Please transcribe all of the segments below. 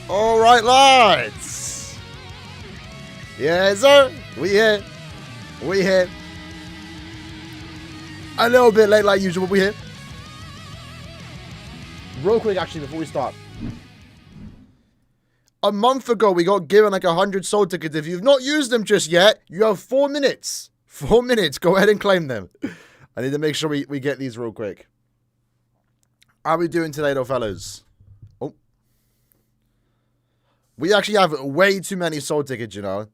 All right, lads. Yes, sir. We here. We here. A little bit late like usual, but we here. Real quick, actually, before we start. A month ago, we got given like 100 soul tickets. If you've not used them just yet, you have 4 minutes. 4 minutes. Go ahead and claim them. I need to make sure we get these real quick. How are we doing today, though, fellas? Oh. We actually have way too many soul tickets, you know.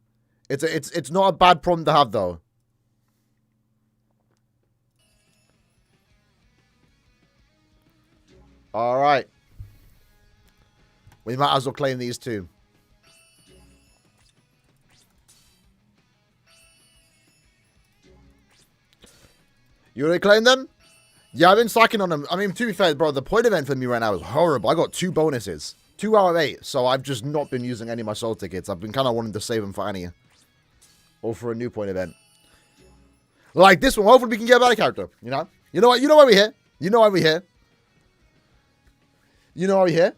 It's not a bad problem to have, though. All right. We might as well claim these too. You want to claim them? Yeah, I've been slacking on them. I mean, to be fair, bro, the point event for me right now is horrible. I got 2 bonuses. 2 out of 8. So I've just not been using any of my soul tickets. I've been kind of wanting to save them for any. Or for a new point event. Like this one. Hopefully we can get a better character. You know? You know what? You know why we're here. You know why we're here. You know why we're here.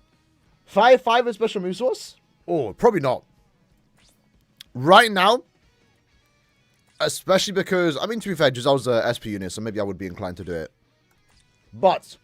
5 with special move source? Oh, probably not. Right now, especially because, I mean, to be fair, Giselle's a SP unit, so maybe I would be inclined to do it. But,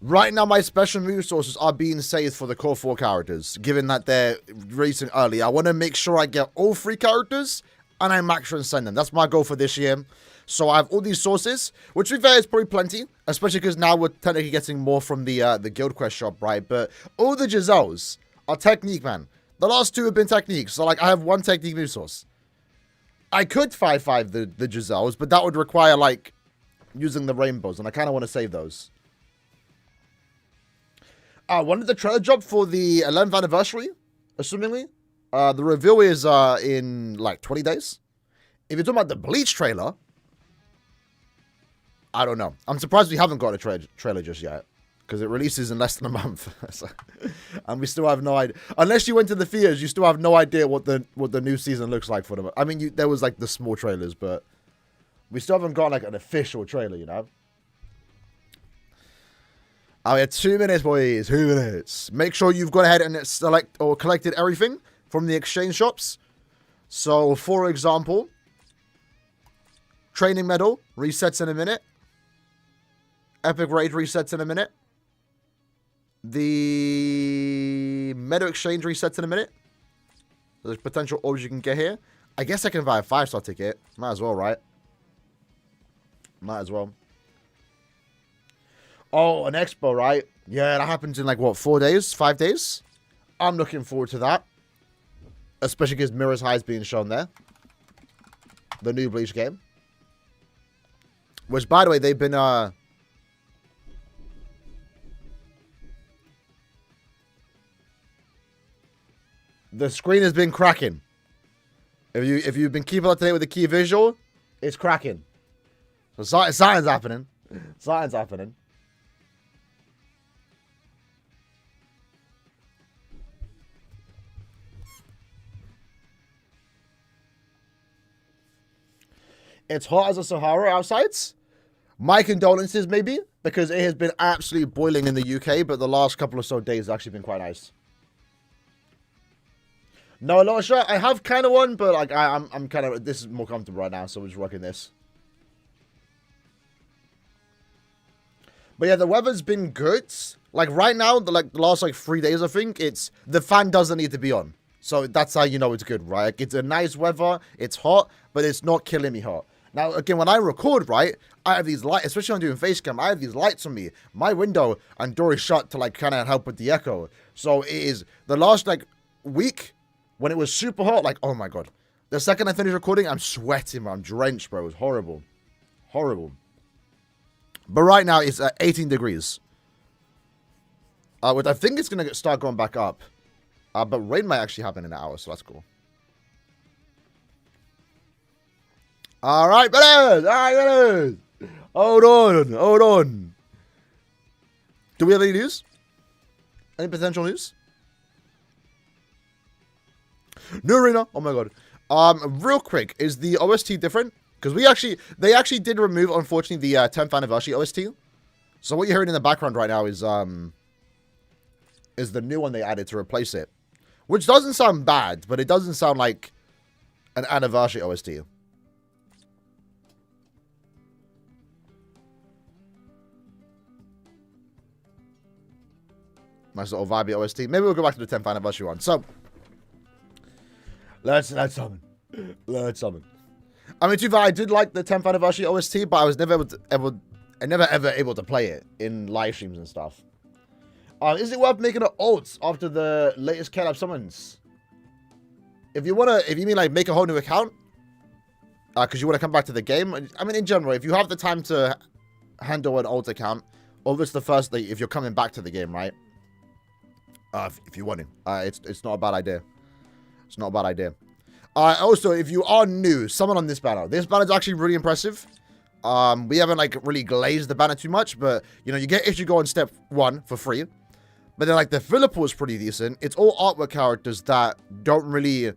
right now, my special move sources are being saved for the core 4 characters, given that they're releasing early. I want to make sure I get all 3 characters, and I max and send them. That's my goal for this year. So I have all these sources, which to be fair is probably plenty, especially because now we're technically getting more from the Guild Quest shop, right? But all the Giselles are technique, man. The last 2 have been technique, so like I have 1 technique move source. I could 5-5 the Giselles, but that would require like using the rainbows, and I kind of want to save those. One of the trailer drop for the 11th anniversary, assumingly. The reveal is in like 20 days. If you're talking about the Bleach trailer, I don't know. I'm surprised we haven't got a trailer just yet. Because it releases in less than a month. And we still have no idea. Unless you went to the theaters, you still have no idea what the new season looks like for them. I mean, there was like the small trailers, but we still haven't got like an official trailer, you know? Oh, yeah, 2 minutes, boys. 2 minutes. Make sure you've gone ahead and select or collected everything from the exchange shops. So, for example, training medal resets in a minute. Epic raid resets in a minute. The Meadow Exchange resets in a minute. There's potential orbs you can get here. I guess I can buy a 5-star ticket. Might as well, right? Might as well. Oh, an expo, right? Yeah, that happens in like, what, 4 days? 5 days? I'm looking forward to that. Especially because Mirror's High is being shown there. The new Bleach game. Which, by the way, they've been... The screen has been cracking. If you've been keeping up to date with the key visual, it's cracking. So something's happening. Something's happening. It's hot as a Sahara outside. My condolences, maybe, because it has been absolutely boiling in the UK, but the last couple of so days has actually been quite nice. No, not a shirt. I have kind of one, but like I'm kind of, this is more comfortable right now, so we're just rocking this. But yeah, the weather's been good. Like right now, the last like 3 days, I think it's the fan doesn't need to be on, so that's how you know it's good, right? Like, it's a nice weather. It's hot, but it's not killing me hot. Now again, when I record, right, I have these lights, especially when I'm doing face cam. I have these lights on me. My window and door is shut to like kind of help with the echo. So it is the last like week. When it was super hot, like, oh my god. The second I finished recording, I'm sweating, bro. I'm drenched, bro. It was horrible. Horrible. But right now, it's 18 degrees. Which I think it's going to start going back up. But rain might actually happen in an hour, so that's cool. Alright, brothers! Alright, brothers! Hold on, hold on. Do we have any news? Any potential news? New arena. Oh my god. Real quick, is the OST different? Because they actually did remove, unfortunately, the 10th anniversary OST. So what you're hearing in the background right now is is the new one they added to replace it. Which doesn't sound bad, but it doesn't sound like an anniversary OST. Nice little vibey OST. Maybe we'll go back to the 10th anniversary one. So, let's summon. Let's summon. I mean, to be fair, I did like the 10th anniversary OST, but I was never ever able to play it in live streams and stuff. Is it worth making an alt after the latest Caleb summons? If you mean like make a whole new account, because you want to come back to the game. I mean, in general, if you have the time to handle an alt account, or if it's the first, like, if you're coming back to the game, right? If you want to, it's not a bad idea. It's not a bad idea. Also, if you are new, someone on this banner. This banner is actually really impressive. We haven't like really glazed the banner too much, but you know, you get Ichigo on step 1 for free. But then like the filler pool is pretty decent. It's all artwork characters that don't really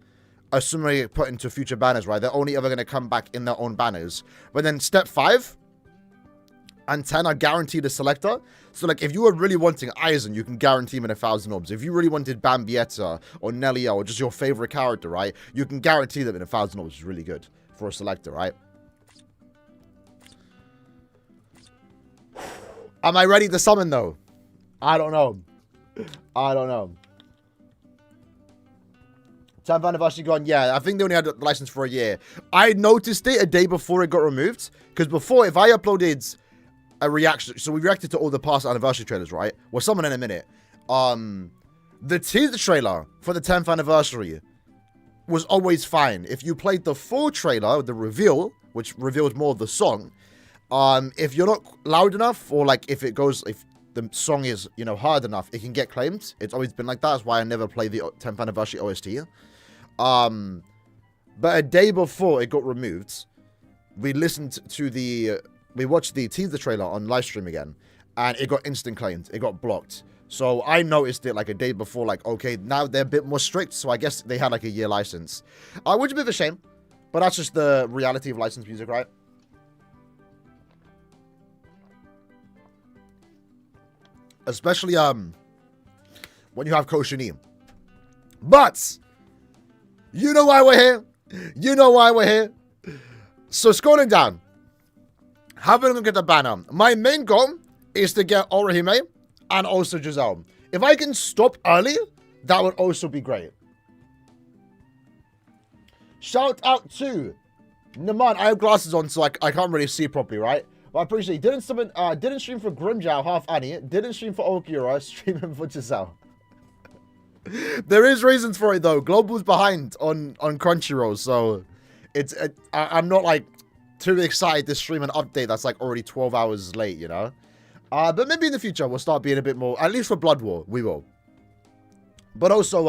assumably put into future banners, right? They're only ever going to come back in their own banners. But then step 5 and 10 are guaranteed a selector. So, like, if you were really wanting Aizen, you can guarantee him in 1,000 orbs. If you really wanted Bambietta or Nelia or just your favorite character, right, you can guarantee them in 1,000 orbs, which is really good for a selector, right? Am I ready to summon, though? I don't know. I don't know. 10th anniversary gone. Yeah, I think they only had the license for a year. I noticed it a day before it got removed. Because before, if I uploaded a reaction, so we reacted to all the past anniversary trailers, right? We'll summon in a minute. The teaser trailer for the 10th anniversary was always fine. If you played the full trailer, the reveal, which revealed more of the song, if you're not loud enough, or like if the song is, you know, hard enough, it can get claimed. It's always been like that. That's why I never play the 10th anniversary OST. But a day before it got removed, we watched the teaser trailer on live stream again, and it got instant claimed. It got blocked. So I noticed it like a day before, like, okay, now they're a bit more strict, so I guess they had like a year license. Which is a bit of a shame, but that's just the reality of licensed music, right? Especially when you have Koshini. But you know why we're here. You know why we're here. So scrolling down, how am I gonna get the banner? My main goal is to get Orihime and also Giselle. If I can stop early, that would also be great. Shout out to Naman. I have glasses on, so I can't really see properly, right? But I appreciate it. Didn't stream for Grimjow, half Annie. Didn't stream for Aaroniero, streaming for Giselle. There is reasons for it, though. Global's behind on Crunchyroll, so I'm not, like, too excited to stream an update that's, like, already 12 hours late, you know? But maybe in the future we'll start being a bit more, at least for Blood War, we will. But also,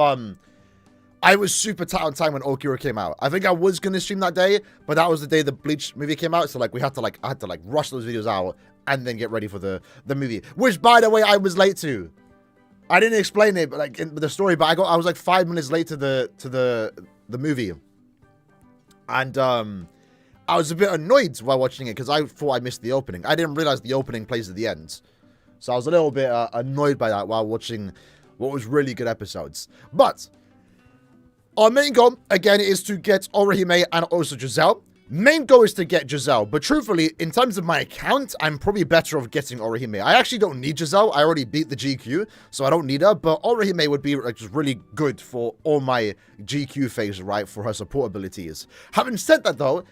I was super tight on time when Aaroniero came out. I think I was going to stream that day, but that was the day the Bleach movie came out, so, like, I had to rush those videos out and then get ready for the movie. Which, by the way, I was late to. I didn't explain it, but, like, in the story, but I was, like, 5 minutes late to the movie. And, I was a bit annoyed while watching it because I thought I missed the opening. I didn't realize the opening plays at the end. So I was a little bit annoyed by that while watching what was really good episodes. But our main goal, again, is to get Orihime and also Giselle. Main goal is to get Giselle. But truthfully, in terms of my account, I'm probably better off getting Orihime. I actually don't need Giselle. I already beat the GQ, so I don't need her. But Orihime would be like, just really good for all my GQ phases, right? For her support abilities. Having said that, though,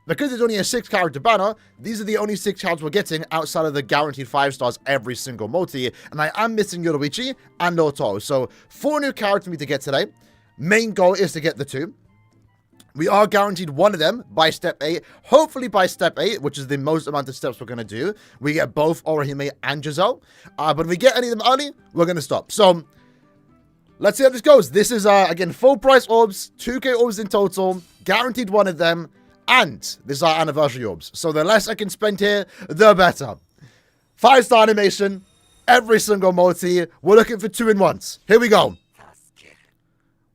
because it's only a 6-character banner, these are the only 6 characters we're getting outside of the guaranteed 5 stars every single multi. And I am missing Yoruichi and Naoto. So 4 new characters for me to get today. Main goal is to get the 2. We are guaranteed 1 of them by step 8. Hopefully by step 8, which is the most amount of steps we're going to do, we get both Orihime and Giselle. But if we get any of them early, we're going to stop. So let's see how this goes. This is, again, full price orbs, 2k orbs in total, guaranteed 1 of them. And this is our anniversary orbs. So the less I can spend here, the better. 5-star animation, every single multi. We're looking for 2-in-1s. Here we go.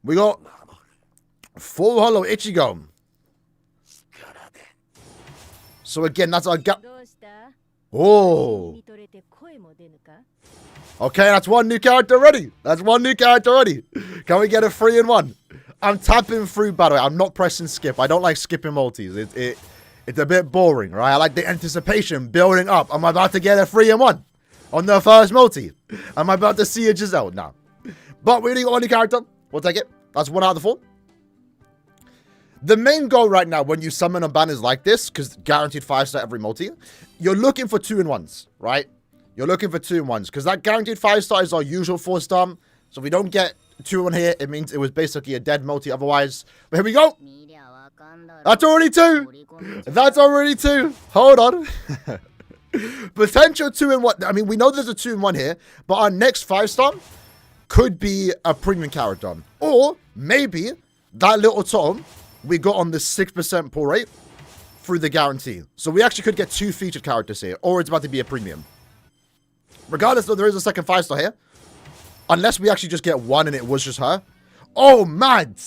We got full hollow Ichigo. So again, that's our Oh. Okay, that's one new character already. That's one new character already. Can we get a 3-in-1? I'm tapping through, by the way. I'm not pressing skip. I don't like skipping multis. It's a bit boring, right? I like the anticipation building up. Am I about to get a 3-in-1 on the first multi? Am I about to see a Giselle? No. But we only got one new character. We'll take it. That's 1 out of the 4. The main goal right now when you summon on banners like this, because guaranteed 5-star every multi, you're looking for 2-in-1s, right? You're looking for 2-in-1s, because that guaranteed 5-star is our usual 4-star. So if we don't get 2 on here, it means it was basically a dead multi otherwise. But here we go. That's already 2. That's already 2. Hold on. Potential 2-in-1. I mean, we know there's a 2-in-1 here, but our next 5-star could be a premium character. Or maybe that little Tom we got on the 6% pull rate through the guarantee. So we actually could get 2 featured characters here, or it's about to be a premium. Regardless, though, there is a second 5-star here. Unless we actually just get 1 and it was just her. Oh, mad!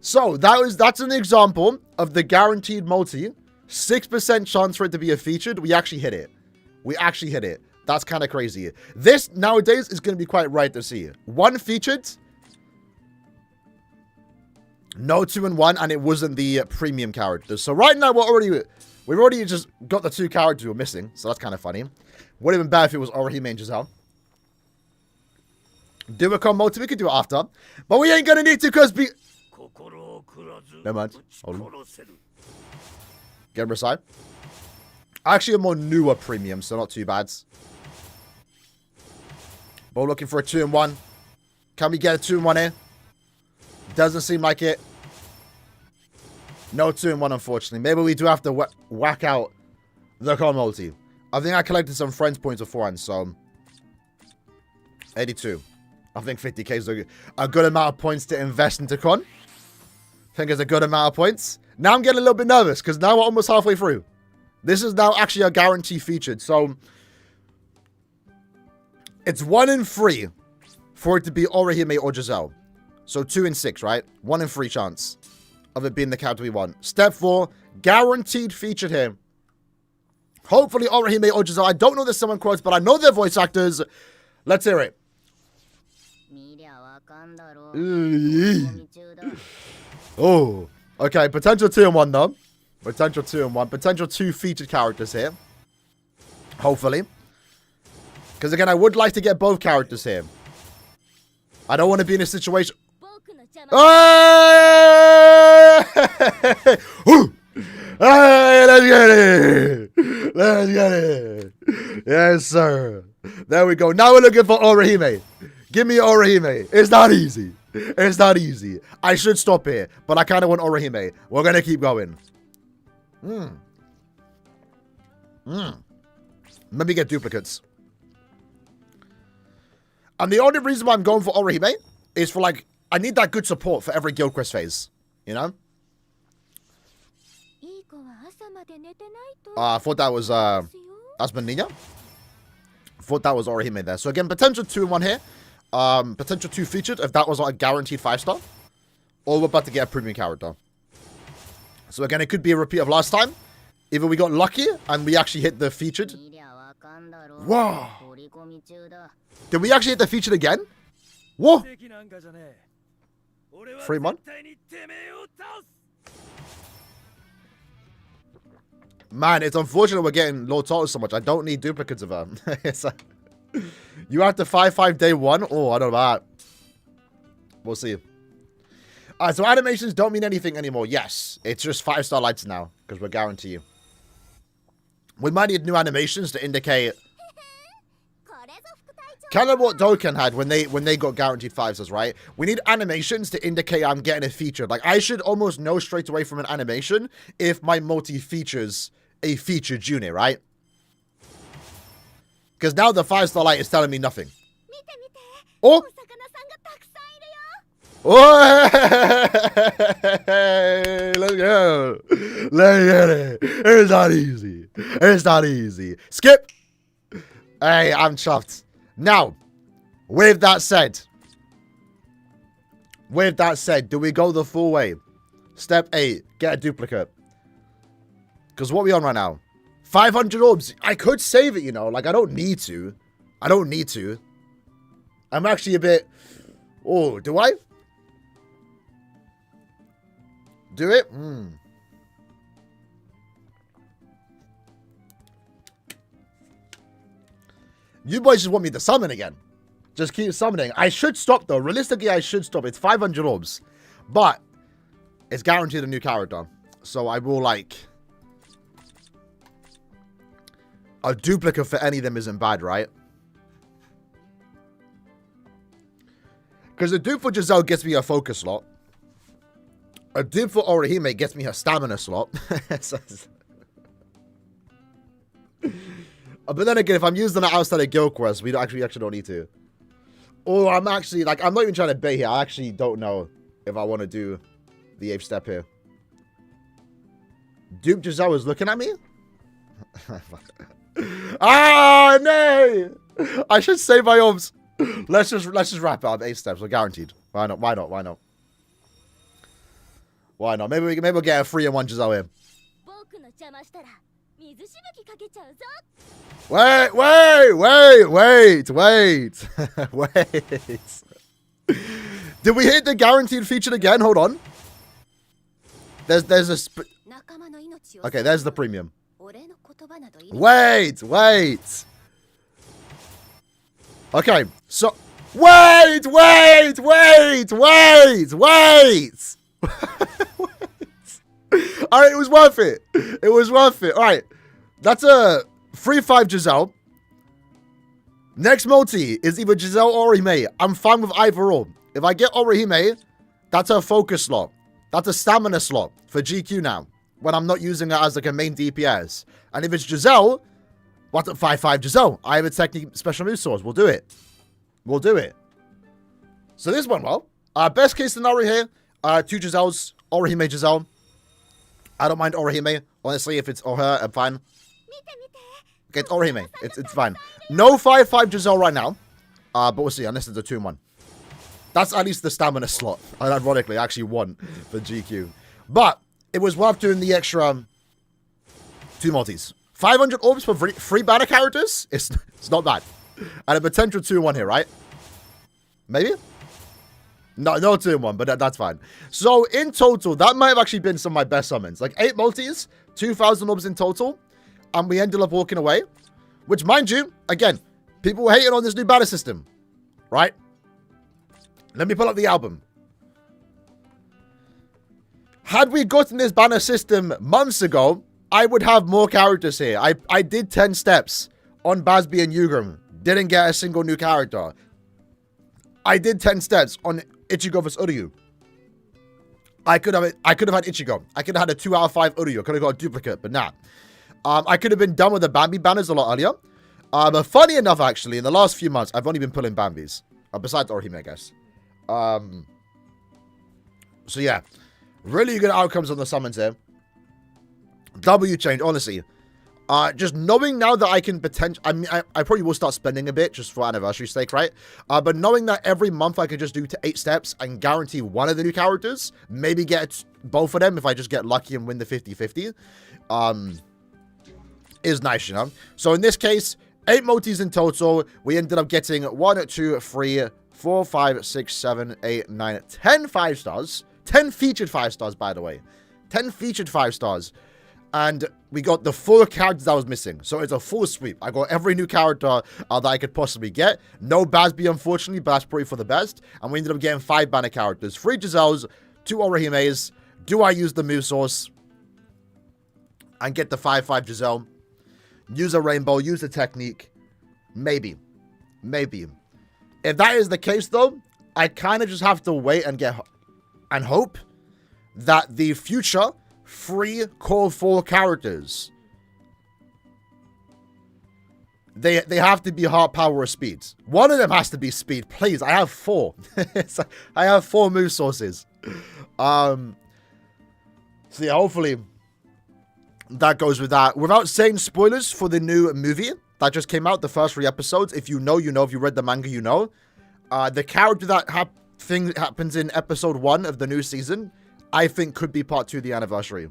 So that's an example of the guaranteed multi. 6% chance for it to be a featured. We actually hit it. We actually hit it. That's kind of crazy. This, nowadays, is going to be quite rare to see. 1 featured. No 2-in-1, and it wasn't the premium character. So right now, we've already just got the 2 characters we're missing. So that's kind of funny. Would have been bad if it was Aaroniero and Giselle. Do a com multi, we could do it after. But we ain't going to need to because never mind. Hold on. Get him aside. Actually, a more newer premium, so not too bad. But we're looking for a 2-in-1. Can we get a 2-in-1 here? Doesn't seem like it. No 2-in-1, unfortunately. Maybe we do have to whack out the con multi. I think I collected some friends points beforehand, so 82. I think 50k is a good amount of points to invest into con. I think it's a good amount of points. Now I'm getting a little bit nervous because now we're almost halfway through. This is now actually a guarantee featured, so it's 1 in 3 for it to be Aaroniero or Giselle. So 2 in 6, right? 1 in 3 chance of it being the character we want. Step 4, guaranteed featured here. Hopefully Aaroniero or Giselle. I don't know the summon quotes, but I know they're voice actors. Let's hear it. Oh, okay. Potential 2-in-1 though. Potential 2-in-1. Potential 2 featured characters here. Hopefully. Because again, I would like to get both characters here. I don't want to be in a situation. Hey, let's get it. Let's get it. Yes, sir. There we go. Now we're looking for Aaroniero. Give me Aaroniero. It's not easy. It's not easy. I should stop here, but I kind of want Aaroniero. We're going to keep going. Maybe get duplicates. And the only reason why I'm going for Aaroniero is for, like, I need that good support for every guild quest phase. You know? I thought that was, that's Benina. Thought that was Aaroniero there. So again, potential 2-in-1 here. Potential 2 featured if that was like a guaranteed 5-star. Or we're about to get a premium character. So again, it could be a repeat of last time. Either we got lucky and we actually hit the featured. Wow. Did we actually hit the featured again? Whoa. 3 months? Man, it's unfortunate we're getting low totals so much. I don't need duplicates of her. It's like, you have to 5-5 day 1? Oh, I don't know about that. We'll see. Alright, so animations don't mean anything anymore. Yes, it's just 5-star lights now, because we're guaranteed. We might need new animations to indicate kind of what Dokkan had when they got guaranteed 5-stars, right? We need animations to indicate I'm getting a feature. Like, I should almost know straight away from an animation if my multi features a featured unit, right? Because now the 5-star light is telling me nothing. Oh! Oh! Let's go. Let's get it. It's not easy. It's not easy. Skip! Hey, I'm chuffed. Now, with that said, do we go the full way? Step 8, get a duplicate. Because what are we on right now? 500 orbs. I could save it, you know. Like, I don't need to. I don't need to. I'm actually a bit... Oh, do I? Do it? You boys just want me to summon again. Just keep summoning. I should stop, though. Realistically, I should stop. It's 500 orbs. But it's guaranteed a new character. So I will, like... A duplicate for any of them isn't bad, right? Because a dupe for Giselle gets me a focus slot. A dupe for Orihime gets me a stamina slot. But then again, if I'm using that outside of guild quest, we actually don't need to. Or I'm actually, like, I'm not even trying to bait here. I actually don't know if I want to do the 8th step here. Dupe Giselle is looking at me? Ah, no! I should save my orbs. Let's just wrap it up. 8 steps. We're guaranteed. Why not? Why not? Why not? Why not? Maybe we'll get a 3-in-1 Giselle here. Wait. Did we hit the guaranteed feature again? Hold on. There's a... Okay, there's the premium. Wait. Okay, so... Wait! Alright, it was worth it. Alright, that's a 3-5 Giselle. Next multi is either Giselle or Orihime. I'm fine with either or. If I get Orihime, that's a focus slot. That's a stamina slot for GQ now, when I'm not using it as like a main DPS. And if it's Giselle, what's a 5-5 Giselle? I have a technique special move source. We'll do it. So this one, well, best case scenario here, 2 Giselles, Orihime Giselle. I don't mind Orihime. Honestly, if it's or her, I'm fine. Okay, it's Orihime. It's fine. No 5-5 Giselle right now. But we'll see, unless it's a 2-in-1. That's at least the stamina slot. And ironically, I actually won for GQ. But it was worth doing the extra 2 multis. 500 orbs for 3 banner characters? It's not bad. And a potential 2-in-1 here, right? Maybe? No 2-in-1, but that's fine. So, in total, that might have actually been some of my best summons. Like, 8 multis, 2,000 orbs in total, and we ended up walking away. Which, mind you, again, people were hating on this new banner system, right? Let me pull up the album. Had we gotten this banner system months ago, I would have more characters here. I did 10 steps on Basby and Yugram. Didn't get a single new character. I did 10 steps on Ichigo vs Uryu. I could have had Ichigo. I could have had a 2 out of 5 Uryu. Could have got a duplicate, but nah. I could have been done with the Bambi banners a lot earlier. But funny enough, actually, in the last few months, I've only been pulling Bambis. Besides Orihime, I guess. So yeah. Really good outcomes on the summons here. W change, honestly. Just knowing now that I can potentially... I mean, I probably will start spending a bit just for anniversary sake, right? But knowing that every month I could just do to 8 steps and guarantee one of the new characters, maybe get both of them if I just get lucky and win the 50-50, is nice, you know? So in this case, 8 multis in total. We ended up getting 1, 2, 3, 4, 5, 6, 7, 8, 9, 10 5 stars. 10 featured 5 stars, by the way. 10 featured 5 stars. And we got the 4 characters I was missing. So it's a full sweep. I got every new character that I could possibly get. No Basby, unfortunately, but that's probably for the best. And we ended up getting 5 banner characters. 3 Giselles, 2 Orihimes. Do I use the move source and get the 5-5 Giselle? Use a rainbow, use a technique. Maybe. Maybe. If that is the case, though, I kind of just have to wait and hope that the future 3 core 4 characters, they have to be heart, power, or speed. One of them has to be speed, please. I have 4. I have 4 move sources. So yeah, hopefully that goes with that. Without saying spoilers for the new movie that just came out, the first 3 episodes. If you know, you know. If you read the manga, you know. The character that thing that happens in episode 1 of the new season, I think could be part 2 of the anniversary.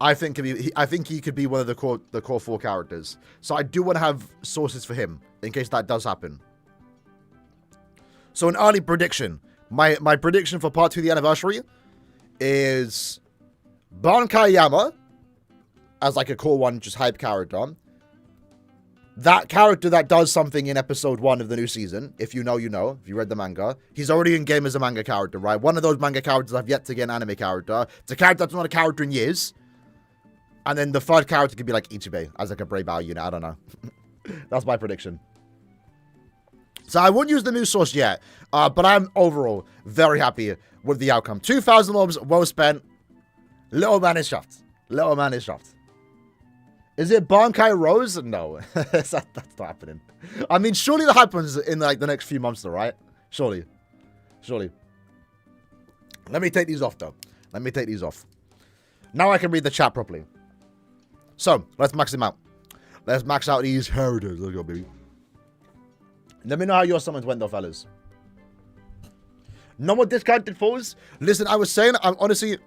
I think he could be one of the core 4 characters. So I do want to have sources for him in case that does happen. So an early prediction. My prediction for part 2 of the anniversary is Bankayama as like a core 1, just hype character. That character that does something in episode 1 of the new season. If you know, you know. If you read the manga. He's already in game as a manga character, right? One of those manga characters I've yet to get an anime character. It's a character that's not a character in years. And then the third character could be like Ichibei as like a Brave Battle unit. I don't know. That's my prediction. So I won't use the new source yet. But I'm overall very happy with the outcome. 2,000 orbs, well spent. Little man is shocked. Little man is shocked. Is it Bankai Rose? No. That's not happening. I mean, surely that happens in like the next few months though, right? Surely. Surely. Let me take these off though. Let me take these off. Now I can read the chat properly. So, let's max them out. Let's max out these characters. Let's go, baby. Let me know how your summons went though, fellas. No more discounted falls. Listen, I was saying, I'm honestly,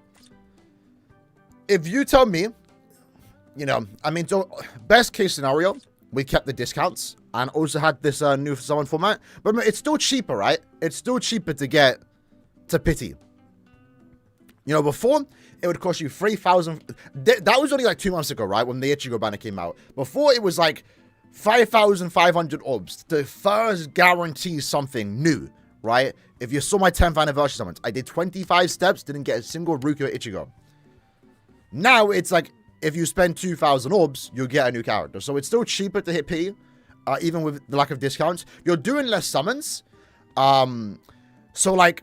if you tell me, you know, I mean, so best case scenario, we kept the discounts and also had this new summon format. But remember, it's still cheaper, right? It's still cheaper to get to Pity. You know, before, it would cost you 3,000. That was only like 2 months ago, right? When the Ichigo banner came out. Before, it was like 5,500 orbs to first guarantee something new, right? If you saw my 10th anniversary summons, I did 25 steps, didn't get a single Ruku Ichigo. Now, it's like, if you spend 2,000 orbs, you'll get a new character. So it's still cheaper to hit P, even with the lack of discounts. You're doing less summons. So, like,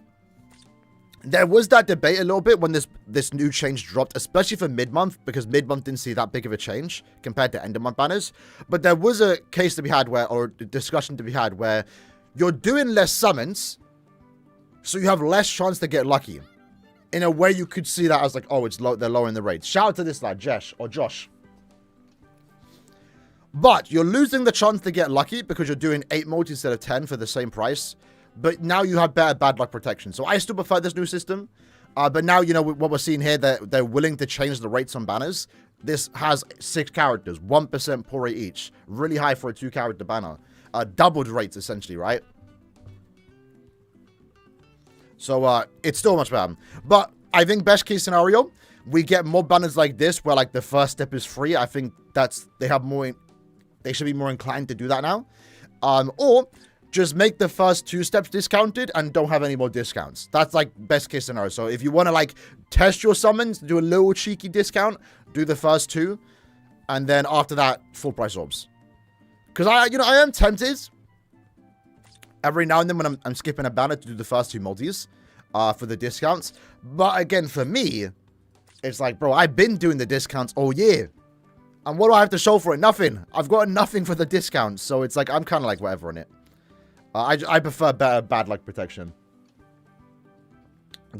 there was that debate a little bit when this new change dropped, especially for mid-month, because mid-month didn't see that big of a change compared to end-of-month banners. But there was a case to be had where, or a discussion to be had where you're doing less summons, so you have less chance to get lucky. In a way, you could see that as like, oh, they're lowering the rates. Shout out to this lad, Josh. But you're losing the chance to get lucky because you're doing 8 multis instead of 10 for the same price. But now you have better bad luck protection. So I still prefer this new system. But now, you know, what we're seeing here, they're willing to change the rates on banners. This has 6 characters, 1% poor rate each. Really high for a 2-character banner. Doubled rates, essentially, right? So, it's still much better. But I think best case scenario, we get more banners like this where, like, the first step is free. I think they should be more inclined to do that now. Or just make the first 2 steps discounted and don't have any more discounts. That's, like, best case scenario. So, if you want to, like, test your summons, do a little cheeky discount, do the first 2, and then after that, full price orbs. Because, I am tempted every now and then when I'm skipping a banner to do the first 2 multis for the discounts. But again, for me, it's like, bro, I've been doing the discounts all year. And what do I have to show for it? Nothing. I've got nothing for the discounts. So it's like, I'm kind of like whatever on it. I prefer better bad luck protection.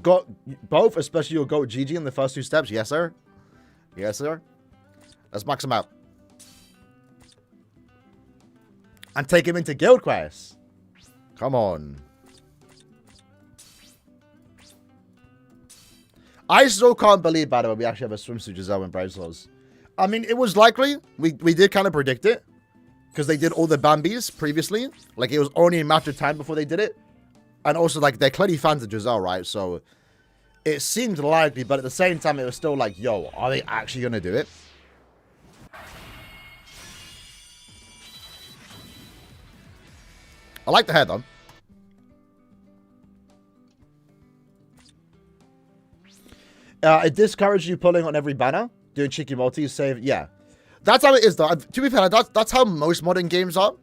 Got both, especially your GOAT GG in the first 2 steps. Yes, sir. Yes, sir. Let's max him out. And take him into Guild Quest. Come on. I still can't believe, by the way, we actually have a swimsuit Giselle and Bracelets. I mean, it was likely. We did kind of predict it. Because they did all the Bambis previously. Like, it was only a matter of time before they did it. And also, like, they're clearly fans of Giselle, right? So, it seemed likely. But at the same time, it was still like, yo, are they actually going to do it? I like the hair, though. It discourages you pulling on every banner. Doing cheeky multis, save. Yeah. That's how it is, though. To be fair, that's how most modern games are.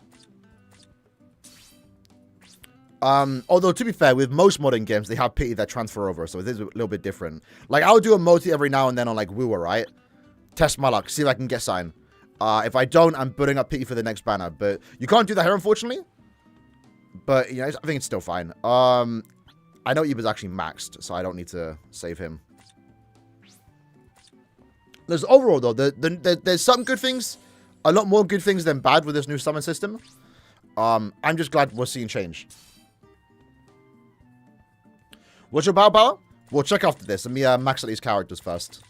Although, to be fair, with most modern games, they have pity that transfer over. So it is a little bit different. Like, I'll do a multi every now and then on, like, Wooer, right? Test my luck. See if I can get sign. If I don't, I'm putting up pity for the next banner. But you can't do that here, unfortunately. But, you know, I think it's still fine. I know Eba's actually maxed, so I don't need to save him. There's overall, though, there's some good things. A lot more good things than bad with this new summon system. I'm just glad we're seeing change. What's your Bao Bao? We'll check after this. Let me max out these characters first.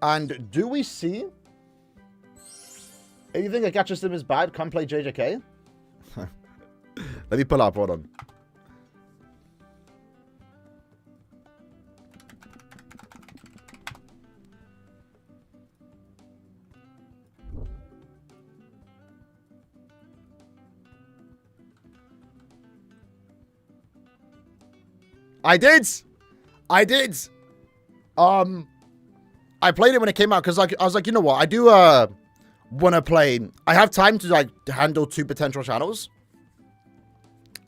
And do we see... If you think a gacha sim is bad, come play JJK. Let me pull up, hold on. I did. I played it when it came out because like I was like, you know what? I do want to play. I have time to like handle 2 potential channels.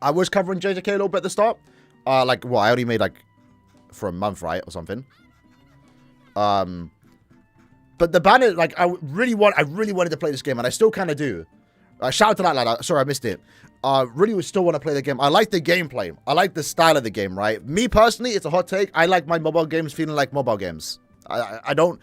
I was covering JJK a little bit at the start. Like, well, I only made like for a month, right, or something. But the banner, like, I really wanted to play this game, and I still kind of do. Shout out to that lad. Sorry, I missed it. Really would still want to play the game. I like the gameplay. I like the style of the game, right? Me personally, it's a hot take. I like my mobile games feeling like mobile games. I don't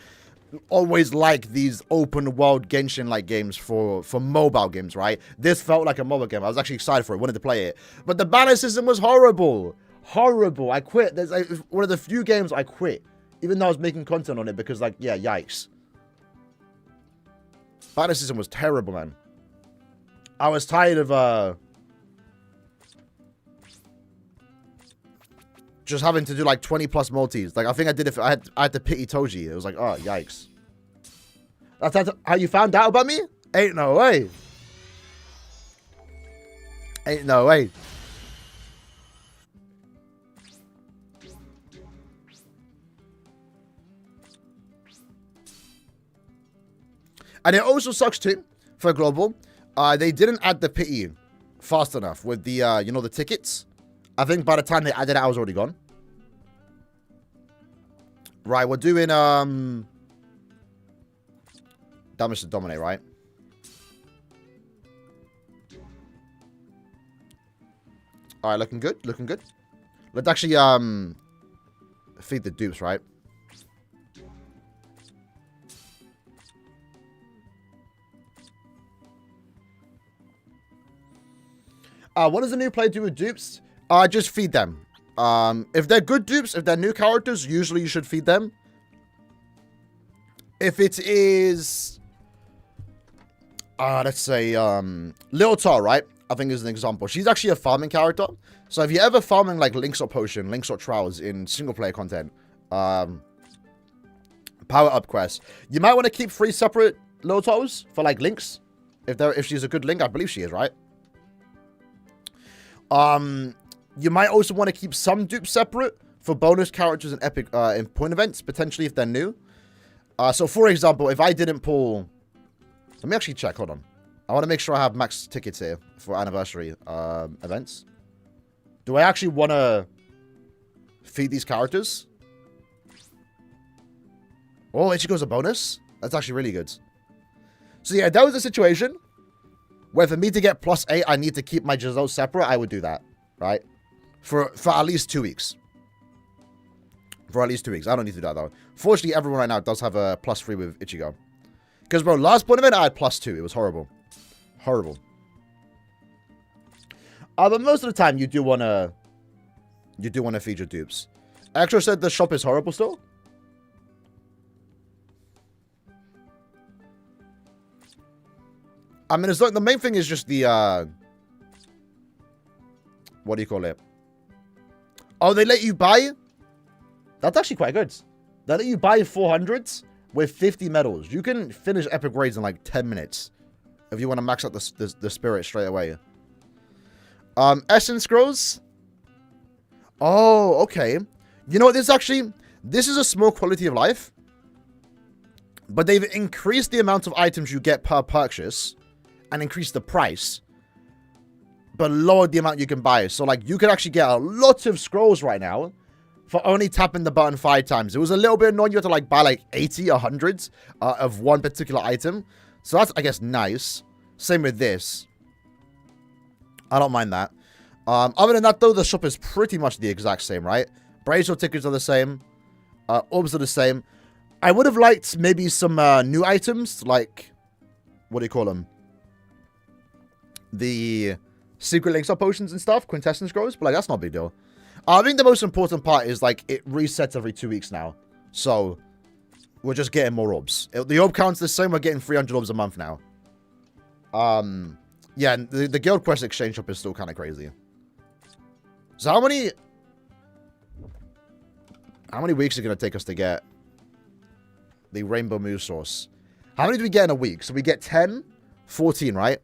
always like these open world Genshin-like games for mobile games, right? This felt like a mobile game. I was actually excited for it, wanted to play it. But the banner system was horrible. Horrible. I quit. There's like, one of the few games I quit, even though I was making content on it because, like, yeah, yikes. Banner system was terrible, man. I was tired of just having to do like 20 plus multis. Like, I think I did it. I had to pity Toji. It was like, oh, yikes. That's how you found out about me? Ain't no way. Ain't no way. And it also sucks too for global. They didn't add the pity fast enough with the you know, the tickets. I think by the time they added it, I was already gone. Right, we're doing damage to dominate, right? All right, looking good, looking good. Let's actually feed the dupes, right? What does a new player do with dupes? Just feed them. If they're good dupes, if they're new characters, usually you should feed them. If it is, let's say, Little Tar, right? I think is an example. She's actually a farming character. So if you're ever farming like Links or Potion, Links or Trials in single player content, power up quests, you might want to keep 3 separate Little Tars for like Links. If she's a good Link, I believe she is, right? You might also want to keep some dupes separate for bonus characters and epic in point events, potentially if they're new. So for example, if I didn't pull... Let me actually check, hold on. I want to make sure I have max tickets here for anniversary events. Do I actually want to feed these characters? Oh, Ichigo's a bonus? That's actually really good. So yeah, that was the situation where for me to get +8, I need to keep my Giselle separate. I would do that, right? For at least 2 weeks. For at least 2 weeks. I don't need to do that, though. Fortunately, everyone right now does have a +3 with Ichigo. Because, bro, last point of it, I had +2. It was horrible. Horrible. But most of the time, you do want to feed your dupes. Extra said the shop is horrible still. I mean, it's like the main thing is just the, what do you call it? Oh, they let you buy? That's actually quite good. They let you buy 400s with 50 medals. You can finish epic raids in like 10 minutes if you want to max out the spirit straight away. Essence scrolls. Oh, okay. You know what? This is a small quality of life. But they've increased the amount of items you get per purchase and increased the price, but lowered the amount you can buy. So, like, you can actually get a lot of scrolls right now for only tapping the button 5 times. It was a little bit annoying. You had to, like, buy, like, 80 or 100 of one particular item. So that's, I guess, nice. Same with this. I don't mind that. Other than that, though, the shop is pretty much the exact same, right? Brazier tickets are the same. Orbs are the same. I would have liked maybe some new items, like, what do you call them? The secret links up potions and stuff, quintessence scrolls, but like that's not a big deal. I think the most important part is like it resets every 2 weeks now. So we're just getting more orbs. The orb count's the same. We're getting 300 orbs a month now. Yeah, and the Guild Quest exchange shop is still kind of crazy. So how many weeks is it going to take us to get the Rainbow Moose Source? How many do we get in a week? So we get 10, 14, right?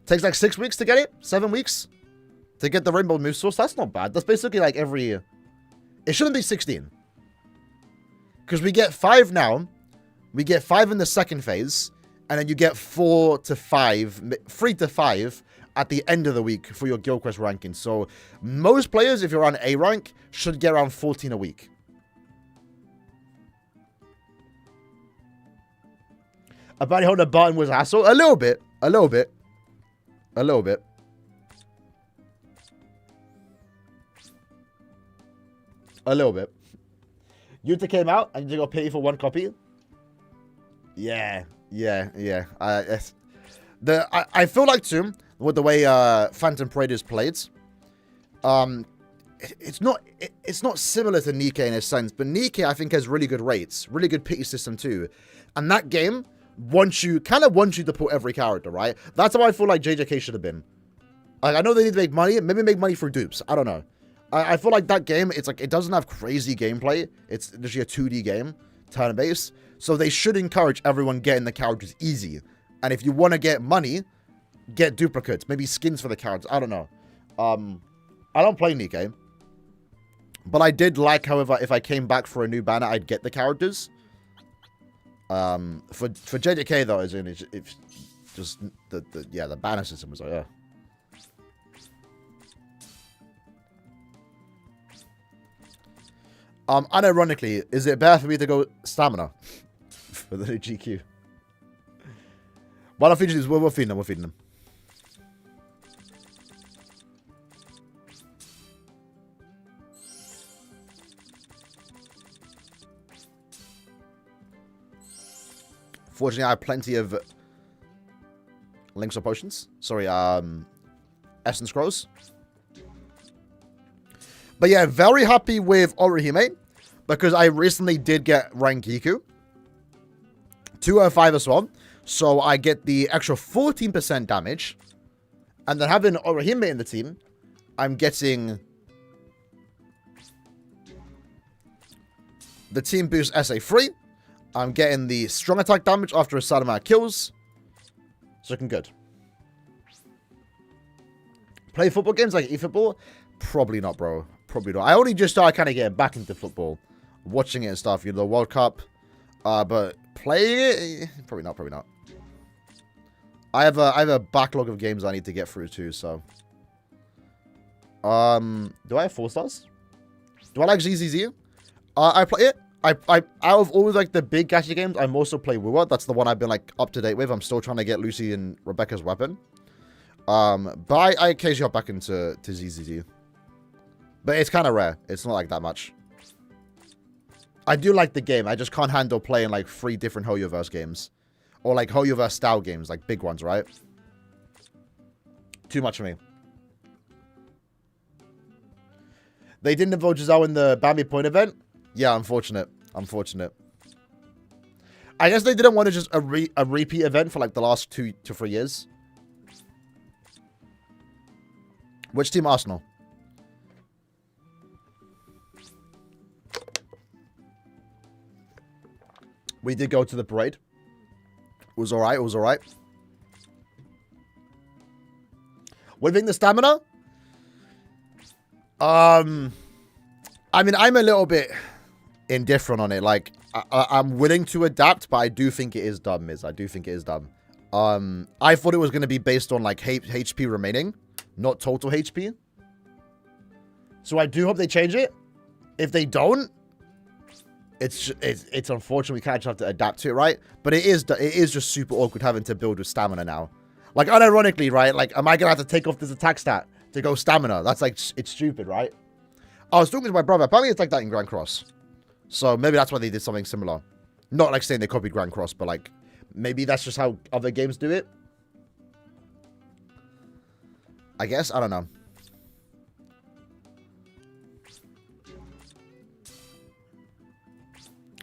Takes like 6 weeks to get it? 7 weeks? To get the Rainbow Moose Source? That's not bad. That's basically like every year. It shouldn't be 16. Because we get 5 now. We get 5 in the second phase. And then you get 4 to 5, 3 to 5 at the end of the week for your Guild Quest ranking. So most players, if you're on A rank, should get around 14 a week. Apparently holding a button was a hassle. A little bit. A little bit. A little bit. A little bit. Yuta came out and you got paid for 1 copy. Yeah. Yeah. I feel like too, with the way Phantom Parade is played, it's not similar to Nikke in a sense, but Nikke I think has really good rates, really good pity system too, and that game wants you to put every character, right? That's how I feel like JJK should have been. Like, I know they need to make money, maybe make money through dupes. I don't know. I feel like that game, it's like it doesn't have crazy gameplay. It's literally a 2D game, turn-based. So they should encourage everyone getting the characters easy. And if you want to get money, get duplicates. Maybe skins for the characters. I don't know. I don't play Nikke. But I did like, however, if I came back for a new banner, I'd get the characters. For JJK, though, it's just the banner system was like, yeah. Unironically, is it better for me to go stamina for the new GQ? Well, I'm feeding these. We're feeding them. We're feeding them. Fortunately, I have plenty of links or potions. Sorry, Essence Scrolls. But yeah, very happy with Orihime, because I recently did get rank Giku. 205 as well. So I get the extra 14% damage. And then having Orihime in the team, I'm getting the team boost SA3. I'm getting the strong attack damage after a certain amount of kills. So looking good. Play football games like eFootball? Probably not, bro. Probably not. I only just started kind of getting back into football. Watching it and stuff. You know, the World Cup. But playing it? Probably not. Probably not. I have a backlog of games I need to get through too, so. Do I have 4 stars? Do I like ZZZ? I play it. Out of all like the big gacha games, I also play Wuwa. That's the one I've been like up to date with. I'm still trying to get Lucy and Rebecca's weapon. But I occasionally hop back into ZZZ. But it's kind of rare. It's not like that much. I do like the game. I just can't handle playing like 3 different Hoyoverse games. Or like Hoyoverse style games, like big ones, right? Too much for me. They didn't involve Giselle in the Bambi Point event? Yeah, unfortunate. Unfortunate. I guess they didn't want to just a repeat event for like the last 2 to 3 years. Which team? Arsenal. We did go to the parade. It was alright. It was alright. Within the stamina? I mean, I'm a little bit indifferent on it. Like, I'm willing to adapt, but I do think it is dumb, Miz. I do think it is dumb. I thought it was going to be based on, like, HP remaining, not total HP. So I do hope they change it. If they don't, it's unfortunate. We kind of just have to adapt to it, right? But it is just super awkward having to build with stamina now. Like, unironically, right? Like, am I going to have to take off this attack stat to go stamina? That's, like, it's stupid, right? I was talking to my brother. Apparently it's like that in Grand Cross. So maybe that's why they did something similar. Not like saying they copied Grand Cross, but like maybe that's just how other games do it. I guess. I don't know.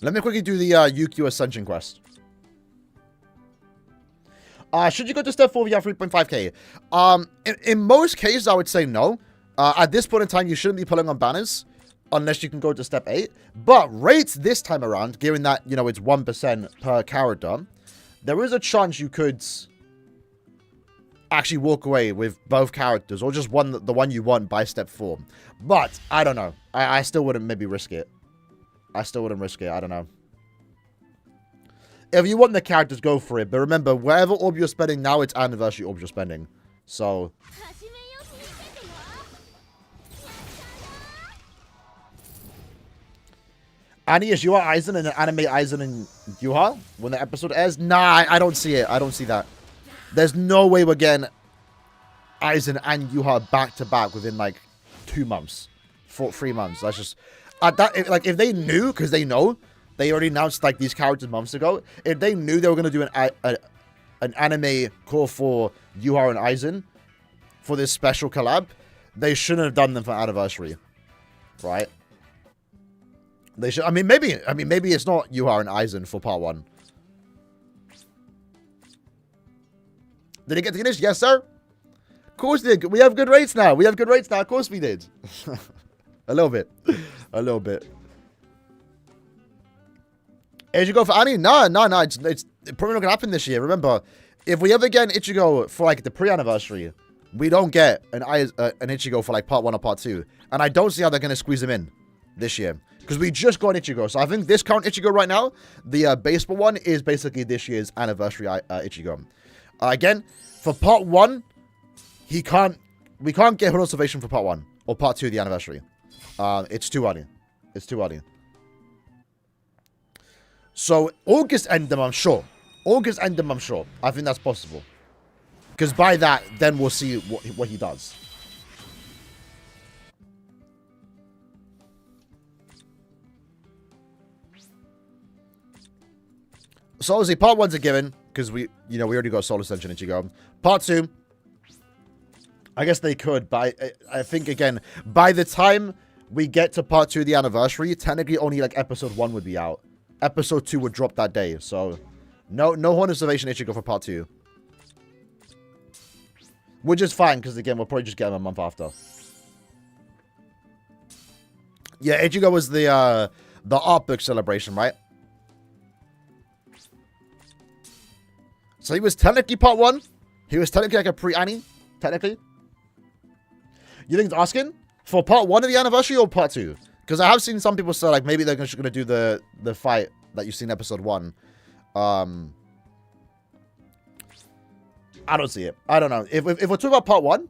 Let me quickly do the UQ Ascension quest. Should you go to step 4 if you have 3.5k? In most cases, I would say no. At this point in time, you shouldn't be pulling on banners unless you can go to step 8. But rates this time around, given that, you know, it's 1% per character, there is a chance you could actually walk away with both characters or just the one you want by step 4. But I don't know. I still wouldn't maybe risk it. I still wouldn't risk it. I don't know. If you want the characters, go for it. But remember, whatever orb you're spending now, it's anniversary orb you're spending. So... Annie, is Yuha Aizen and an anime Aizen and Yuha when the episode airs? Nah, I don't see it. I don't see that. There's no way we're getting Aizen and Yuha back to back within like 2 months, 3 months. That's just if they knew, because they know they already announced like these characters months ago. If they knew they were gonna do an anime call for Yuha and Aizen for this special collab, they shouldn't have done them for anniversary, right? They should. I mean, maybe it's not Yuha and Aizen for part 1. Did it get to finish? Yes, sir. Of course we did. We have good rates now. Of course we did. A little bit. A little bit. Did you go for Annie? No. It's probably not gonna happen this year. Remember, if we ever get an Ichigo for like the pre-anniversary, we don't get an Ichigo for like part 1 or part 2, and I don't see how they're gonna squeeze him in this year. Because we just got an Ichigo. So I think this current Ichigo right now, the baseball one, is basically this year's anniversary Ichigo. Again, for part 1, we can't get Hood Observation for part 1 or part 2 of the anniversary. It's too early. It's too early. So August Endem, I'm sure. I think that's possible. Because by that, then we'll see what he does. So obviously, part 1's a given, because we already got Soul Ascension Ichigo. Part 2, I guess they could, but I think, again, by the time we get to part 2 of the anniversary, technically only, like, episode 1 would be out. Episode 2 would drop that day, so no Horn Observation Ichigo for part 2. Which is fine, because, again, we'll probably just get him a month after. Yeah, Ichigo was the art book celebration, right? So he was technically part 1. He was technically like a pre-Annie, technically. You think it's asking for part 1 of the anniversary or part 2? Because I have seen some people say like maybe they're just going to do the fight that you've seen in episode 1. I don't see it. I don't know. If we're talking about part 1,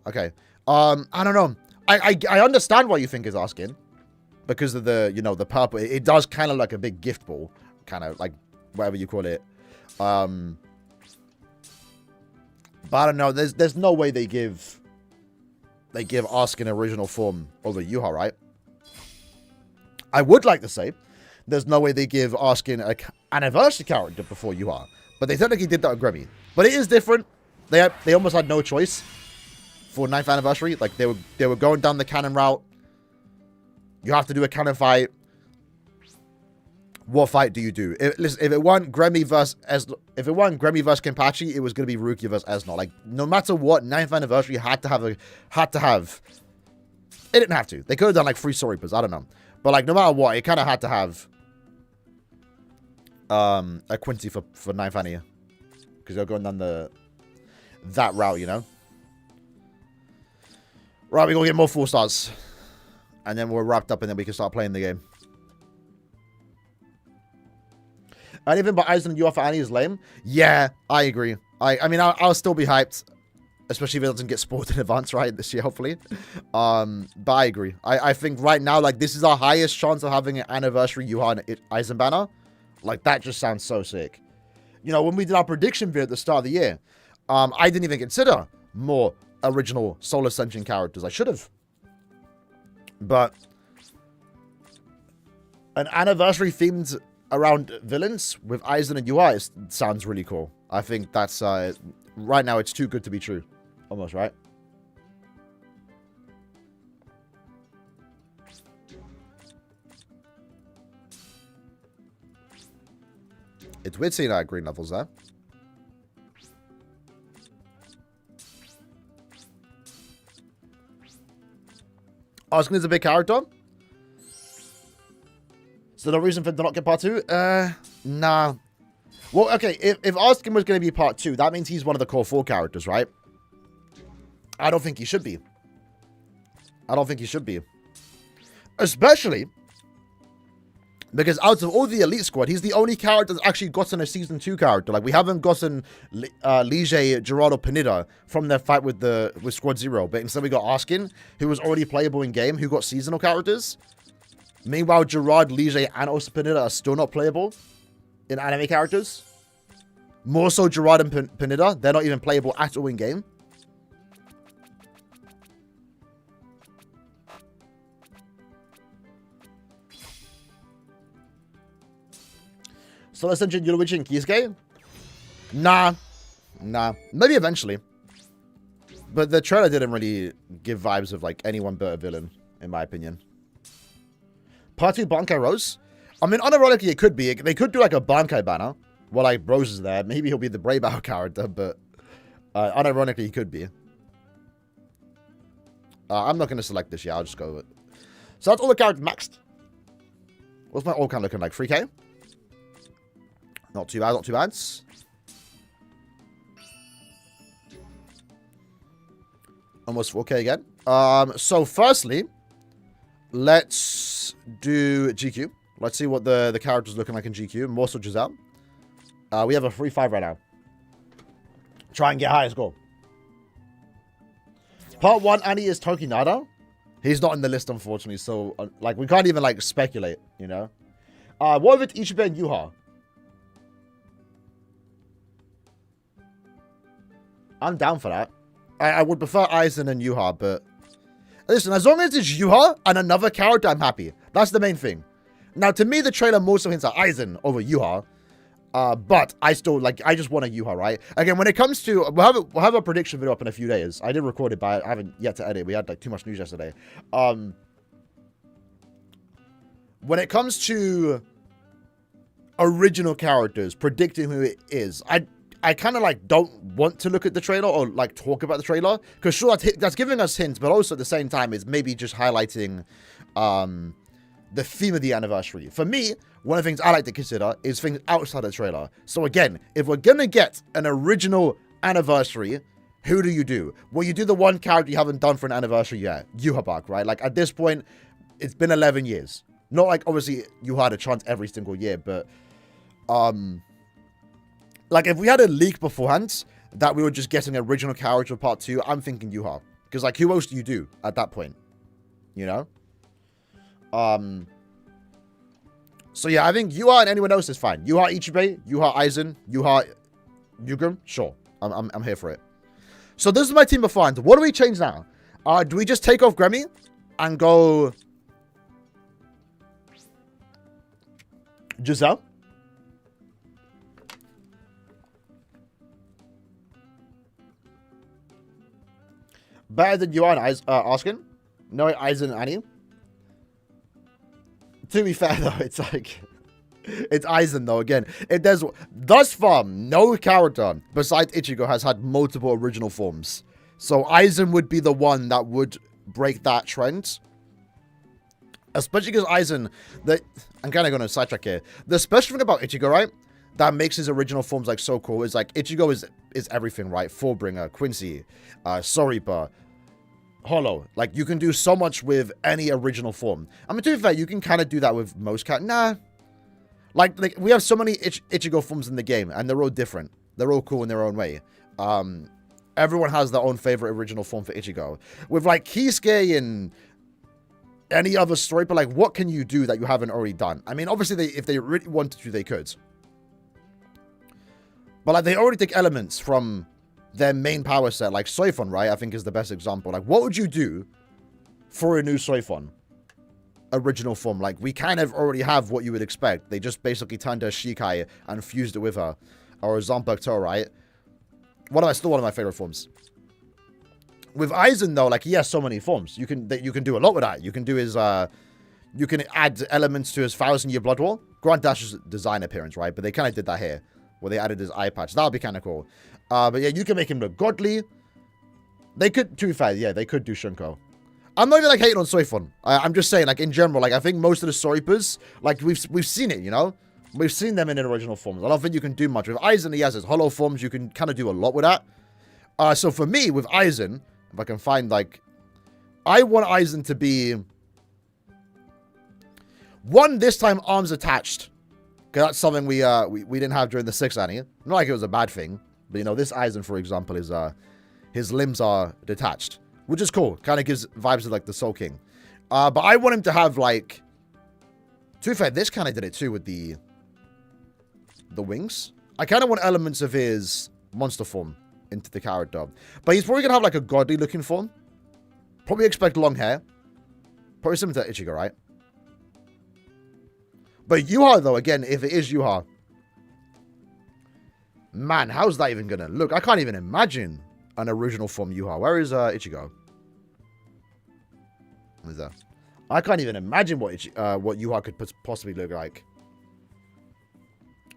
okay. I don't know. I understand why you think is asking, because of the the purple. It does kind of like a big gift ball, kind of like whatever you call it. But I don't know. There's no way they give Asuka original form over Yuha, right? I would like to say there's no way they give Asuka an anniversary character before Yuha, but they technically did that with Grammy. But it is different. They almost had no choice for 9th anniversary. Like they were going down the canon route. You have to do a canon fight. What fight do you do? If it weren't Grammy versus Kenpachi, it was gonna be Rukia versus Esno. Like no matter what, 9th anniversary had to have. It didn't have to. They could have done like 3 Soripers. I don't know, but like no matter what, it kind of had to have a Quincy for 9th anniversary because they're going down that route, Right, we're gonna get more 4 stars, and then we're wrapped up, and then we can start playing the game. Anything but Aizen and Yuha for Annie is lame. Yeah, I agree. I mean, I'll still be hyped, especially if it doesn't get spoiled in advance, right, this year, hopefully. But I agree. I think right now, like, this is our highest chance of having an anniversary Yuha and Aizen banner. Like, that just sounds so sick. When we did our prediction video at the start of the year, I didn't even consider more original Soul Ascension characters. I should have. But an anniversary themed around villains with Aizen and Yuha sounds really cool. I think that's right now it's too good to be true, almost, right? It's weird seeing green levels there. Asking is a big character. So no reason for to not get part 2? Nah. Well, okay, if Askin was going to be part 2, that means he's one of the core 4 characters, right? I don't think he should be. I don't think he should be. Especially because out of all the Elite Squad, he's the only character that's actually gotten a Season 2 character. Like, we haven't gotten Lige, Gerardo, Pineda from their fight with Squad 0. But instead we got Askin, who was already playable in game, who got seasonal characters. Meanwhile, Gerard, Lige, and also Pineda are still not playable in anime characters. More so Gerard and Pineda, they're not even playable at all in game. So let's mention Yoruichi and Kisuke? Nah. Maybe eventually. But the trailer didn't really give vibes of like anyone but a villain, in my opinion. Part 2 Bankai Rose? I mean, unironically, it could be. They could do like a Bankai banner. Well, like, Rose is there. Maybe he'll be the Brave Battle character, but unironically, he could be. I'm not going to select this yet. I'll just go with it. So that's all the characters maxed. What's my all count looking like? 3k? Not too bad, not too bad. Almost 4k again. So firstly, let's do GQ. Let's see what the character's looking like in GQ. More so Giselle. We have a 3-5 right now. Try and get highest goal. Part 1, Annie is Tokinada. He's not in the list, unfortunately. So, like, we can't even, like, speculate, you know? What if it's Ichibe and Yuha? I'm down for that. I would prefer Aizen and Yuha, but... Listen, as long as it's Yuha and another character, I'm happy. That's the main thing. Now, to me, the trailer more so hints at Aizen over Yuha. But I still, like, I just want a Yuha, right? Again, when it comes to... We'll have a prediction video up in a few days. I did record it, but I haven't yet to edit. We had, like, too much news yesterday. When it comes to original characters, predicting who it is, I kind of, like, don't want to look at the trailer or, like, talk about the trailer. Because, sure, that's giving us hints, but also at the same time, it's maybe just highlighting the theme of the anniversary. For me, one of the things I like to consider is things outside the trailer. So, again, if we're going to get an original anniversary, who do you do? Well, you do the one character you haven't done for an anniversary yet. Yuhabak, right? Like, at this point, it's been 11 years. Not like, obviously, you had a chance every single year, but... Like, if we had a leak beforehand that we were just getting original character of part 2, I'm thinking Yuha. Because, like, who else do you do at that point? You know? So, yeah, I think Yuha and anyone else is fine. Yuha Ichibe, Yuha Aizen, Yuha Yugum. Sure. I'm here for it. So, this is my team beforehand. What do we change now? Do we just take off Grammy and go... Giselle? Better than Yuan Askin? No, Aizen and Annie? To be fair, though, it's like... It's Aizen, though, again. There's... Thus far, no character besides Ichigo has had multiple original forms. So Aizen would be the one that would break that trend. Especially because Aizen... I'm kind of going to sidetrack here. The special thing about Ichigo, right? That makes his original forms, like, so cool. Is, like, Ichigo is everything, right? Fullbringer, Quincy, Soriba, Hollow. Like, you can do so much with any original form. I mean, to be fair, you can kind of do that with most characters. Nah. Like, we have so many Ichigo forms in the game, and they're all different. They're all cool in their own way. Everyone has their own favorite original form for Ichigo. With, like, Kisuke and any other story, but, like, what can you do that you haven't already done? I mean, obviously, if they really wanted to, they could. But, like, they already take elements from their main power set. Like, Soifon, right, I think is the best example. Like, what would you do for a new Soifon? Original form. Like, we kind of already have what you would expect. They just basically turned her Shikai and fused it with her. Or Zanpakuto, right? Still one of my favorite forms. With Aizen, though, like, he has so many forms. You can do a lot with that. You can do his You can add elements to his 1,000-year Blood War. Grant that's just design appearance, right? But they kind of did that here, where they added his eye patch. That would be kind of cool. But yeah, you can make him look godly. They could, to be fair, yeah, they could do Shunko. I'm not even like hating on Soifun. I'm just saying, like in general, like I think most of the Soipas, like we've seen it, you know? We've seen them in original forms. I don't think you can do much. With Aizen, he has his hollow forms. You can kind of do a lot with that. So for me, with Aizen, if I can find like... I want Aizen to be... One, this time arms attached. Because that's something we didn't have during the 6th anime. Not like it was a bad thing. But you know, this Aizen, for example, is his limbs are detached. Which is cool. Kind of gives vibes of like the Soul King. But I want him to have like... To be fair, this kind of did it too with the wings. I kind of want elements of his monster form into the character. But he's probably going to have like a godly looking form. Probably expect long hair. Probably similar to Ichigo, right? But Yuha, though, again, if it is Yuha. Man, how's that even going to look? I can't even imagine an original form Yuha. Where is Ichigo? What is that? I can't even imagine what Yuha could possibly look like.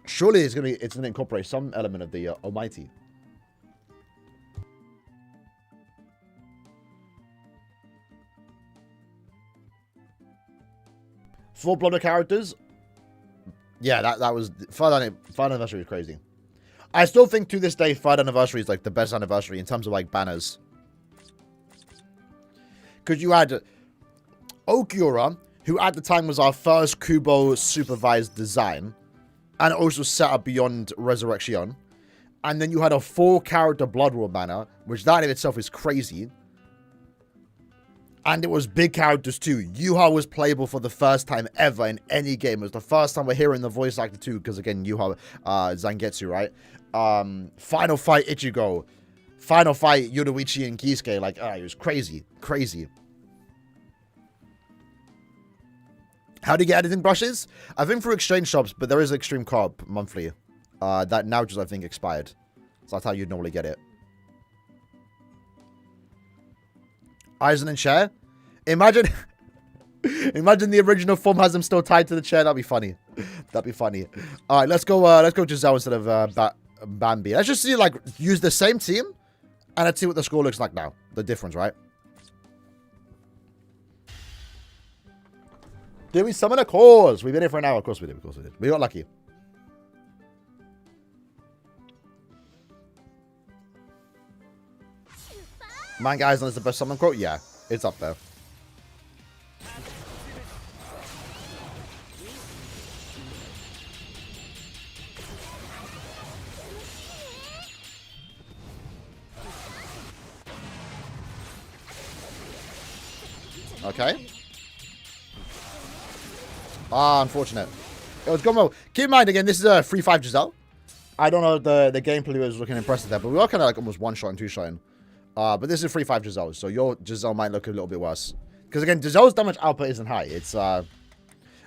Surely it's gonna incorporate some element of the Almighty. Full-blooded characters. Yeah, that was... Third anniversary was crazy. I still think to this day, 3rd anniversary is like the best anniversary in terms of like banners. Because you had Okiura, who at the time was our first Kubo supervised design, and also set up beyond Resurrection. And then you had a 4-character Blood War banner, which that in itself is crazy. And it was big characters too. Yuha was playable for the first time ever in any game. It was the first time we're hearing the voice actor too, because again, Yuha, Zangetsu, right? Final fight Ichigo. Final fight Yoruichi and Kisuke. Like, it was crazy. Crazy. How do you get editing brushes? I think through exchange shops, but there is Extreme Co-op monthly. That now just, I think, expired. So that's how you'd normally get it. Aizen and chair. Imagine... Imagine the original form has him still tied to the chair. That'd be funny. That'd be funny. Alright, let's go Giselle instead of Bambi. Let's just see, like, use the same team. And let's see what the score looks like now. The difference, right? Did we summon a cause? We've been here for an hour. Of course we did. Of course we did. We got lucky. Man, guys, is the best summon quote? Yeah, it's up there. Okay. Unfortunate. It was Gomo. Keep in mind, again, this is a 3-5 Giselle. I don't know if the gameplay was looking impressive there, but we are kind of like almost 1-shot and 2-shotting. But this is 3-5 Giselle, so your Giselle might look a little bit worse. Because again, Giselle's damage output isn't high. It's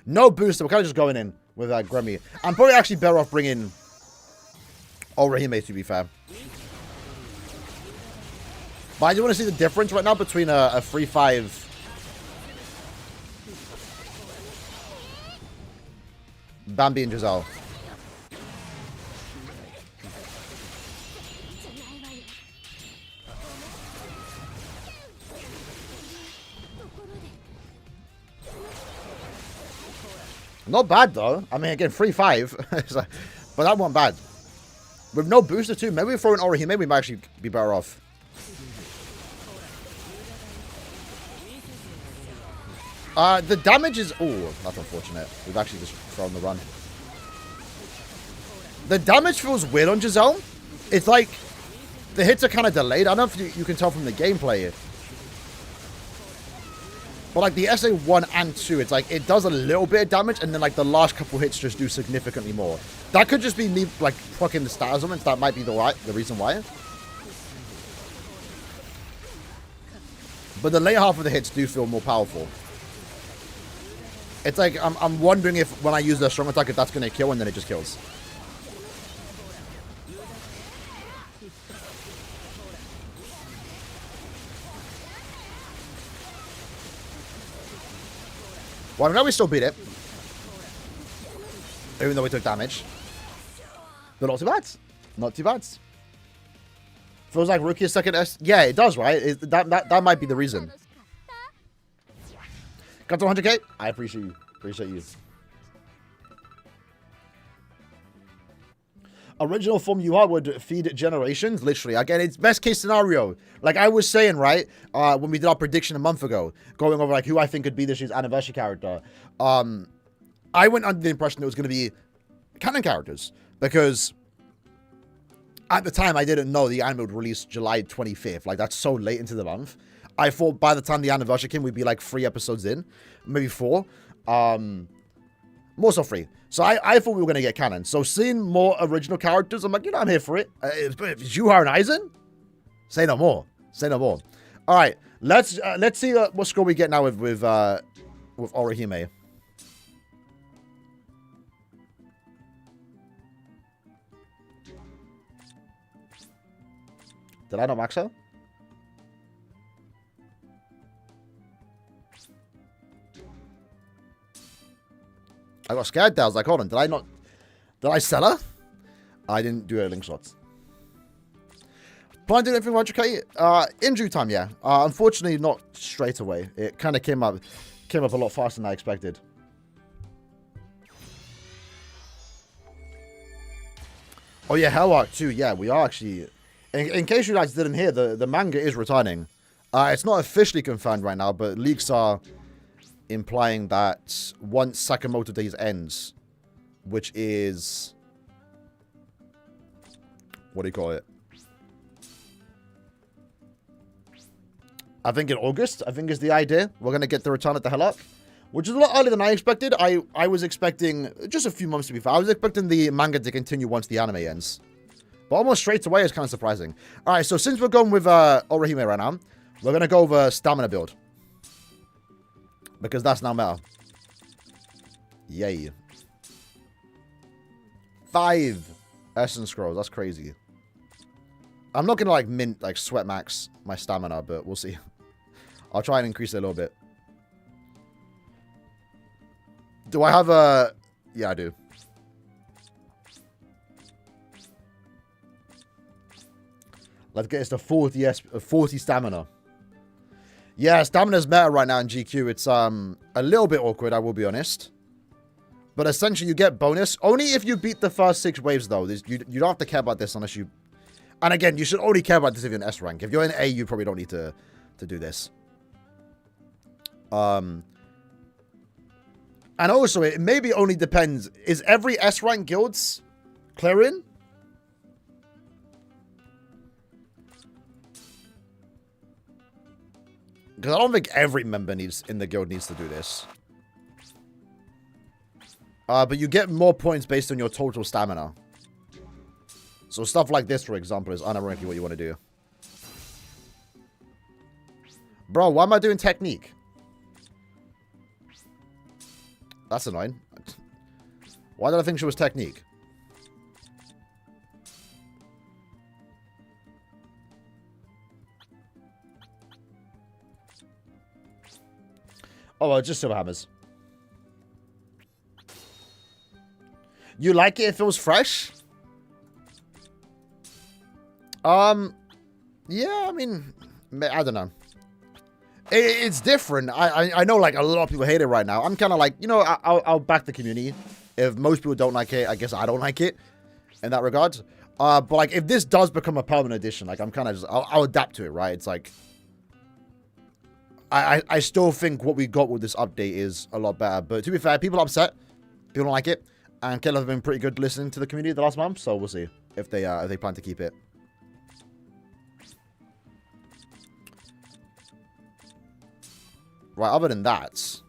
no booster. We're kind of just going in with Gremmy. I'm probably actually better off bringing Orihime, to be fair. But I do want to see the difference right now between a 3-5... Bambi and Giselle. Not bad though. I mean, again, 3-5. Like, but that wasn't bad. With no booster too, maybe we throw in Orihime, we might actually be better off. The damage is... Oh, that's unfortunate. We've actually just thrown the run. The damage feels weird on Giselle. It's like... The hits are kind of delayed. I don't know if you can tell from the gameplay. But like the SA1 and 2, it's like it does a little bit of damage, and then like the last couple hits just do significantly more. That could just be me like proccing the stat elements. That might be the reason why. But the later half of the hits do feel more powerful. It's like I'm wondering if when I use the strong attack, if that's gonna kill, and then it just kills. Well, now we still beat it. Even though we took damage. But not too bad. Not too bad. Feels like rookie second S. Yeah, it does, right? That might be the reason. Got to 100k? I appreciate you. Appreciate you. Original form you are would feed generations. Literally. Again, it's best case scenario. Like I was saying, right? When we did our prediction a month ago, going over like who I think could be this year's anniversary character. I went under the impression it was going to be canon characters. Because at the time, I didn't know the anime would release July 25th. Like, that's so late into the month. I thought by the time the anniversary came, we'd be like 3 episodes in. Maybe 4. More so 3. So I thought we were going to get canon. So seeing more original characters, I'm like, you know, I'm here for it. If it's Yuha and Aizen, say no more. Say no more. All right. Let's see what score we get now with Orihime. Did I not max her? I got scared there. I was like, hold on, did I sell her? I didn't do a link shots. Plan to do anything 100k? In due time, yeah. Unfortunately, not straight away. It kind of came up a lot faster than I expected. Oh yeah, Hell Arc 2, yeah, we are actually... In case you guys didn't hear, the manga is returning. It's not officially confirmed right now, but leaks are implying that once Sakamoto Days ends, which is... What do you call it? I think in August, I think is the idea. We're going to get the return at the Hell Arc, which is a lot earlier than I expected. I was expecting just a few months to be fair. I was expecting the manga to continue once the anime ends. But almost straight away is kind of surprising. Alright, so since we're going with Orihime right now, we're going to go over stamina build. Because that's now meta. Yay. 5 Essence Scrolls. That's crazy. I'm not going to like mint, like sweat max my stamina, but we'll see. I'll try and increase it a little bit. Do I have a... Yeah, I do. Let's get us to 40 stamina. Yeah, stamina's meta right now in GQ. It's a little bit awkward, I will be honest. But essentially, you get bonus. Only if you beat the first 6 waves, though. You don't have to care about this unless you... And again, you should only care about this if you're in S rank. If you're in A, you probably don't need to do this. And also, it maybe only depends. Is every S rank guilds clearing? Because I don't think every member in the guild needs to do this. But you get more points based on your total stamina. So stuff like this, for example, is unironically what you want to do. Bro, why am I doing technique? That's annoying. Why did I think she was technique? Oh, well, just silver hammers. You like it if it was fresh? Yeah, I mean, I don't know. It's different. I know, like, a lot of people hate it right now. I'm kind of like, you know, I'll back the community. If most people don't like it, I guess I don't like it in that regard. But, like, if this does become a permanent edition, like, I'm kind of just, I'll adapt to it, right? It's like, I still think what we got with this update is a lot better. But to be fair, people are upset. People don't like it. And Kayla have been pretty good listening to the community the last month. So we'll see if they plan to keep it. Right, other than that,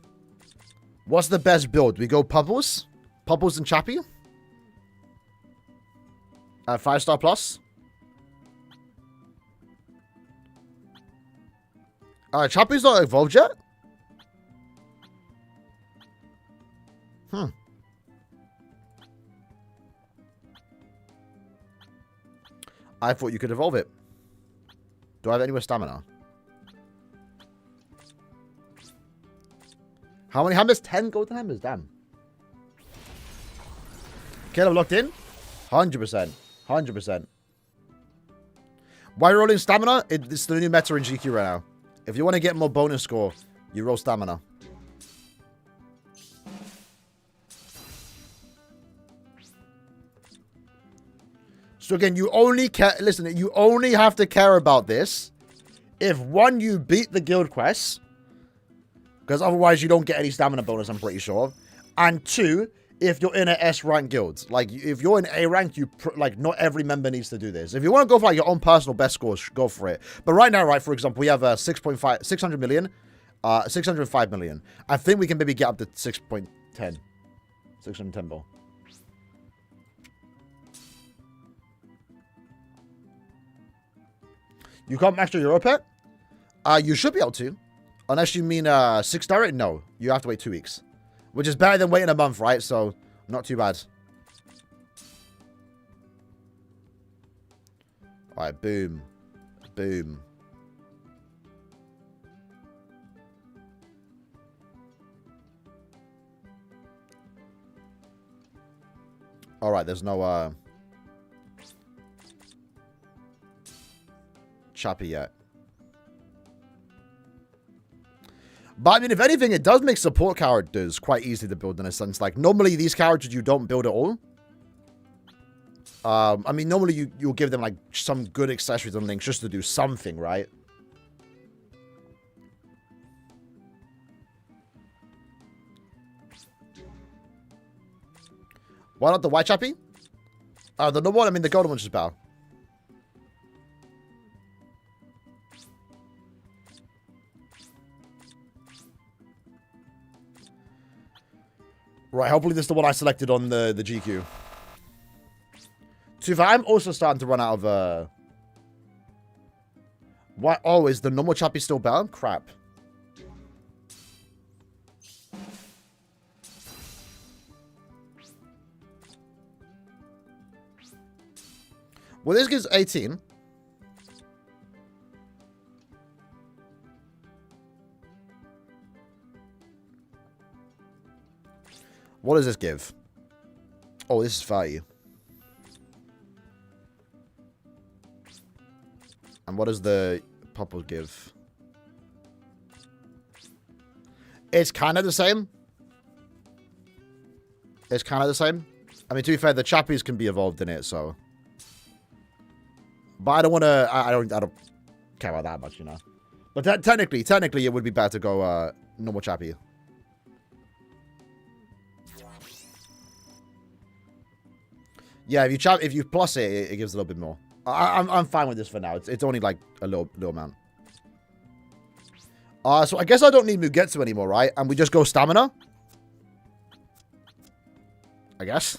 what's the best build? We go Pubbles? Pubbles and Chappie? At 5-star plus? Chappie's not evolved yet? I thought you could evolve it. Do I have any more stamina? How many hammers? 10 golden hammers. Damn. Caleb locked in? 100%. 100%. Why rolling stamina? It's the new meta in GQ right now. If you want to get more bonus score, you roll stamina. So again, you only care. Listen, you only have to care about this if one, you beat the guild quests, because otherwise you don't get any stamina bonus. I'm pretty sure. And two, if you're in an S rank guild, like if you're in A rank, like not every member needs to do this. If you want to go for like your own personal best scores, go for it. But right now, right, for example, we have 600 million, 605 million. I think we can maybe get up to 6.10, 610 ball. You can't master your pet? You should be able to. Unless you mean 6 direct? No. You have to wait 2 weeks. Which is better than waiting a month, right? So, not too bad. Alright, boom. Boom. Alright, there's no Chappy yet. But I mean, if anything, it does make support characters quite easy to build in a sense. Like, normally these characters you don't build at all. I mean, normally you'll give them, like, some good accessories and links just to do something, right? Why not the white chappy? The normal one, I mean, the golden one's just better. Right, hopefully this is the one I selected on the GQ. So if I'm also starting to run out of what? Oh, is the normal chappy still better? Crap. Well, this gives 18. What does this give? Oh, this is 30. And what does the purple give? It's kind of the same. It's kind of the same. I mean, to be fair, the chappies can be evolved in it, so. But I don't want to. I don't care about that much, you know. But technically, it would be better to go normal chappy. Yeah, if you plus it, it gives a little bit more. I'm fine with this for now. It's only like a little amount. So I guess I don't need Mugetsu anymore, right? And we just go stamina. I guess.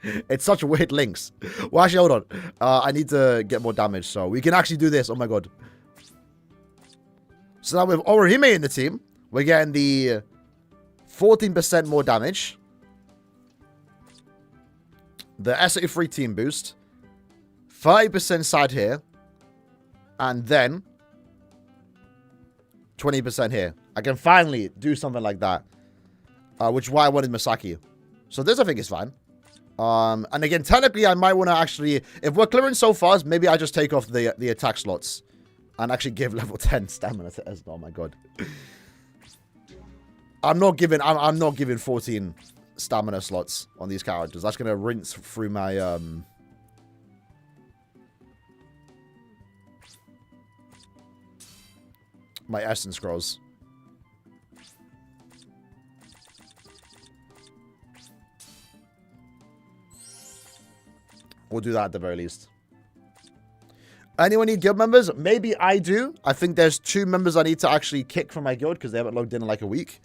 It's such weird links. Well, actually, hold on. I need to get more damage, so we can actually do this. Oh my god. So now with Aaroniero in the team, we're getting the 14% more damage. The SE3 team boost. 30% side here. And then 20% here. I can finally do something like that. Which is why I wanted Masaki. So this I think is fine. And again, technically I might want to actually, if we're clearing so fast, maybe I just take off the attack slots. And actually give level 10 stamina to Esno. Oh my god. I'm not giving 14 stamina slots on these characters. That's gonna rinse through my my essence scrolls. We'll do that at the very least. Anyone need guild members? Maybe I do. I think there's 2 members I need to actually kick from my guild because they haven't logged in like a week.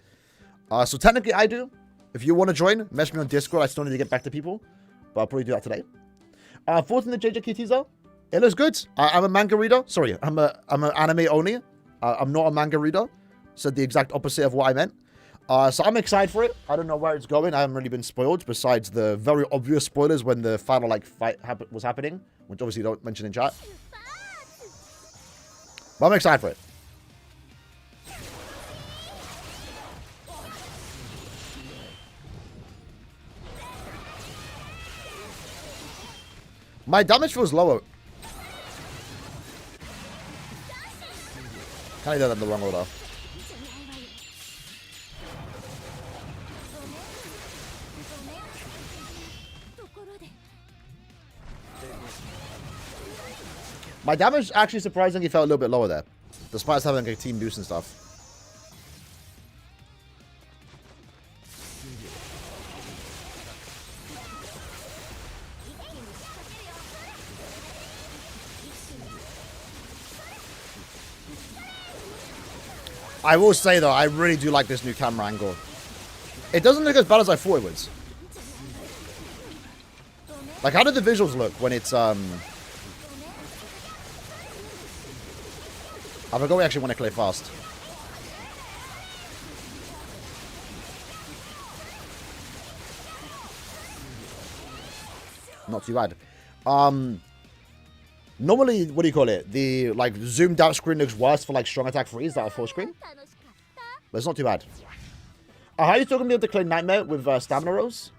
So technically I do. If you want to join, message me on Discord. I still need to get back to people. But I'll probably do that today. Thoughts on the JJK teaser? It looks good. I'm a manga reader. Sorry, I'm an anime only. I'm not a manga reader. Said the exact opposite of what I meant. So I'm excited for it. I don't know where it's going. I haven't really been spoiled. Besides the very obvious spoilers when the final fight was happening. Which obviously don't mention in chat. But I'm excited for it. My damage feels lower. Kind of did that in the wrong order. My damage actually surprisingly felt a little bit lower there, despite us having a team boost and stuff. I will say though, I really do like this new camera angle. It doesn't look as bad as I thought it would. Like, how do the visuals look when it's I forgot we actually want to clear fast. Not too bad. Normally, what do you call it? The, like, zoomed out screen looks worse for, like, strong attack freeze, that full screen. But it's not too bad. How are you still going to be able to clear Nightmare with Stamina Rose?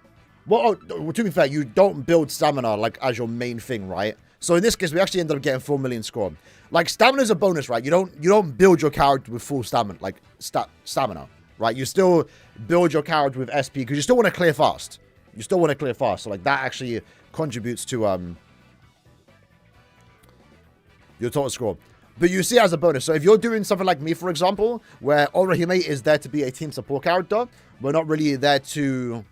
Well, oh, to be fair, you don't build Stamina, like, as your main thing, right? So in this case, we actually ended up getting 4 million score. Like, Stamina is a bonus, right? You don't build your character with full stamina, like, stamina, right? You still build your character with SP, because you still want to clear fast. You still want to clear fast. So, like, that actually contributes to, your total score. But you see it as a bonus. So if you're doing something like me, for example, where Aaroniero is there to be a team support character, we're not really there to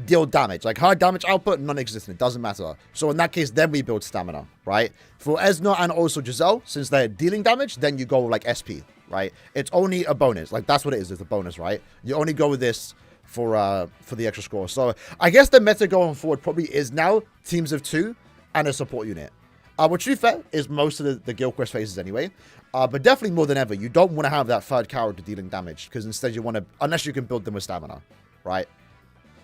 deal damage. Like, her damage output, non-existent. It doesn't matter. So in that case, then we build stamina, right? For Esna and also Giselle, since they're dealing damage, then you go like SP, right? It's only a bonus. Like, that's what it is. It's a bonus, right? You only go with this for the extra score. So I guess the meta going forward probably is now teams of 2 and a support unit. Which, to be fair, is most of the Guild Quest phases anyway. But definitely more than ever, you don't want to have that third character dealing damage. Because instead you want to, unless you can build them with stamina, right?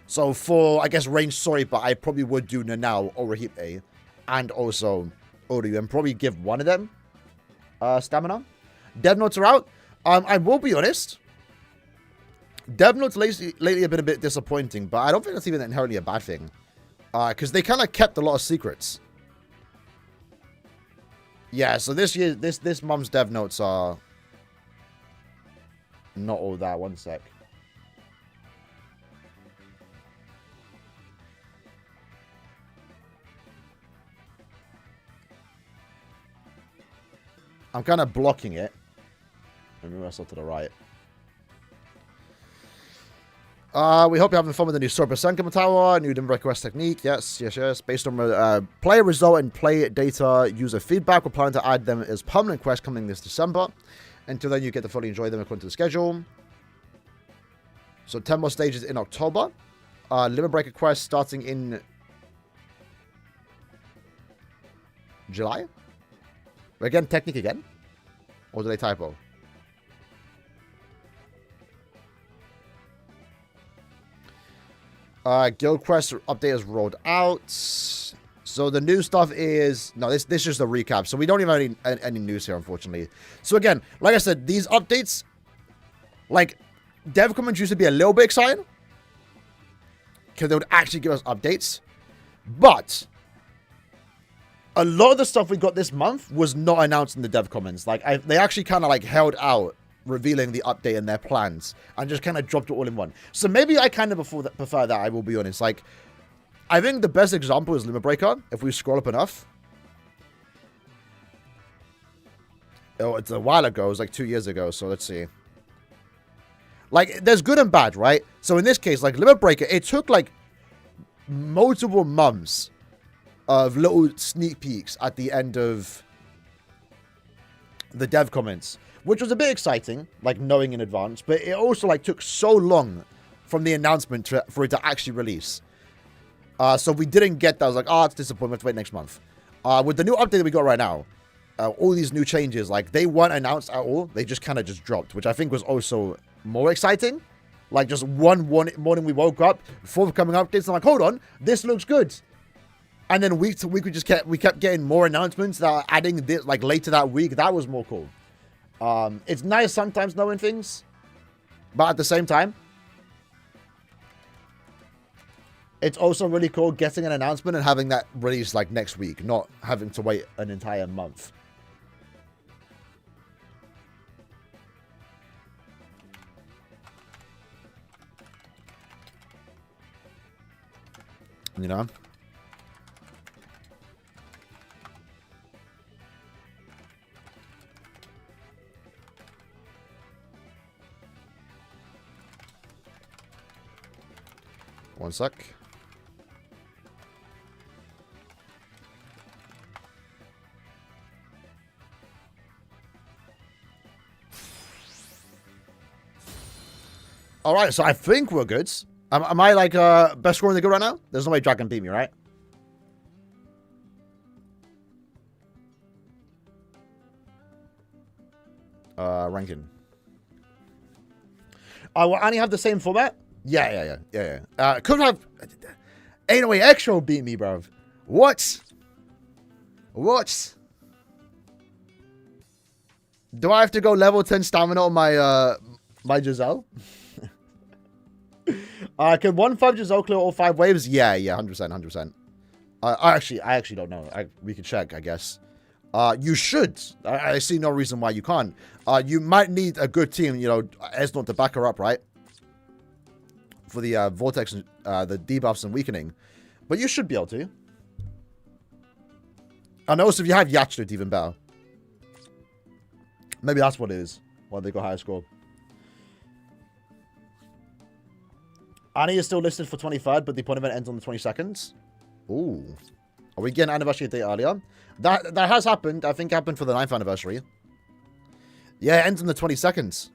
So for, I guess, range, sorry, but I probably would do Nanao, Aaroniero, and also Oryu. And probably give one of them stamina. Dev Notes are out. I will be honest. Dev Notes lately have been a bit disappointing. But I don't think that's even inherently a bad thing. Because they kind of kept a lot of secrets. Yeah, so this month's dev notes are not all that. One sec. I'm kind of blocking it. Let me wrestle to the right. We hope you're having fun with the new Super Senkaman Tower, new Limber Quest technique. Yes. Based on player result and play data user feedback, we're planning to add them as permanent quests coming this December. Until then, you get to fully enjoy them according to the schedule. So 10 more stages in October. Limit Breaker quest starting in July. Again, technique again? Or did they typo? Guild Quest update is rolled out. So the new stuff is... No, this is just a recap. So we don't even have any news here, unfortunately. So again, like I said, these updates... Like, dev comments used to be a little bit exciting. Because they would actually give us updates. But... a lot of the stuff we got this month was not announced in the dev comments. Like, they actually kind of, like, held out revealing the update and their plans and just kind of dropped it all in one. So maybe I kind of prefer that, I will be honest. Like, I think the best example is Limit Breaker, if we scroll up enough. Oh, it's a while ago. It was like 2 years ago, so let's see. Like, there's good and bad, right? So in this case, like, Limit Breaker, it took, like, multiple months of little sneak peeks at the end of the dev comments, which was a bit exciting, like, knowing in advance, but it also, like, took so long from the announcement for it to actually release. So we didn't get that. I was like, oh, it's disappointing. Let's wait next month. With the new update that we got right now, all these new changes, like, they weren't announced at all. They just kind of just dropped, which I think was also more exciting. Like, just one morning we woke up, forthcoming updates, I'm like, hold on, this looks good. And then week to week, we kept getting more announcements that are adding this, like, later that week. That was more cool. It's nice sometimes knowing things, but at the same time, It's also really cool getting an announcement and having that released like next week, not having to wait an entire month. You know? One sec. All right, so I think we're good. Am I like best scorer in the good right now? There's no way Dragon beat me, right? Ranking. Will Annie have the same format? Yeah. Could have. Ain't no way Extra beat me, bro. What? Do I have to go level 10 stamina on my my Giselle? Can 1-5 Giselle clear all 5 waves? Yeah, 100%. I actually don't know. We could check, I guess. You should. I see no reason why you can't. You might need a good team, you know, Esnort to back her up, right? For the Vortex, the debuffs and weakening. But you should be able to. And also, if you have Yatch, it's even better. Maybe that's what it is. Why they got higher score. Annie is still listed for 23rd, but the point event ends on the 22nd. Ooh. Are we getting anniversary a day earlier? That has happened. I think it happened for the 9th anniversary. Yeah, it ends on the 22nd.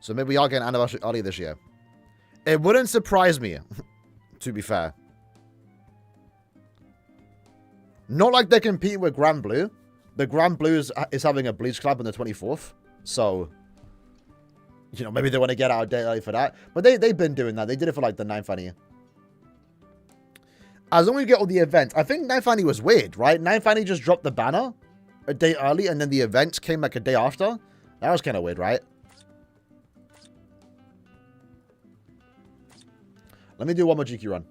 So maybe we are getting anniversary early this year. It wouldn't surprise me, to be fair. Not like they compete with Grand Blue. The Grand Blue is having a Bleach Club on the 24th. So, you know, maybe they want to get out a day early for that. But they've been doing that. They did it for like the 9th anniversary. As long as you get all the events. I think 9th anniversary was weird, right? 9th anniversary just dropped the banner a day early, and then the events came like a day after. That was kind of weird, right? Let me do one more GQ run.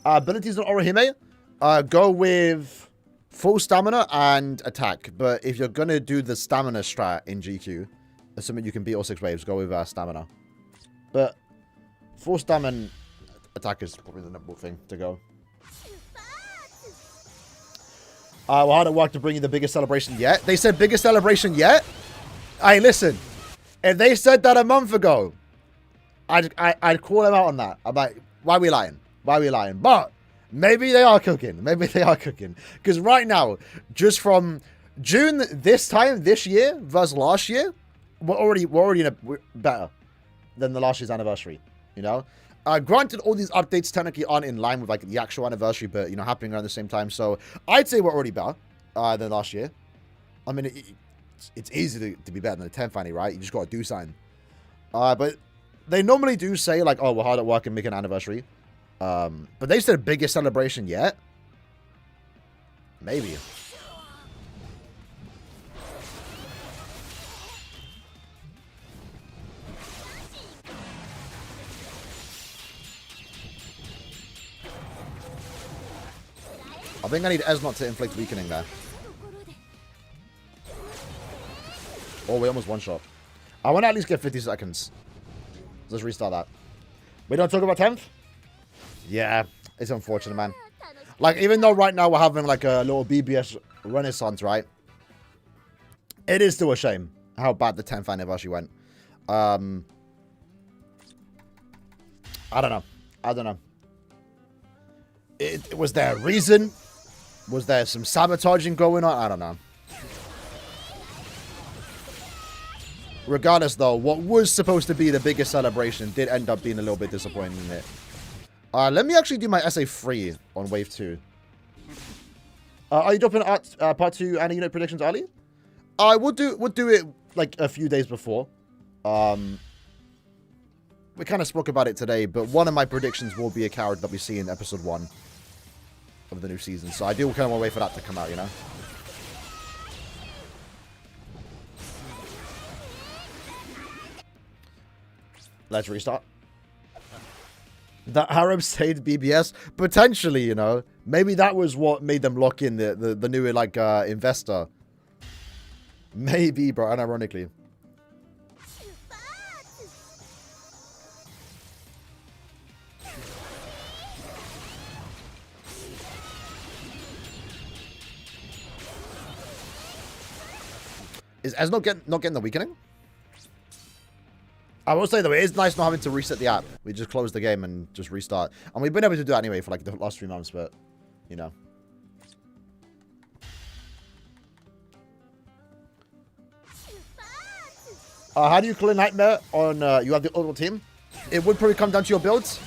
Abilities on Orihime. Go with full stamina and attack. But if you're going to do the stamina strat in GQ, assuming you can beat all 6 waves, go with stamina. But full stamina attack is probably the number one thing to go. Well, hard at work to bring you the biggest celebration yet. They said biggest celebration yet? Hey, listen. If they said that a month ago, I'd call them out on that. I'm like, why are we lying? Why are we lying? But maybe they are cooking. Because right now, just from June this year versus last year, we're already better than the last year's anniversary. You know, granted, all these updates technically aren't in line with like the actual anniversary, but you know, happening around the same time. So I'd say we're already better than last year. I mean, it's easy to be better than the 10th anniversary, right? You just got to do something. But they normally do say like, oh, we're hard at work and make an anniversary. But they said biggest celebration yet. Maybe. I think I need Esnot to inflict weakening there. Oh, we almost one-shot. I want to at least get 50 seconds. Let's restart that. We don't talk about 10th? Yeah, it's unfortunate, man. Like, even though right now we're having like a little BBS renaissance, right? It is still a shame how bad the 10th anniversary went. I don't know. Was there a reason? Was there some sabotaging going on? I don't know. Regardless, though, what was supposed to be the biggest celebration did end up being a little bit disappointing in it. Let me actually do my essay free on Wave 2. Are you dropping Part 2 and unit predictions early? We'll do it like a few days before. We kind of spoke about it today, but one of my predictions will be a character that we see in Episode 1 of the new season. So I do kind of want to wait for that to come out, you know? Let's restart. That harem saved BBS? Potentially, you know. Maybe that was what made them lock in the new, like, investor. Maybe, bro, unironically. Is Ez not getting the weakening? I will say, though, it is nice not having to reset the app. We just close the game and just restart. And we've been able to do that anyway for, like, the last 3 months, but, you know. How do you clear Nightmare on, you have the ultimate team? It would probably come down to your builds,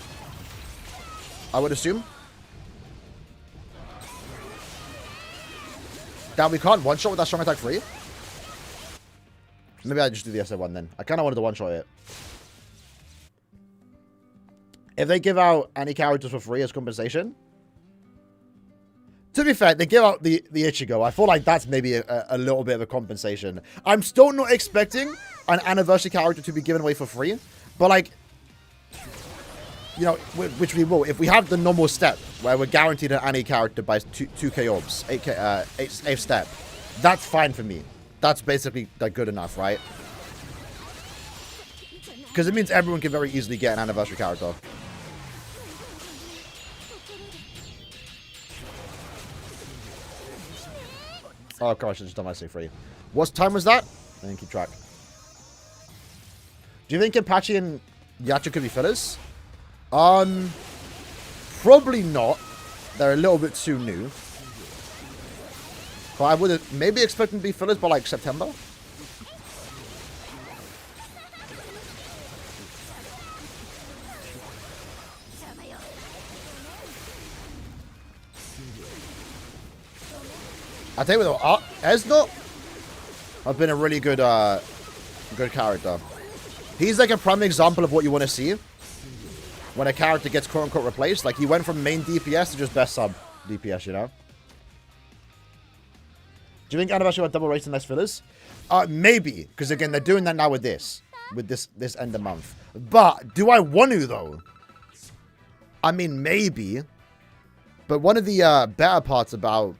I would assume. That we can't one-shot with that strong attack 3? Maybe I just do the SA1 then. I kind of wanted to one-shot it. If they give out any characters for free as compensation... To be fair, they give out the Ichigo. I feel like that's maybe a little bit of a compensation. I'm still not expecting an anniversary character to be given away for free. But like... You know, which we will. If we have the normal step, where we're guaranteed an Annie character by 2k orbs, 8th step, that's fine for me. That's basically like good enough, right? Because it means everyone can very easily get an anniversary character. Oh gosh, I just done my say free. What time was that? I didn't keep track. Do you think Apache and Yacha could be fillers? Probably not. They're a little bit too new. But I would have maybe expect them to be fillers by like September. I tell you what, Esnot has been a really good good character. He's like a prime example of what you want to see when a character gets quote-unquote replaced. Like, he went from main DPS to just best sub DPS, you know? Do you think Anniversary will double rates in less fillers? Maybe, because again, they're doing that now with this end of month. But do I want to, though? I mean, maybe. But one of the better parts about...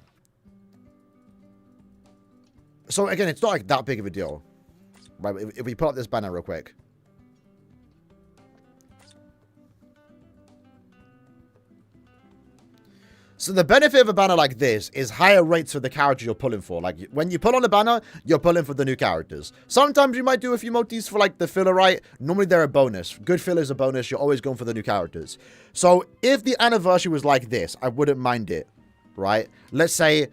So, again, it's not like that big of a deal. Right, if we pull up this banner real quick. So the benefit of a banner like this is higher rates for the character you're pulling for. Like, when you pull on a banner, you're pulling for the new characters. Sometimes you might do a few multis for, like, the filler, right? Normally, they're a bonus. Good fillers a bonus. You're always going for the new characters. So if the anniversary was like this, I wouldn't mind it, right? Let's say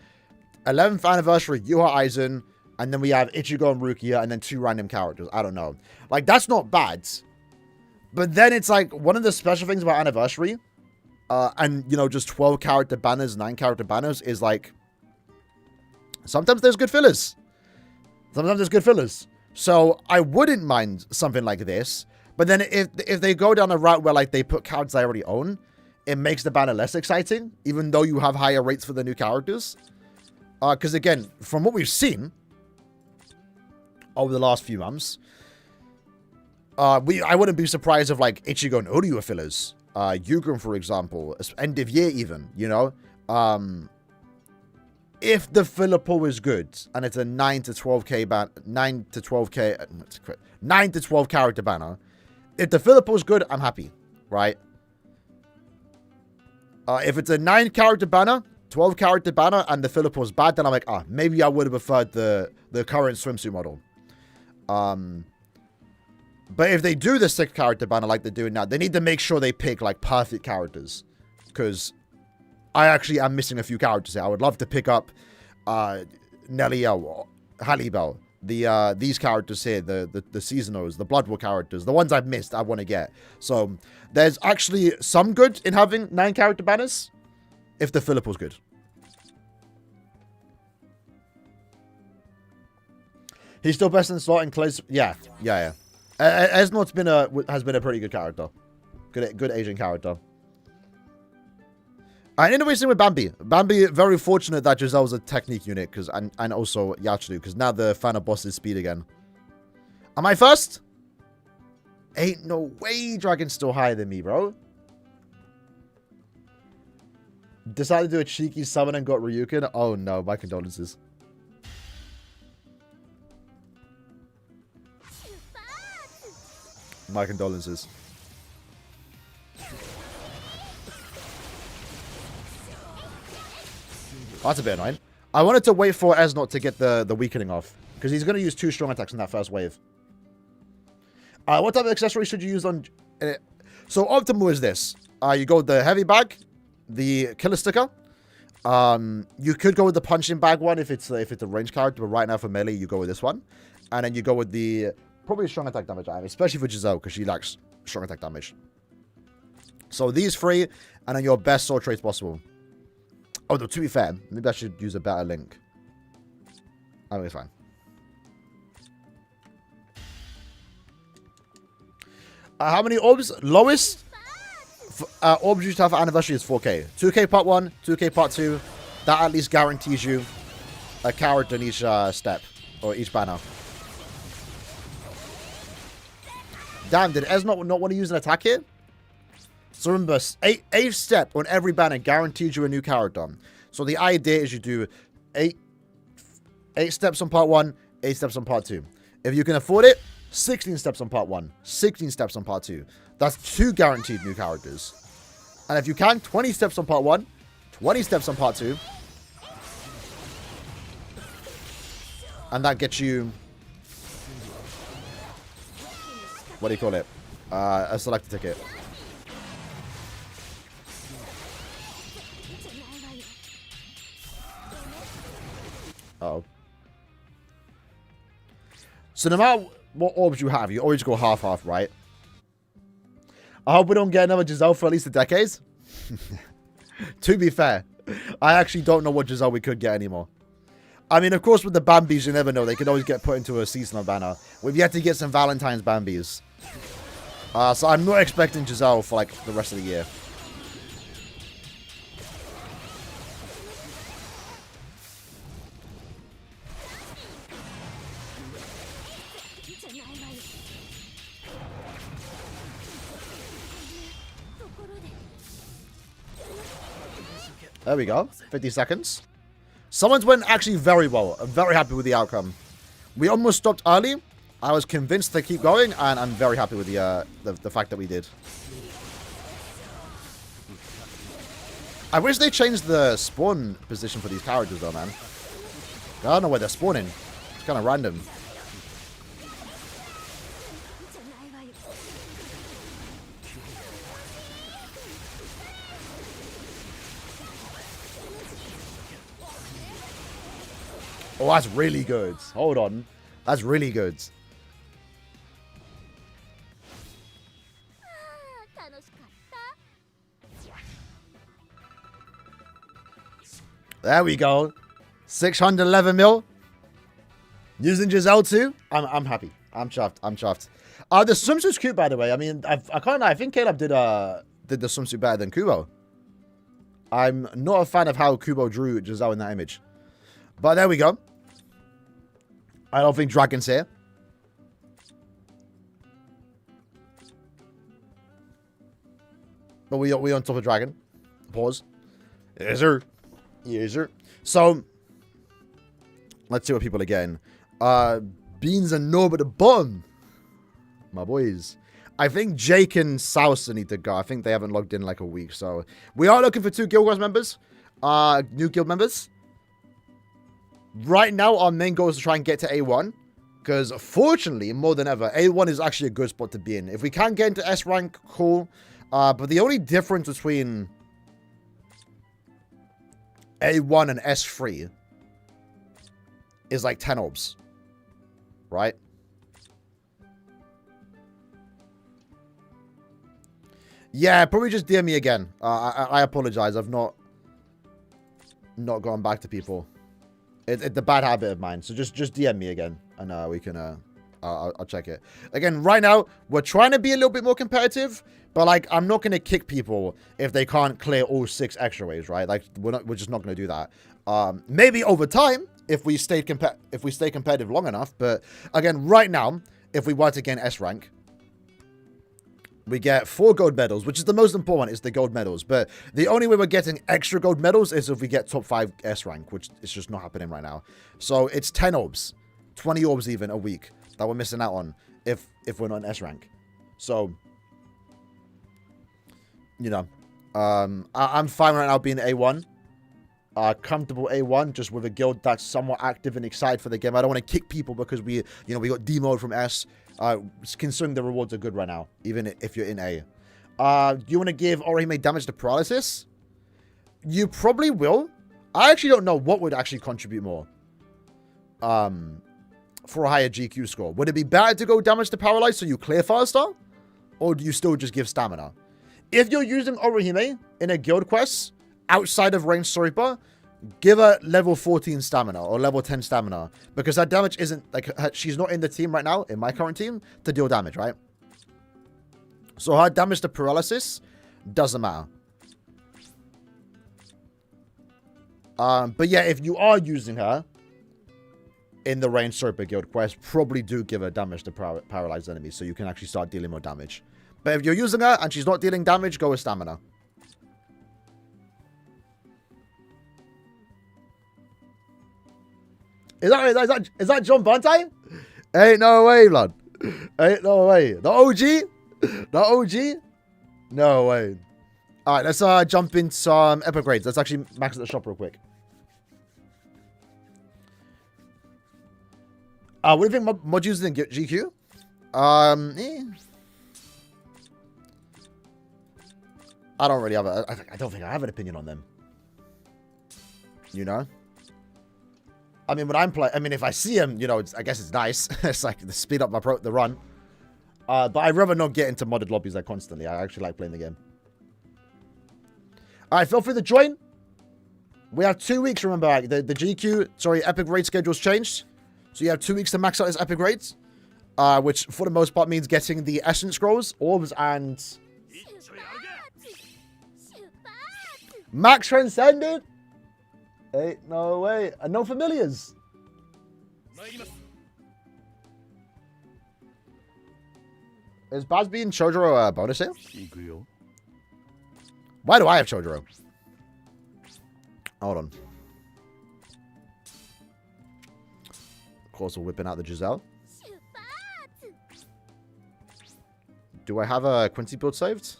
11th anniversary, Yuha Aizen, and then we have Ichigo and Rukia, and then 2 random characters. I don't know. Like, that's not bad. But then it's like, one of the special things about anniversary... and, you know, just 12 character banners, 9 character banners is like... Sometimes there's good fillers. Sometimes there's good fillers. So, I wouldn't mind something like this. But then if they go down a route where, like, they put characters I already own, it makes the banner less exciting, even though you have higher rates for the new characters. Because, again, from what we've seen over the last few months, I wouldn't be surprised if, like, Ichigo and Uryu are fillers. Yugen, for example, end of year even, you know, if the filler pool is good and it's a 9 to 12k 9 to 12 character banner, if the filler pool is good, I'm happy, right? If it's a 9 character banner, 12 character banner, and the filler pool is bad, then I'm like, maybe I would have preferred the current swimsuit model. But if they do the 6 character banner like they're doing now, they need to make sure they pick, like, perfect characters. Because I actually am missing a few characters here. I would love to pick up Neliel, Halibel, these characters here, the seasonals, the Blood War characters, the ones I've missed, I want to get. So there's actually some good in having 9 character banners, if the filler pool's good. He's still best in slot and close. Yeah. Esnot's has been a pretty good character. Good Asian character. And in a way, same with Bambi. Bambi, very fortunate that Giselle's a technique unit, and also Yachiru, because now the final boss is speed again. Am I first? Ain't no way Dragon's still higher than me, bro. Decided to do a cheeky summon and got Ryukin. Oh no, my condolences. My condolences. That's a bit annoying. I wanted to wait for Esnot to get the weakening off, because he's going to use 2 strong attacks in that first wave. What type of accessory should you use on... So optimal is this. You go with the heavy bag, the killer sticker. You could go with the punching bag one if it's a range character, but right now for melee, you go with this one. And then you go with the... Probably strong attack damage, especially for Giselle, because she lacks strong attack damage. So these 3, and then your best sword traits possible. Oh, no, to be fair, maybe I should use a better link. I think it's fine. How many orbs? Lowest orbs you used to have for anniversary is 4k. 2k part 1, 2k part 2. That at least guarantees you a character in each step, or each banner. Damn, did Ez not want to use an attack here? So remember, 8th step on every banner guarantees you a new character. So the idea is you do 8 steps on part 1, 8 steps on part 2. If you can afford it, 16 steps on part 1, 16 steps on part 2. That's 2 guaranteed new characters. And if you can, 20 steps on part 1, 20 steps on part 2. And that gets you... What do you call it? A selector ticket. Uh-oh. So no matter what orbs you have, you always go half-half, right? I hope we don't get another Giselle for at least a decade. To be fair, I actually don't know what Giselle we could get anymore. I mean, of course, with the Bambis, you never know. They could always get put into a seasonal banner. We've yet to get some Valentine's Bambis. So I'm not expecting Giselle for, like, the rest of the year. There we go. 50 seconds. Someone's went actually very well. I'm very happy with the outcome. We almost stopped early. I was convinced to keep going, and I'm very happy with the fact that we did. I wish they changed the spawn position for these characters, though, man. I don't know where they're spawning. It's kind of random. Oh, that's really good. Hold on. That's really good. There we go. 611 mil. Using Giselle too. I'm happy. I'm chuffed. I'm chuffed. The swimsuit's cute, by the way. I mean, I think Caleb did the swimsuit better than Kubo. I'm not a fan of how Kubo drew Giselle in that image. But there we go. I don't think Dragon's here. But we on top of Dragon. Pause. Yes, sir. Yes, sir. So, let's see what people are getting. Beans and Nob at the bottom. My boys. I think Jake and Sousa need to go. I think they haven't logged in like a week. So, we are looking for 2 Guild Wars members. New guild members. Right now, our main goal is to try and get to A1. Because, fortunately, more than ever, A1 is actually a good spot to be in. If we can get into S rank, cool. But the only difference between A1 and S3 is like 10 orbs. Right? Yeah, probably just DM me again. I apologize. I've not gone back to people. It's a bad habit of mine. So just DM me again, and we can I'll check it again. Right now, we're trying to be a little bit more competitive, but like I'm not gonna kick people if they can't clear all 6 extra waves, right? Like we're just not gonna do that. Maybe over time if we stay competitive long enough. But again, right now, if we were to gain S rank, We get 4 gold medals, which is the most important one, is the gold medals. But the only way we're getting extra gold medals is if we get top 5 S rank, which is just not happening right now. So it's 10 orbs, 20 orbs even a week that we're missing out on if we're not in S rank. So, you know, I'm fine right now being A1. Comfortable A1, just with a guild that's somewhat active and excited for the game. I don't want to kick people because we got demoed from S. Considering the rewards are good right now, even if you're in A. Do you want to give Aaroniero damage to paralysis? You probably will. I actually don't know what would actually contribute more. For a higher GQ score. Would it be better to go damage to paralyze so you clear faster? Or do you still just give stamina? If you're using Aaroniero in a guild quest outside of range sweeper, give her level 14 stamina or level 10 stamina, because that damage isn't like she's not in the team right now, in my current team, to deal damage, right? So her damage to paralysis doesn't matter. But yeah, if you are using her in the range sweeper guild quest, probably do give her damage to paralyzed enemies so you can actually start dealing more damage. But if you're using her and she's not dealing damage, go with stamina. Is that John Bunty? Ain't no way, blood. Ain't no way. The OG? The OG? No way. Alright, let's jump into some epic grades. Let's actually max at the shop real quick. What do you think mod users in GQ? I don't really have I don't think I have an opinion on them. You know? I mean, when I'm playing, I mean, if I see him, you know, I guess it's nice. It's like to speed up the run. But I'd rather not get into modded lobbies like constantly. I actually like playing the game. All right, feel free to join. We have 2 weeks, remember, like, the GQ, sorry, epic raid schedule's changed. So you have 2 weeks to max out this epic raids. Which, for the most part, means getting the essence scrolls, orbs, and... Max Transcended? Ain't no way. And no familiars. Is Bazby and Chodoro a bonus here? Why do I have Chodoro? Hold on. Of course, we're whipping out the Giselle. Do I have a Quincy build saved?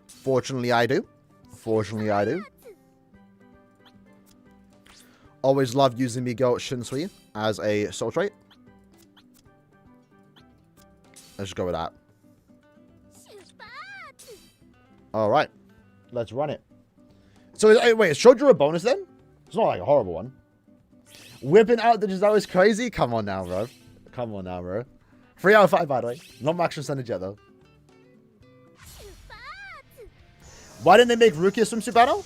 Fortunately, I do. Fortunately, I do. Always loved using Miguel Shinsui as a soul trait. Let's just go with that. Alright. Let's run it. So, wait, is Shoujo a bonus then? It's not like a horrible one. Whipping out the Giselle is crazy? Come on now, bro. Come on now, bro. 3 out of 5, by the way. Not max percentage yet, though. Why didn't they make Rukia swimsuit battle?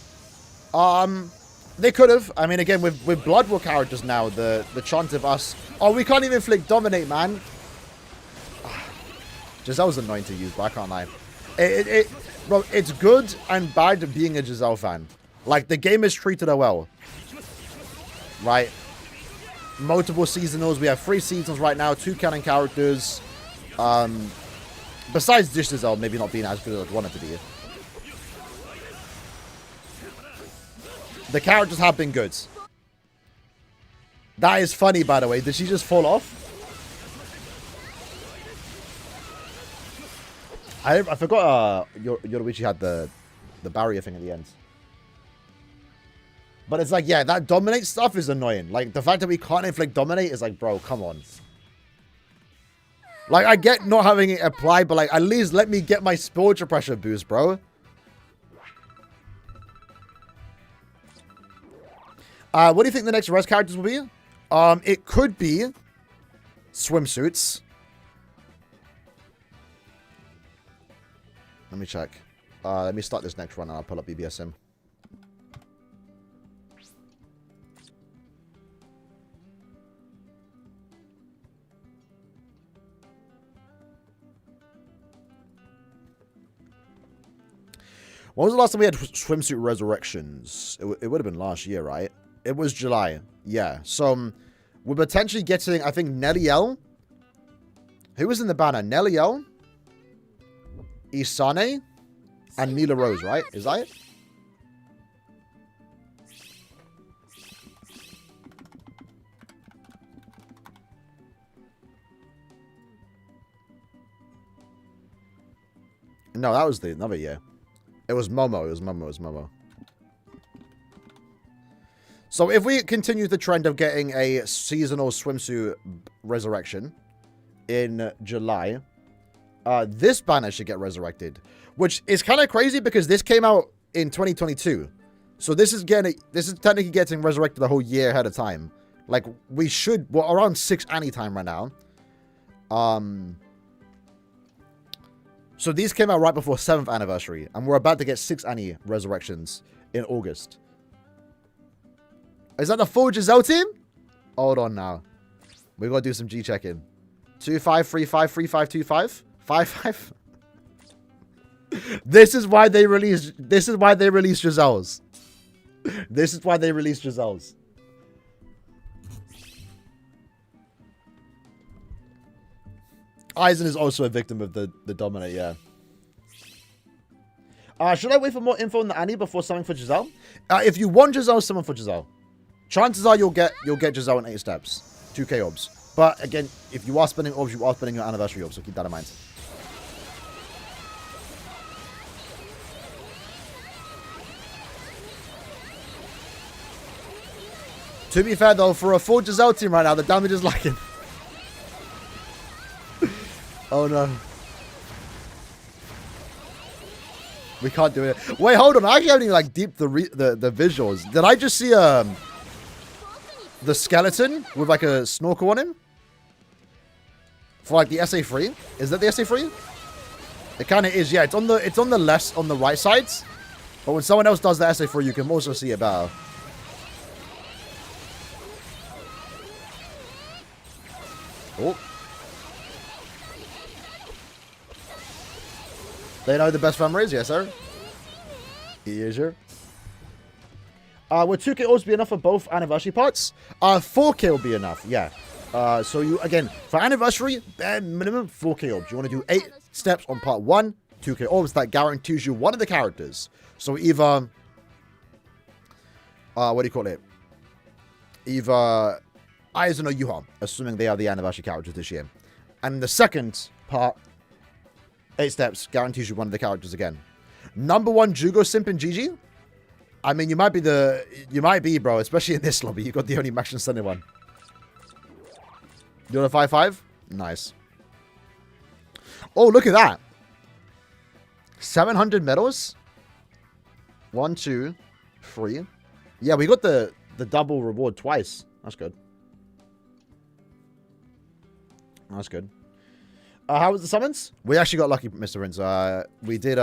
They could have. I mean, again, with Blood War characters now, the chance of us... Oh, we can't even flick Dominate, man. Giselle's annoying to use, but I can't lie. Bro, it's good and bad being a Giselle fan. Like, the game has treated her well. Right? Multiple seasonals. We have 3 seasons right now, 2 canon characters. Besides this Giselle maybe not being as good as I'd want it to be. The characters have been good. That is funny, by the way. Did she just fall off? I forgot Yoruichi had the barrier thing at the end. But it's like, yeah, that Dominate stuff is annoying. Like, the fact that we can't inflict Dominate is like, bro, come on. Like, I get not having it apply, but like, at least let me get my spiritual pressure boost, bro. What do you think the next res characters will be? It could be swimsuits. Let me check. Let me start this next run and I'll pull up BBSM. When was the last time we had swimsuit resurrections? It would have been last year, right? It was July. Yeah. So we're potentially getting, I think, Nelly L. Who was in the banner? Nelly L, Isane, and Mila Rose, right? Is that it? No, that was the another year. It was Momo. It was Momo. It was Momo. So if we continue the trend of getting a seasonal swimsuit resurrection in July, this banner should get resurrected, which is kind of crazy because this came out in 2022. So this is technically getting resurrected a whole year ahead of time. Like we're around 6 Annie time right now. So these came out right before 7th anniversary, and we're about to get 6 Annie resurrections in August. Is that the full Giselle team? Hold on now. We gotta do some G check-in. 2535 3525 55. This is why they released Giselle's. This is why they released Giselle's. Aizen is also a victim of the Dominate, yeah. Should I wait for more info on the Annie before something for Giselle? If you want Giselle, summon for Giselle. Chances are you'll get Giselle in 8 steps. 2k orbs. But again, if you are spending orbs, you are spending your anniversary orbs, so keep that in mind. To be fair though, for a full Giselle team right now, the damage is lacking. Oh no. We can't do it. Wait, hold on. I actually haven't even like deep the visuals. Did I just see the skeleton with like a snorkel on him? For like the SA3? Is that the SA3? It kind of is, yeah. It's on the left, on the right sides. But when someone else does the SA3, you can also see it better. Oh. They know the best farmer is, yes, sir. He is here. Would 2k orbs be enough for both anniversary parts? 4k will be enough, yeah. So you, again, for anniversary, bare minimum 4k orbs. You want to do 8 steps on part 1, 2k orbs. That guarantees you one of the characters. So either, what do you call it? Either Aizen or Yuha, assuming they are the anniversary characters this year. And the second part, 8 steps, guarantees you one of the characters again. Number 1, Jugo Simp and GG. I mean, you might be, bro, especially in this lobby. You got the only Max and Sunny one. You want a 5-5? Nice. Oh, look at that. 700 medals. 1, 2, 3. Yeah, we got the double reward twice. That's good. That's good. How was the summons? We actually got lucky, Mr. Rince. We did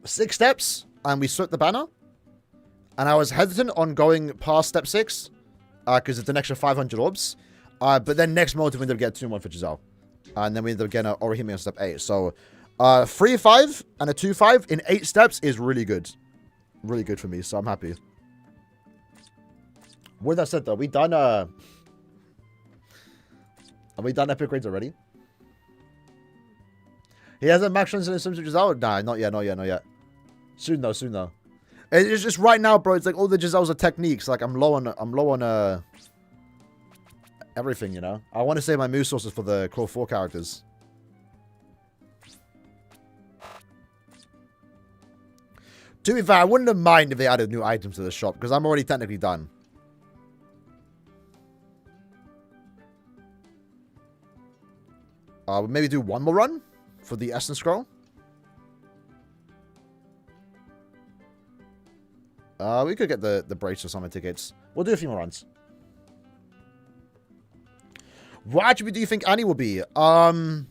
6 steps, and we swept the banner. And I was hesitant on going past step 6, because it's an extra 500 orbs. But then next mode, we ended up getting 2-1 for Giselle. And then we ended up getting an Orihime on step 8. So, 3-5 and a 2-5 in 8 steps is really good. Really good for me, so I'm happy. With that said, though, we done, have we done epic grades already? He hasn't max runs in his swimsuit Giselle? Nah, not yet, not yet, not yet. Soon though, soon though. It's just right now, bro. It's like all the Giselles are techniques. Like I'm low on everything, you know. I want to save my move sources for the core 4 characters. To be fair, I wouldn't have minded if they added new items to the shop because I'm already technically done. We'll maybe do one more run for the Essence Scroll. We could get the Brace or Summon tickets. We'll do a few more runs. What attribute do you think Annie will be? Well,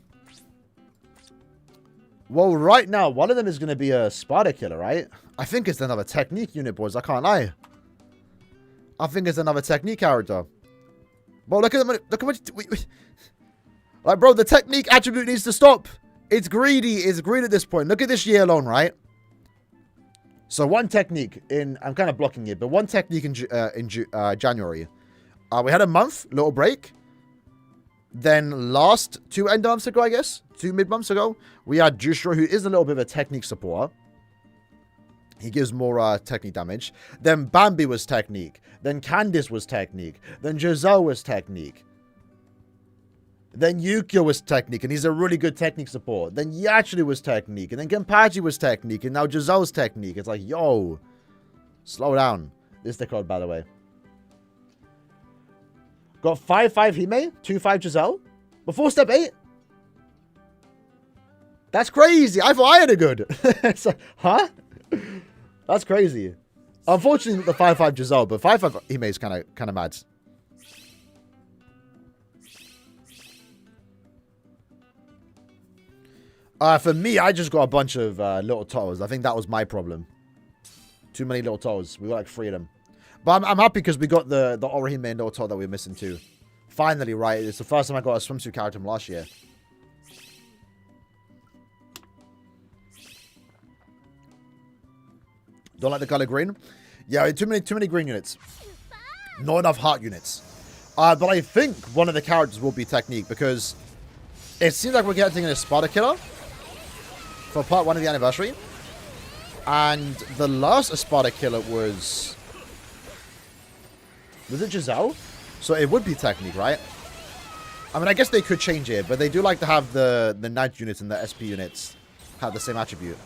right now, one of them is going to be a Spider Killer, right? I think it's another Technique unit, boys. I can't lie. I think it's another Technique character. Bro, look at them. Look at what... Like, bro, the Technique attribute needs to stop. It's greedy. It's greedy at this point. Look at this year alone, right? So one technique I'm kind of blocking it, but one technique in January. We had a month, little break. Then last 2 end months ago, I guess, 2 mid-months ago, we had Justro, who is a little bit of a technique supporter. He gives more technique damage. Then Bambi was technique. Then Candice was technique. Then Giselle was technique. Then Yukio was technique, and he's a really good technique support. Then Yachiri was technique, and then Genpachi was technique, and now Giselle's technique. It's like, yo, slow down. This is the code, by the way. Got 5-5 Hime, 2-5 Giselle, before step 8. That's crazy. I thought I had a good. It's like, huh? That's crazy. Unfortunately, the 5-5 Giselle, but 5-5 Hime is kind of mad. For me, I just got a bunch of little toes. I think that was my problem. Too many little toes. We got like 3 of them. But I'm happy because we got the Orihime and little toe that we were missing too. Finally, right? It's the first time I got a swimsuit character from last year. Don't like the color green? Yeah, too many green units. Not enough heart units. But I think one of the characters will be technique because it seems like we're getting a Sparta killer for part 1 of the anniversary. And the last Sparta killer was it Giselle? So it would be technique, right? I mean, I guess they could change it, but they do like to have the Knight units and the SP units have the same attribute.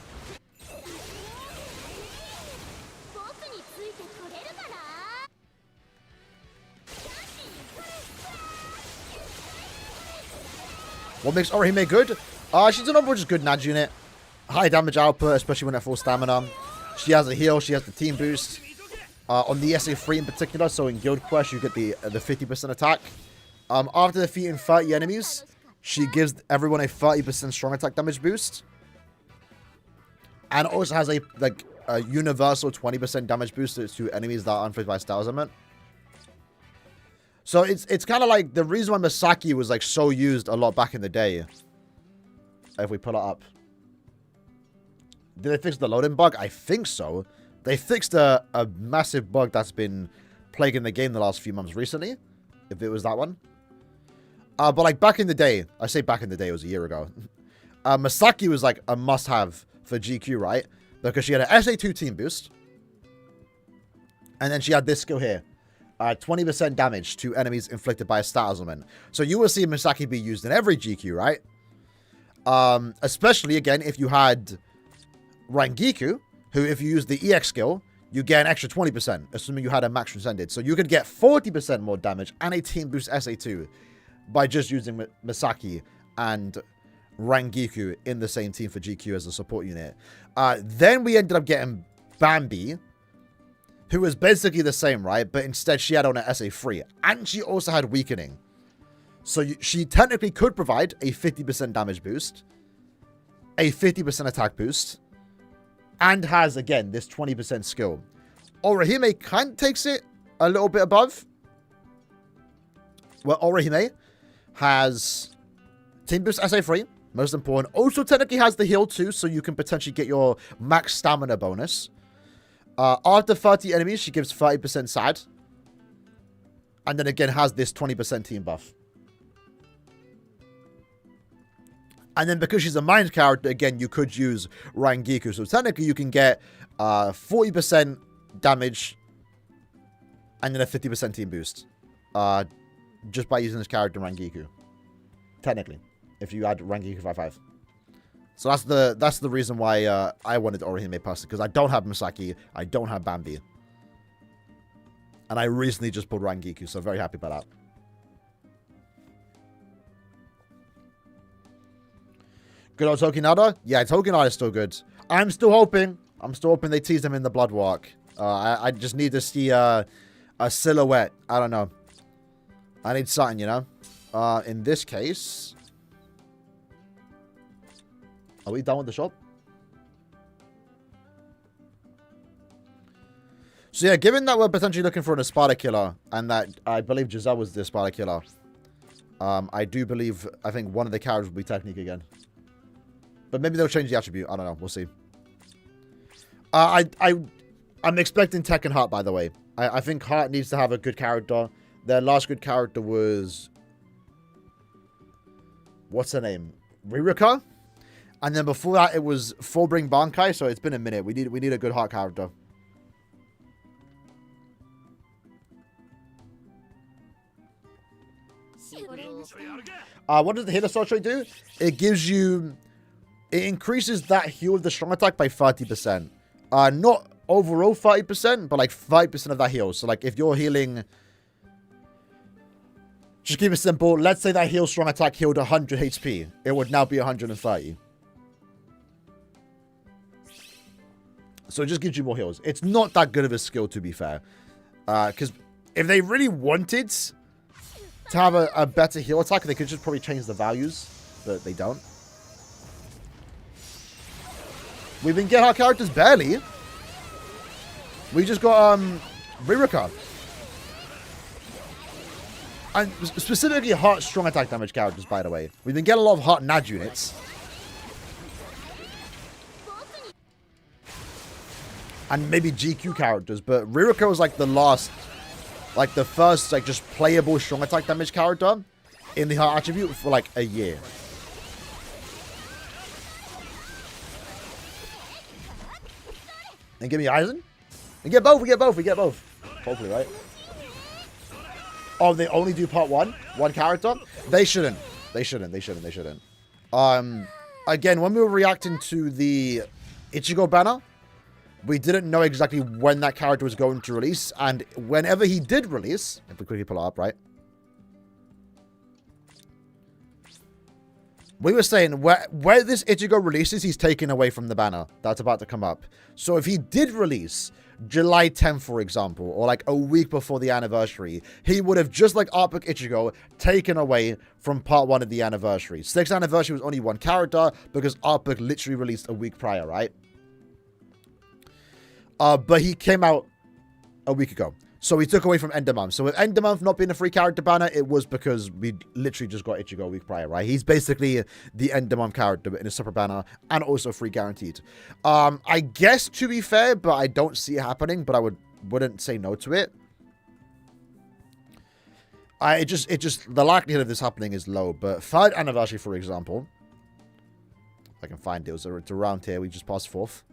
What makes Orihime good? She's an overall just good Naj unit. High damage output, especially when at full stamina. She has a heal, she has the team boost. On the SA3 in particular, so in Guild Quest, you get the 50% attack. After defeating 30 enemies, she gives everyone a 30% strong attack damage boost. And also has a universal 20% damage boost to enemies that are unfazed by Style Element. So it's kind of like the reason why Misaki was like so used a lot back in the day. If we pull it up. Did they fix the loading bug? I think so. They fixed a massive bug that's been plaguing the game the last few months recently. If it was that one. But like back in the day, I say back in the day, it was a year ago. Misaki was like a must-have for GQ, right? Because she had an SA2 team boost. And then she had this skill here. 20% damage to enemies inflicted by a stat element. So you will see Misaki be used in every GQ, right? Especially, again, if you had Rangiku, who, if you use the EX skill, you get an extra 20%, assuming you had a max transcended. So you could get 40% more damage and a team boost SA2 by just using Misaki and Rangiku in the same team for GQ as a support unit. Then we ended up getting Bambi, who was basically the same, right? But instead she had on an SA3, and she also had weakening. So she technically could provide a 50% damage boost, a 50% attack boost, and has, again, this 20% skill. Orihime kind of takes it a little bit above. Well, Orihime has team boost SA3, most important. Also technically has the heal too, so you can potentially get your max stamina bonus. After 30 enemies, she gives 30% SAD. And then again has this 20% team buff. And then because she's a mind character, again, you could use Rangiku. So technically you can get 40% damage and then a 50% team boost. Just by using this character Rangiku. Technically. If you add Rangiku 5-5. So that's the reason why I wanted Orihime personally. Because I don't have Misaki. I don't have Bambi. And I recently just pulled Rangiku. So very happy about that. Good old Tokinada? Yeah, Tokinada is still good. I'm still hoping they tease him in the Blood Walk. I just need to see a silhouette. I don't know. I need something, you know? In this case... Are we done with the shop? So yeah, given that we're potentially looking for an Espada killer, and that I believe Giselle was the Espada killer, I think one of the characters will be Technique again. But maybe they'll change the attribute. I don't know. We'll see. I'm expecting Tekken Heart, by the way. I think Heart needs to have a good character. Their last good character was... What's her name? Ririka? And then before that, it was Fullbring Bankai, so it's been a minute. We need a good Heart character. What does the Healer Soul Trait do? It gives you... It increases that heal of the strong attack by 30%. Not overall 30%, but like 5% of that heal. So like if you're healing... Just keep it simple. Let's say that heal strong attack healed 100 HP. It would now be 130. So it just gives you more heals. It's not that good of a skill, to be fair. Because if they really wanted to have a better heal attack, they could just probably change the values. But they don't. We've been getting our characters barely. We just got Ririka. And specifically Heart strong attack damage characters, by the way. We've been getting a lot of Heart Nad units. And maybe GQ characters, but Ririka was like the last, like the first, like just playable strong attack damage character in the Heart attribute for like a year. And give me Aizen. And get both, we get both. Hopefully, right? Oh, they only do part one character? They shouldn't. Again, when we were reacting to the Ichigo banner, we didn't know exactly when that character was going to release. And whenever he did release, if we quickly pull it up, right? We were saying where this Ichigo releases, he's taken away from the banner. That's about to come up. So if he did release July 10th, for example, or like a week before the anniversary, he would have, just like Art Book Ichigo, taken away from part 1 of the anniversary. 6th anniversary was only one character because Art Book literally released a week prior, right? But he came out a week ago. So he took away from End of Month. So with End of Month not being a free character banner, it was because we literally just got Ichigo a week prior, right? He's basically the End of Month character, but in a separate banner and also free guaranteed. I guess, to be fair, but I don't see it happening, but I wouldn't say no to it. It just the likelihood of this happening is low. But 3rd anniversary, for example, if I can find it, it's around here. We just passed 4th.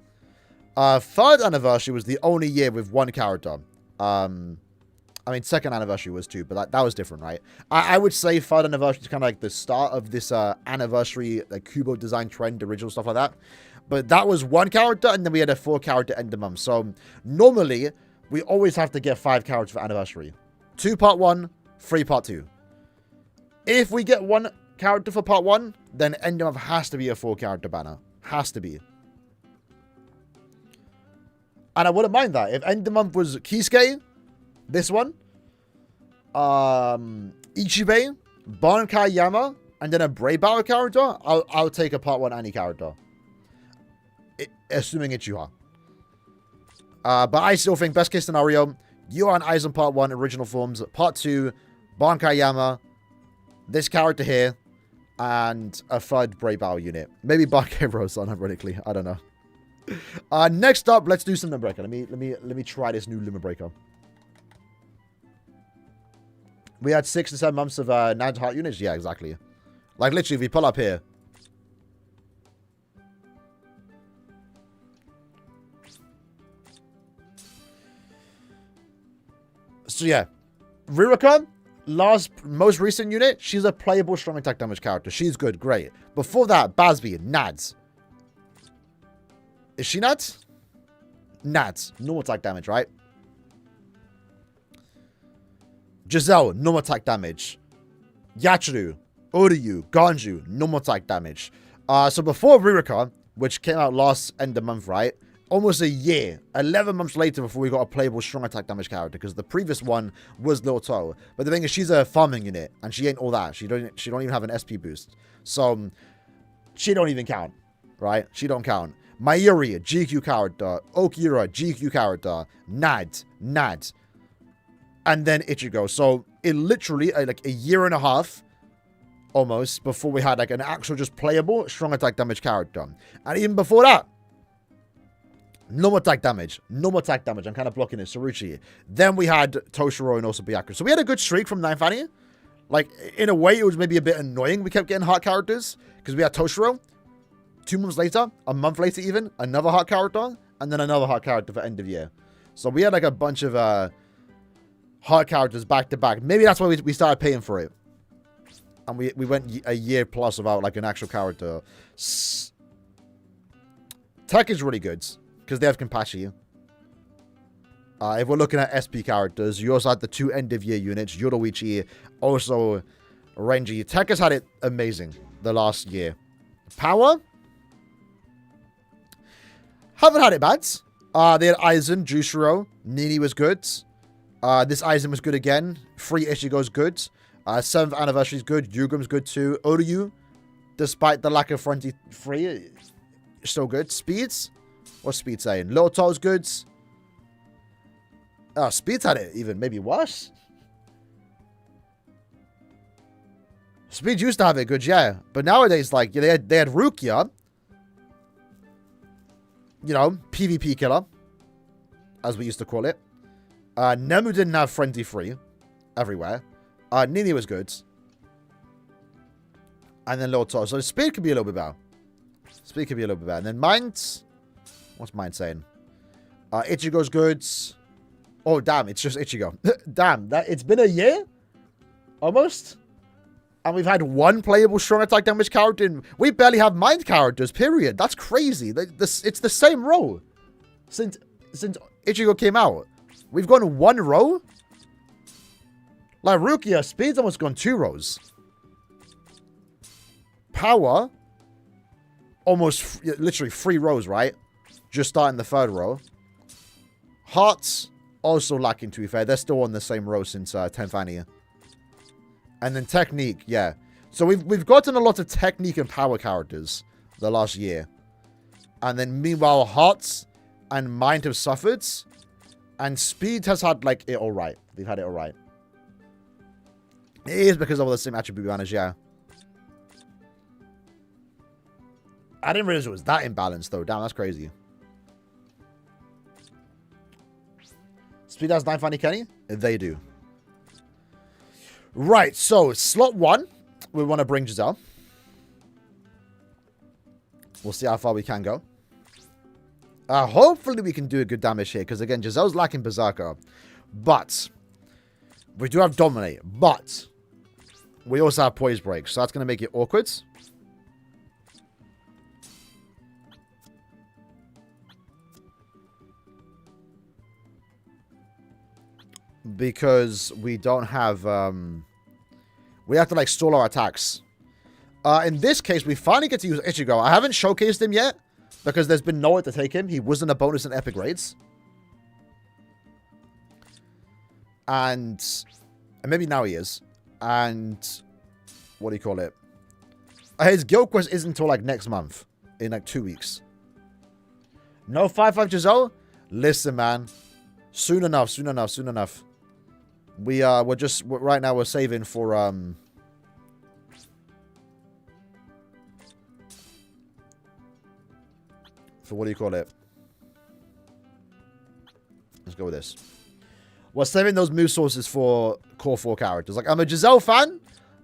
3rd anniversary was the only year with one character. I mean, 2nd anniversary was too, but that was different, right? I would say 3rd anniversary is kind of like the start of this anniversary, like Kubo design trend, original stuff like that. But that was one character, and then we had a 4-character End of Month. So normally, we always have to get 5 characters for anniversary. 2 part 1, 3 part 2. If we get 1 character for part 1, then End of Month has to be a 4-character banner. Has to be. And I wouldn't mind that. If End of Month was Kisuke, this one, Ichibei, Bankai Yama, and then a Brave Battle character, I'll take a part 1 any character. Assuming it's Yuha. But I still think best case scenario, Yuha and Aizen part 1, original forms. Part 2, Bankai Yama, this character here, and a 3rd Brave Battle unit. Maybe Bankai Rose-san, ironically. I don't know. Next up, let's do some Limit Breaker. Let me try this new Limit Breaker. We had 6 to 7 months of 9 heart units. Yeah, exactly. Like literally, if we pull up here. So yeah, Ririka, most recent unit. She's a playable strong attack damage character. She's good, great. Before that, Basby, Nads. Is she Nads? Nads. Normal attack damage, right? Giselle, normal attack damage. Yachiru, Uryu, Ganju, normal attack damage. So before Ririka, which came out last End of Month, right? Almost a year, 11 months later before we got a playable strong attack damage character, because the previous one was Lil To. But the thing is, she's a farming unit, and she ain't all that. She don't even have an SP boost. So, she don't even count, right? She don't count. Mayuri, GQ character. Okira, GQ character. Nad. And then Ichigo. So, it literally, like a year and a half, almost, before we had like an actual just playable strong attack damage character. And even before that, Normal attack damage. Normal attack damage. I'm kind of blocking it. Saruchi. Then we had Toshiro and also Byakuya. So we had a good streak from 9th anime. Like, in a way, it was maybe a bit annoying. We kept getting hot characters. Because we had Toshiro. 2 months later. A month later even. Another hot character. And then another hot character for end of year. So we had like a bunch of hot characters back to back. Maybe that's why we started paying for it. And we went a year plus without like an actual character. Tech is really good. Because they have Kenpachi. If we're looking at SP characters, you also had the 2 end-of-year units, Yoruichi, also Renji. Tech has had it amazing the last year. Power? Haven't had it bad. They had Aizen, Jushiro. Nini was good. This Aizen was good again. Free Ichigo's good. 7th anniversary is good. Yugum's good too. Oryu, despite the lack of fronty free, still good. Speeds? What's Speed saying? Loto's good. Speed's had it even maybe worse. Speed used to have it good, yeah. But nowadays, like, they had Rukia. You know, PvP killer. As we used to call it. Nemu didn't have frenzy free. Everywhere. Nini was good. And then Loto. So Speed could be a little bit better. Speed could be a little bit better. And then Mind. What's Mind saying? Ichigo's good. Oh, damn. It's just Ichigo. Damn. It's been a year? Almost? And we've had 1 playable strong attack damage character. We barely have Mind characters, period. That's crazy. It's the same row. Since Ichigo came out. We've gone 1 row? Like Rukia, Speed's almost gone 2 rows. Power. Almost, literally 3 rows, right? Just starting the 3rd row. Hearts, also lacking, to be fair. They're still on the same row since 10th anniversary. And then Technique, yeah. So we've gotten a lot of Technique and Power characters the last year. And then meanwhile, Hearts and Mind have suffered. And Speed has had, like, it alright. They've had it alright. It is because of all the same attribute banners, yeah. I didn't realize it was that imbalanced, though. Damn, that's crazy. Speed has 9 funny Kenny? They do. Right, so slot 1. We want to bring Giselle. We'll see how far we can go. Hopefully we can do a good damage here. Because again, Giselle's lacking Berserker. But we do have Dominate. But we also have Poise Break. So that's going to make it awkward. Because we don't have... we have to, like, stall our attacks. In this case, we finally get to use Ichigo. I haven't showcased him yet. Because there's been nowhere to take him. He wasn't a bonus in Epic Raids. And maybe now he is. And... what do you call it? His guild quest isn't until, like, next month. In, like, 2 weeks. No 5-5 Giselle? Listen, man. Soon enough, soon enough, soon enough. Right now we're saving for, what do you call it? Let's go with this. We're saving those move sources for core 4 characters. Like, I'm a Giselle fan,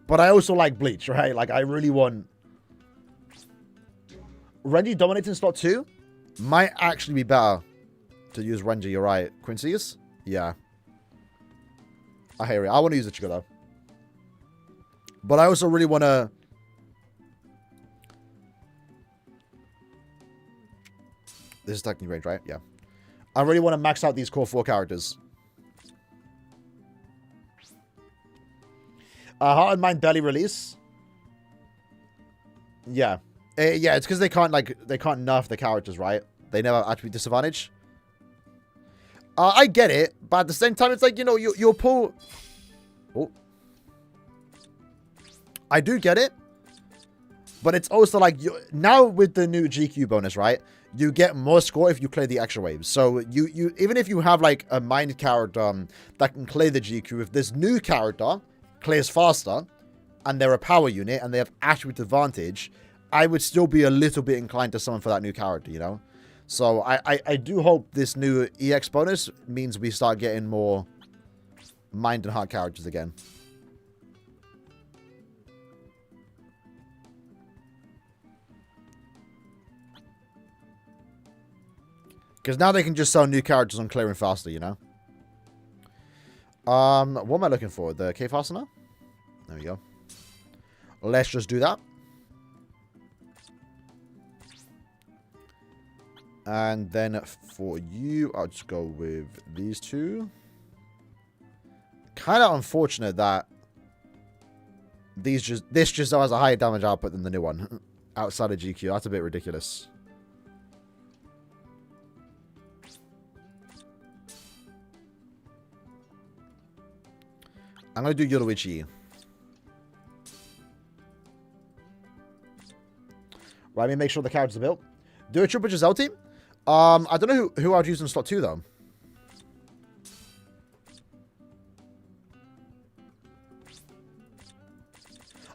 but I also like Bleach, right? Like, I really want... Renji dominating slot 2 might actually be better to use Renji, you're right. Quincy's? Yeah. I hear it. I want to use Ichigo, though. But I also really want to... This is technically range, right? Yeah. I really want to max out these core 4 characters. Heart and Mind barely release. Yeah. Yeah, it's because they can't nerf the characters, right? They never have attribute disadvantage. I get it, but at the same time, it's like, you know, you'll pull... Oh. I do get it. But it's also like, now with the new GQ bonus, right? You get more score if you clear the extra waves. So you even if you have like a Mind character that can clear the GQ, if this new character clears faster, and they're a power unit, and they have attribute advantage, I would still be a little bit inclined to summon for that new character, you know? So I do hope this new EX bonus means we start getting more mind and heart characters again. Because now they can just sell new characters on clearing faster, you know? What am I looking for? The K fastener? There we go. Let's just do that. And then for you, I'll just go with these two. Kind of unfortunate that this just has a higher damage output than the new one. Outside of GQ. That's a bit ridiculous. I'm going to do Yoruichi. Right, let me make sure the characters are built. Do a Triple Giselle team? I don't know who I'd use in slot 2, though.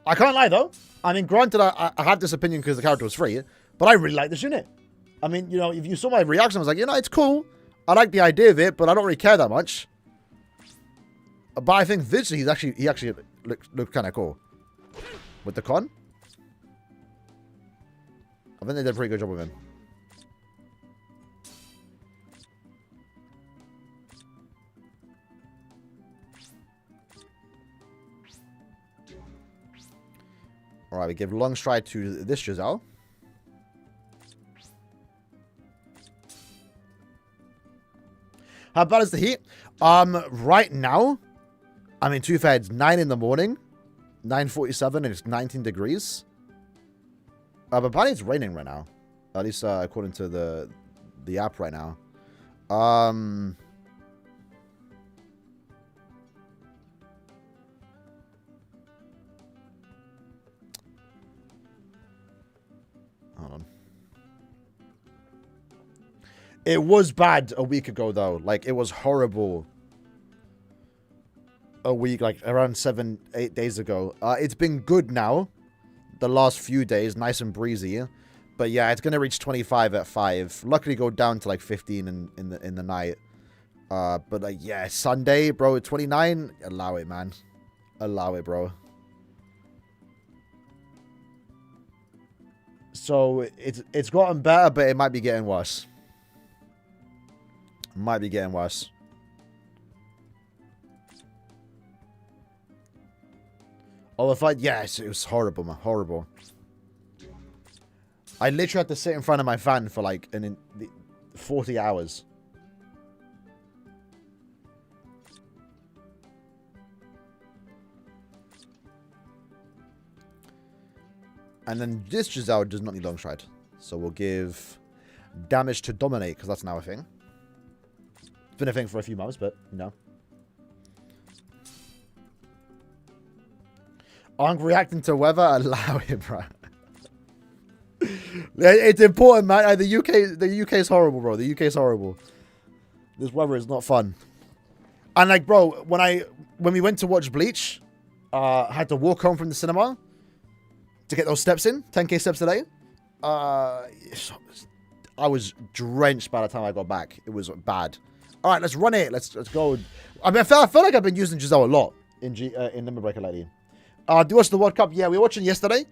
I can't lie, though. I mean, granted, I had this opinion because the character was free, but I really like this unit. I mean, you know, if you saw my reaction, I was like, you know, it's cool. I like the idea of it, but I don't really care that much. But I think visually, he actually looked kind of cool. With the con. I think they did a pretty good job with him. Alright, we give long stride to this Giselle. How bad is the heat? Right now, I mean, to be fair, it's 9 in the morning. 9:47 and it's 19 degrees. But apparently it's raining right now. At least according to the app right now. Hold on. It was bad a week ago, though. Like, it was horrible. A week, like, around 7-8 days ago. It's been good now. The last few days, nice and breezy. But yeah, it's going to reach 25 at 5. Luckily, go down to, like, 15 in the night. But, like, yeah, Sunday, bro, 29. Allow it, man. Allow it, bro. So, it's gotten better, but it might be getting worse. Might be getting worse. Oh, if I... Yes, it was horrible, man. Horrible. I literally had to sit in front of my fan for, like, 40 hours. And then this Giselle does not need long stride. So we'll give damage to dominate, because that's now a thing. It's been a thing for a few months, but, you know. I'm reacting to weather. Allow it, bro. It's important, man. The UK is horrible, bro. The UK is horrible. This weather is not fun. And like, bro, when we went to watch Bleach, I had to walk home from the cinema to get those steps in, 10k steps a day. I was drenched by the time I got back. It was bad. All right, let's run it. Let's go. I mean, I feel like I've been using Giselle a lot in Limit Breaker lately. Do you watch the World Cup? Yeah, we were watching yesterday.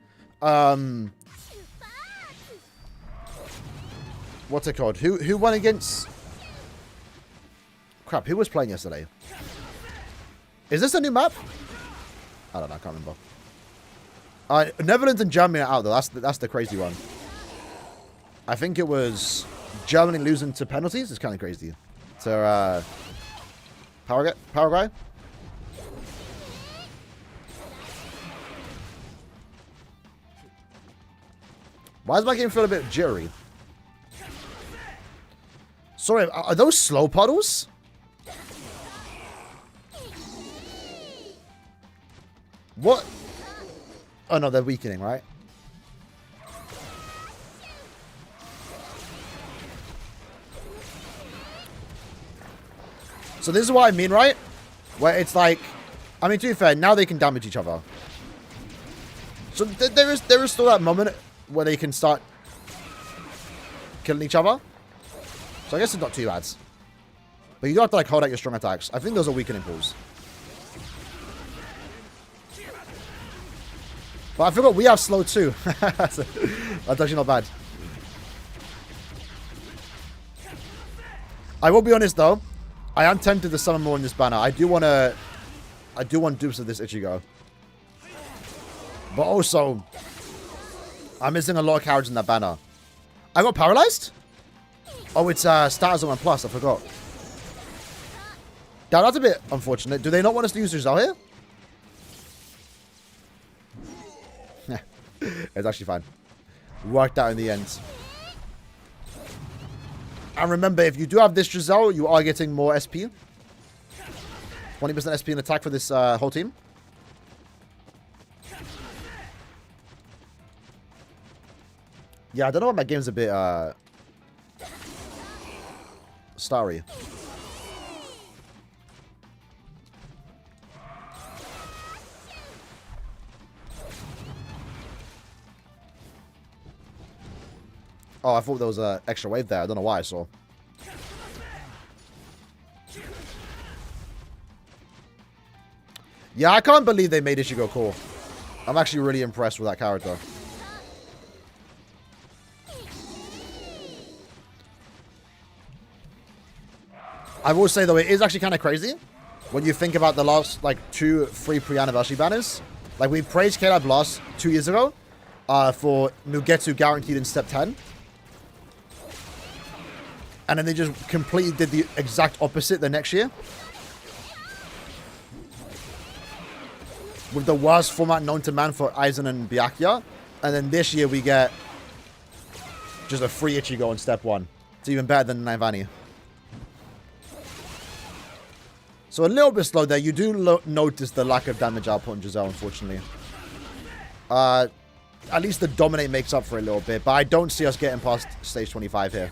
What's it called? Who won against... Crap, who was playing yesterday? Is this a new map? I don't know, I can't remember. Netherlands and Germany are out, though. That's the crazy one. I think it was Germany losing to penalties. It's kind of crazy. So, Paraguay? Why does my game feel a bit jittery? Sorry, are those slow puddles? What? Oh no, they're weakening, right? So this is what I mean, right? Where it's like, I mean, to be fair, now they can damage each other. So there is still that moment where they can start killing each other. So I guess it's not too bad. But you do have to like hold out your strong attacks. I think those are weakening pulls. But I forgot we have slow too. That's actually not bad. I will be honest though. I am tempted to summon more in this banner. I do want dupes of this Ichigo. But also, I'm missing a lot of characters in that banner. I got paralyzed? Oh, it's status on 1+. I forgot. Now, that's a bit unfortunate. Do they not want us to use Rizal here? It's actually fine. Worked out in the end. And remember, if you do have this Rizal, you are getting more SP. 20% SP in attack for this whole team. Yeah, I don't know why my game's a bit starry. Oh, I thought there was an extra wave there. I don't know why I saw. Yeah, I can't believe they made Ichigo cool. I'm actually really impressed with that character. I will say, though, it is actually kind of crazy when you think about the last, like, 2 free pre-anniversary banners. Like, we praised K-Lab last 2 years ago for Nugetsu guaranteed in step 10. And then they just completely did the exact opposite the next year. With the worst format known to man for Aizen and Byakuya. And then this year we get just a free Ichigo in step 1. It's even better than Naivani. So a little bit slow there. You do notice the lack of damage output on Giselle, unfortunately. At least the Dominate makes up for it a little bit. But I don't see us getting past stage 25 here.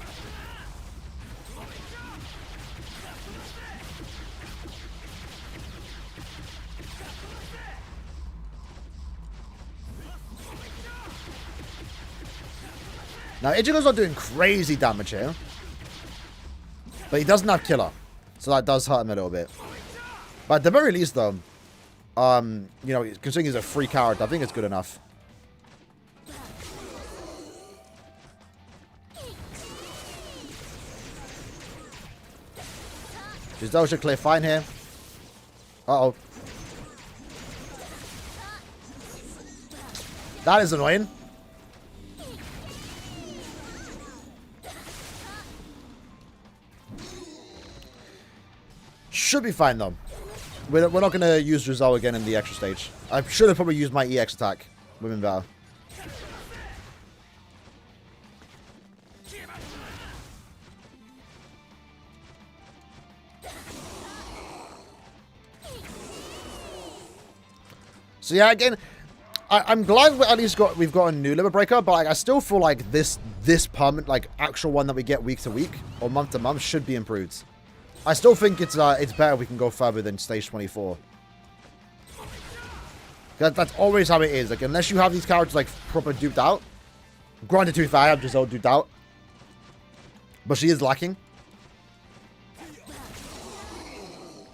Now, Ichigo's not doing crazy damage here. But he doesn't have Killer. So that does hurt him a little bit. But at the very least, though, you know, considering he's a free character, I think it's good enough. Giselle should clear fine here. Uh-oh. That is annoying. Should be fine, though. We're not going to use Rizal again in the extra stage. I should have probably used my EX attack with Inval. So yeah, again, I'm glad we've got a new limit breaker, but like, I still feel like this permanent, like actual one that we get week to week or month to month should be improved. I still think it's better we can go further than stage 24. That's always how it is. Like, unless you have these characters like proper duped out. Granted, to be fair, I have Giselle duped out. But she is lacking.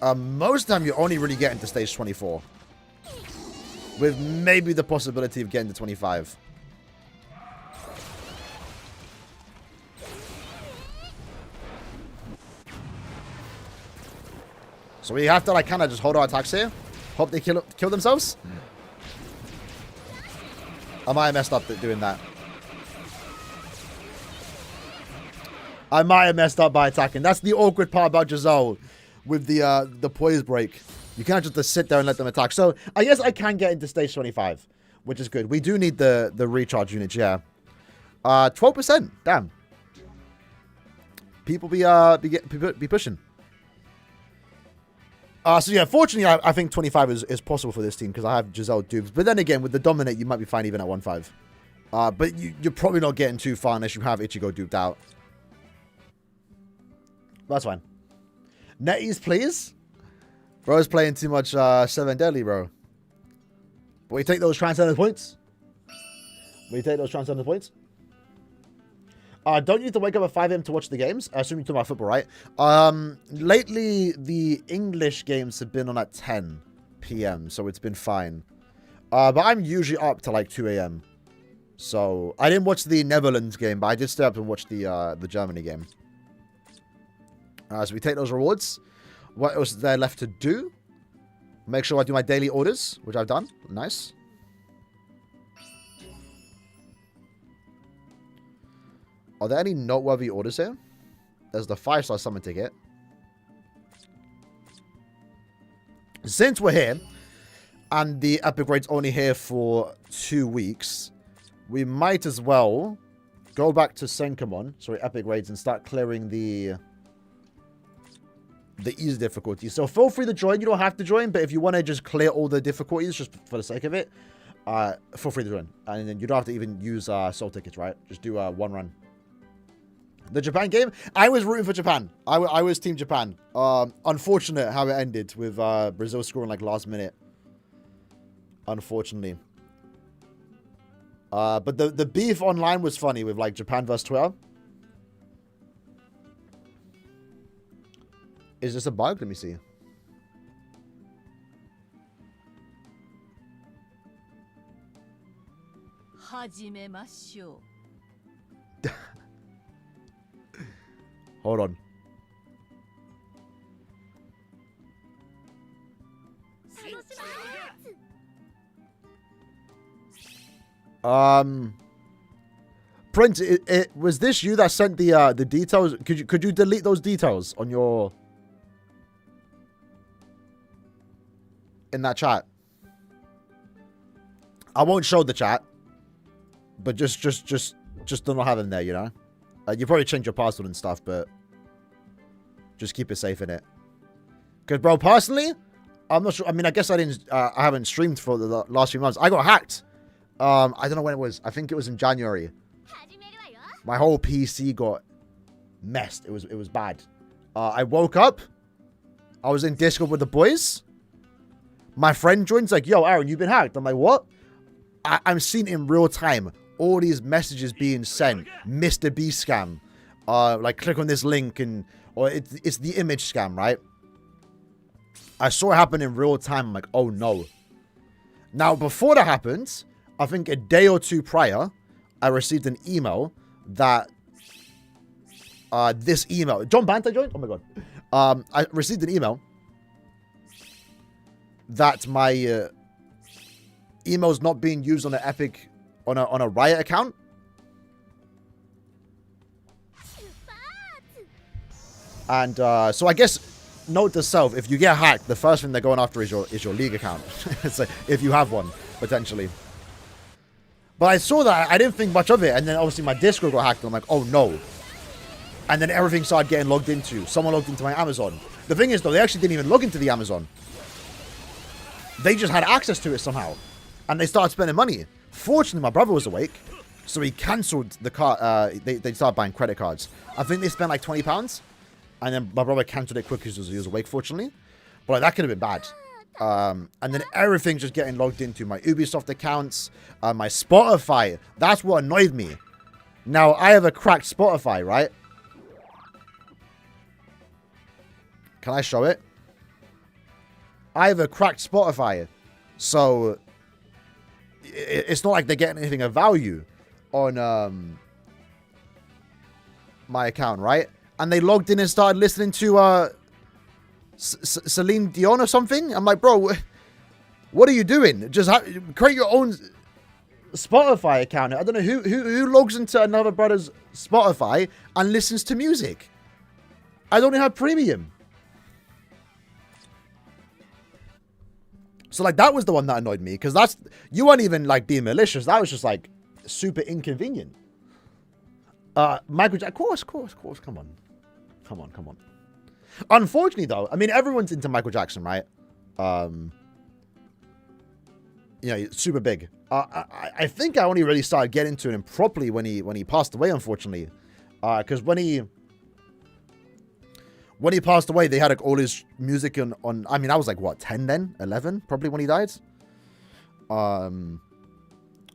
Most of the time, you're only really getting to stage 24. With maybe the possibility of getting to 25. So we have to like kind of just hold our attacks here. Hope they kill themselves. I might have messed up doing that. I might have messed up by attacking. That's the awkward part about Giselle with the poise break. You can't just sit there and let them attack. So I guess I can get into stage 25, which is good. We do need the recharge units, yeah. 12%. Damn. People be pushing. So yeah, fortunately, I think 25 is possible for this team because I have Giselle dupes. But then again, with the Dominate, you might be fine even at 1-5. But you're probably not getting too far unless you have Ichigo duped out. That's fine. NetEase, please. Bro's playing too much 7 Deadly, bro. But we take those transcendent points. Don't you need to wake up at 5 a.m. to watch the games? I assume you're talking about football, right? Lately, the English games have been on at 10 p.m., so it's been fine. But I'm usually up to like 2 a.m. So, I didn't watch the Netherlands game, but I did stay up and watch the Germany game. So we take those rewards. What else is there left to do? Make sure I do my daily orders, which I've done. Nice. Are there any noteworthy orders here? There's the 5-star summon ticket. Since we're here, and the epic raid's only here for 2 weeks, we might as well go back to Senkamon, sorry, epic raids, and start clearing the easy difficulty. So feel free to join. You don't have to join, but if you want to just clear all the difficulties just for the sake of it, feel free to join. And then you don't have to even use soul tickets, right? Just do one run. The Japan game, I was rooting for Japan. I was Team Japan. Unfortunate how it ended with Brazil scoring like last minute. Unfortunately. But the beef online was funny with like Japan versus Twitter. Is this a bug? Let me see. Hold on. Prince, was this you that sent the details? Could you delete those details on your in that chat? I won't show the chat, but just don't have them there, you know. You probably change your password and stuff, but just keep it safe in it. Because, bro, personally, I'm not sure. I mean, I guess I haven't streamed for the last few months. I got hacked. I don't know when it was. I think it was in January. My whole PC got messed. It was bad. I woke up. I was in Discord with the boys. My friend joins like, yo, Aaron, you've been hacked. I'm like, what? I'm seeing in real time all these messages being sent. Mr. B scam. Like, click on this link or it's the image scam, right? I saw it happen in real time. I'm like, oh no. Now, before that happened, I think a day or two prior, I received an email that this email. John Banta joined? Oh my god. I received an email that my email's not being used on an Epic on a Riot account. And so I guess note to self, if you get hacked, the first thing they're going after is your league account. It's like, if you have one, potentially. But I saw that, I didn't think much of it, and then obviously my Discord got hacked, and I'm like, oh no. And then everything started getting logged into. Someone logged into my Amazon. The thing is, though, they actually didn't even log into the Amazon. They just had access to it somehow. And they started spending money. Fortunately, my brother was awake, so he cancelled the card. They started buying credit cards. I think they spent like £20. And then my brother cancelled it quickly because he was awake, fortunately. But like, that could have been bad. And then everything's just getting logged into my Ubisoft accounts, my Spotify. That's what annoyed me. Now, I have a cracked Spotify, right? Can I show it? I have a cracked Spotify. So, it's not like they're getting anything of value on my account, right? And they logged in and started listening to Celine Dion or something. I'm like, bro, what are you doing? Just create your own Spotify account. I don't know who logs into another brother's Spotify and listens to music. I don't even have premium. So like that was the one that annoyed me, because you weren't even like being malicious. That was just like super inconvenient. Michael Jackson, of course. Come on. Unfortunately, though, I mean, everyone's into Michael Jackson, right? You know, super big. I think I only really started getting into him properly when he passed away, unfortunately. Because when he passed away, they had like all his music on. I mean, I was like what, 10 then, 11, probably when he died.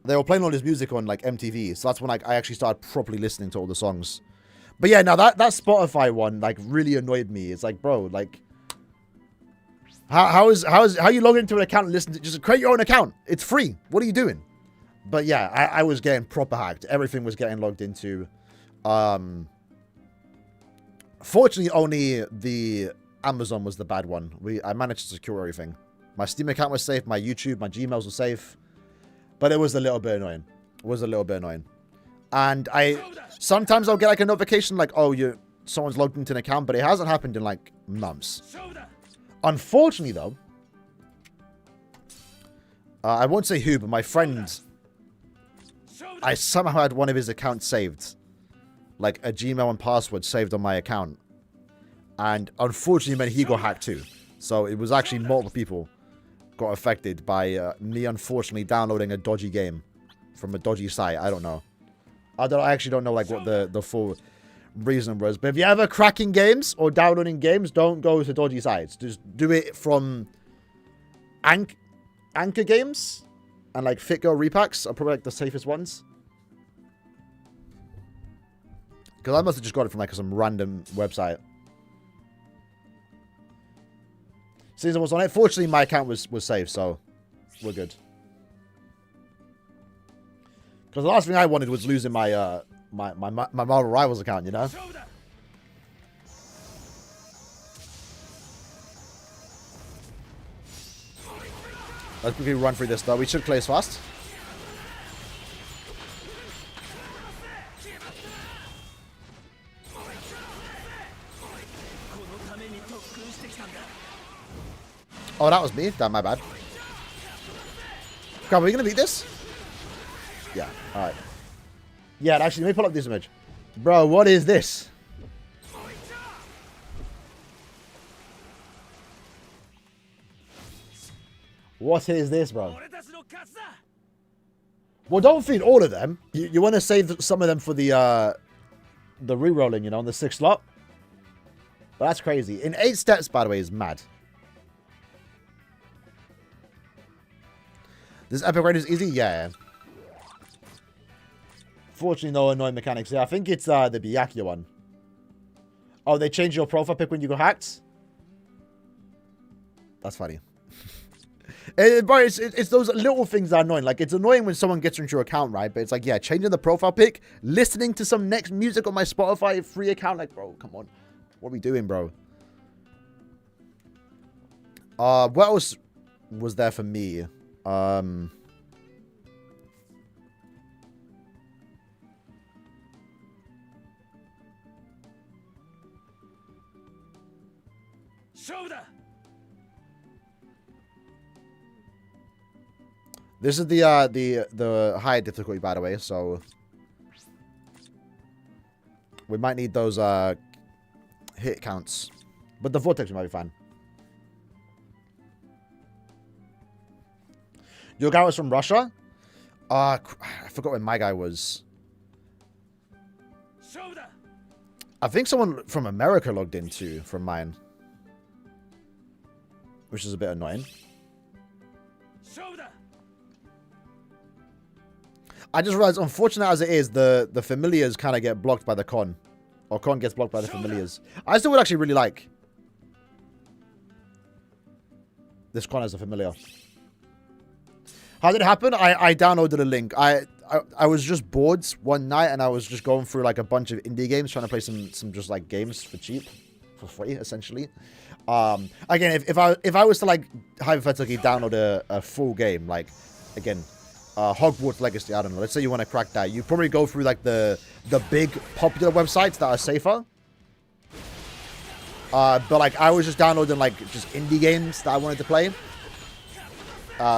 they were playing all this music on like MTV. So that's when I actually started properly listening to all the songs. But yeah, now that Spotify one like really annoyed me. It's like, bro, like, how you log into an account and listen to, just create your own account. It's free. What are you doing? But yeah, I was getting proper hacked. Everything was getting logged into. Fortunately, only the Amazon was the bad one. I managed to secure everything. My Steam account was safe. My YouTube, my Gmails were safe. But it was a little bit annoying. And sometimes I'll get like a notification like, oh, someone's logged into an account, but it hasn't happened in like months. Unfortunately, though, I won't say who, but my friend, I somehow had one of his accounts saved. Like a Gmail and password saved on my account. And unfortunately, meant he got hacked too. So it was actually multiple people got affected by me unfortunately downloading a dodgy game from a dodgy site. I don't know. I actually don't know like what the full reason was. But if you're ever cracking games or downloading games, don't go to dodgy sites. Just do it from Anchor Games and like FitGo Repacks are probably like the safest ones. Because I must have just got it from like some random website. Season was on it. Fortunately, my account was saved, so we're good. Because the last thing I wanted was losing my my Marvel Rivals account, you know? Let's quickly run through this though. We should clear fast. Oh, that was me. Damn, my bad. Come on, are we going to beat this? Yeah, alright. Yeah, actually, let me pull up this image. Bro, what is this? What is this, bro? Well, don't feed all of them. You want to save some of them for the re-rolling, you know, on the 6th slot. But that's crazy. In 8 steps, by the way, is mad. This epic raid is easy? Yeah. Fortunately, no annoying mechanics. Yeah, I think it's the Byakuya one. Oh, they changed your profile pic when you got hacked? That's funny. Bro, it's those little things that are annoying. Like, it's annoying when someone gets into your account, right? But it's like, yeah, changing the profile pic, listening to some next music on my Spotify free account. Like, bro, come on. What are we doing, bro? What else was there for me? This is the higher difficulty, by the way, so we might need those hit counts, but the vortex might be fine. Your guy was from Russia? I forgot when my guy was. I think someone from America logged in too from mine, which is a bit annoying. I just realized, unfortunate as it is, the familiars kind of get blocked by the con. Or con gets blocked by the familiars. I still would actually really like this con as a familiar. How did it happen? I downloaded a link. I was just bored one night and I was just going through like a bunch of indie games, trying to play some just like games for cheap, for free essentially. Again, if I was to like hypothetically download a full game, like again, Hogwarts Legacy, I don't know. Let's say you want to crack that, you probably go through like the big popular websites that are safer. But like I was just downloading like just indie games that I wanted to play.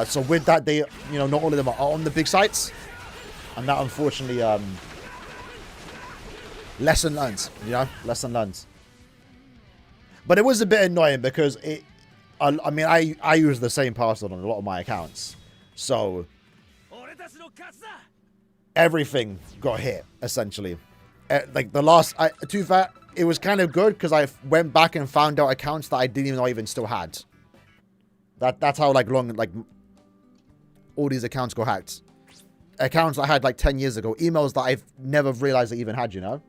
So with that, they, you know, not all of them are on the big sites, and that unfortunately, lesson learned, you know, lesson learned. But it was a bit annoying because I mean, I use the same password on a lot of my accounts, so everything got hit essentially. Like the last, to that, it was kind of good because I went back and found out accounts that I didn't even know I even still had. That's how like long like all these accounts got hacked. accounts I had like 10 years ago. Emails that I've never realized I even had, you know?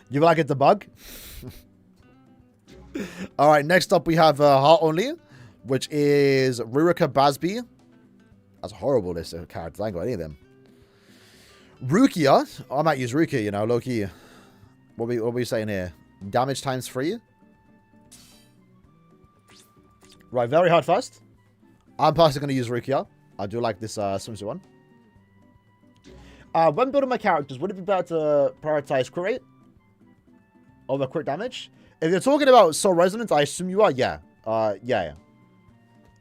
You like it, the bug? All right, next up we have Heart Only, which is Ruroka Basby. That's horrible, this character. I ain't got any of them. Rukia. I might use Rukia, you know, low-key. What are we saying here? Damage times 3. Right, very hard first. I'm personally going to use Rukia. I do like this swimsuit one. When building my characters, would it be better to prioritize crit rate over crit damage? If you're talking about Soul Resonance, I assume you are. Yeah. Yeah.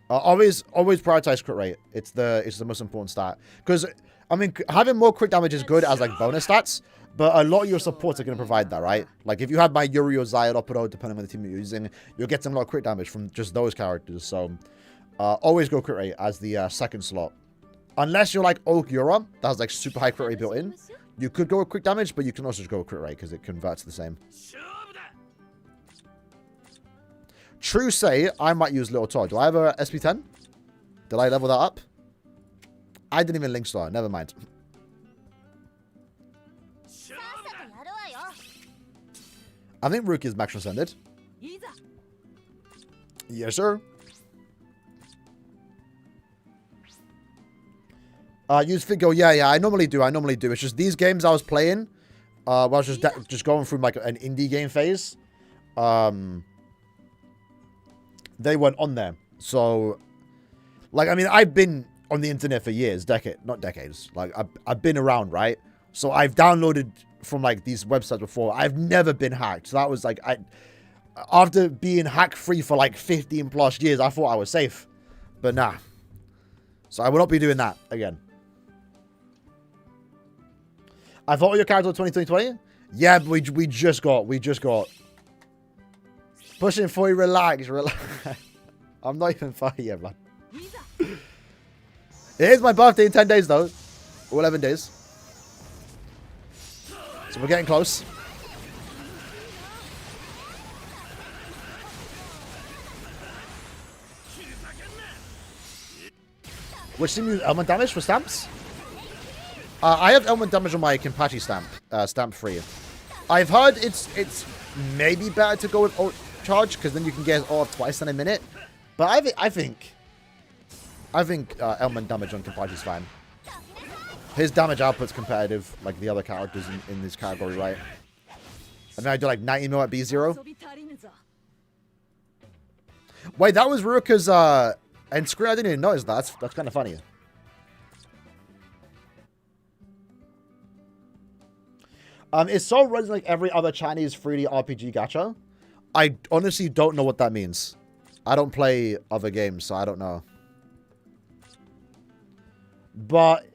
Always prioritize crit rate. It's the most important stat. Because, I mean, having more crit damage is good as, like, bonus stats. But a lot of your supports are going to provide that, right? Like, if you had my Yuri or Zayat Opero, depending on the team you're using, you're getting a lot of crit damage from just those characters. So, always go crit rate as the second slot. Unless you're like Oak Yura, that has, like, super high crit rate built in. You could go with quick damage, but you can also just go with crit rate because it converts the same. True say, I might use Little Todd. Do I have a SP10? Did I level that up? I didn't even link star. Never mind. I think Rook is max transcended. Yes, sir. Use Figo. Yeah. I normally do. It's just these games I was playing. While I was just going through like an indie game phase. They weren't on there. So, like, I mean, I've been on the internet for years, not decades. Like, I've been around, right? So I've downloaded from like these websites before. I've never been hacked. So that was like, after being hack free for like 15 plus years, I thought I was safe, but nah. So I will not be doing that again. I thought your character 2020. Yeah, but we just got pushing for you. Relax. I'm not even 30 yet, man. It is my birthday in 10 days though, or 11 days. So we're getting close. Which team use element damage for stamps? I have element damage on my Kenpachi stamp, stamp 3. I've heard it's maybe better to go with ult charge because then you can get it off twice in a minute. But I think element damage on Kenpachi is fine. His damage output's competitive, like the other characters in this category, right? And then I do like 90 mil at B0. Wait, that was Ruka's end screen? I didn't even notice that. That's kind of funny. Is Soul Resonance like every other Chinese 3D RPG gacha? I honestly don't know what that means. I don't play other games, so I don't know. But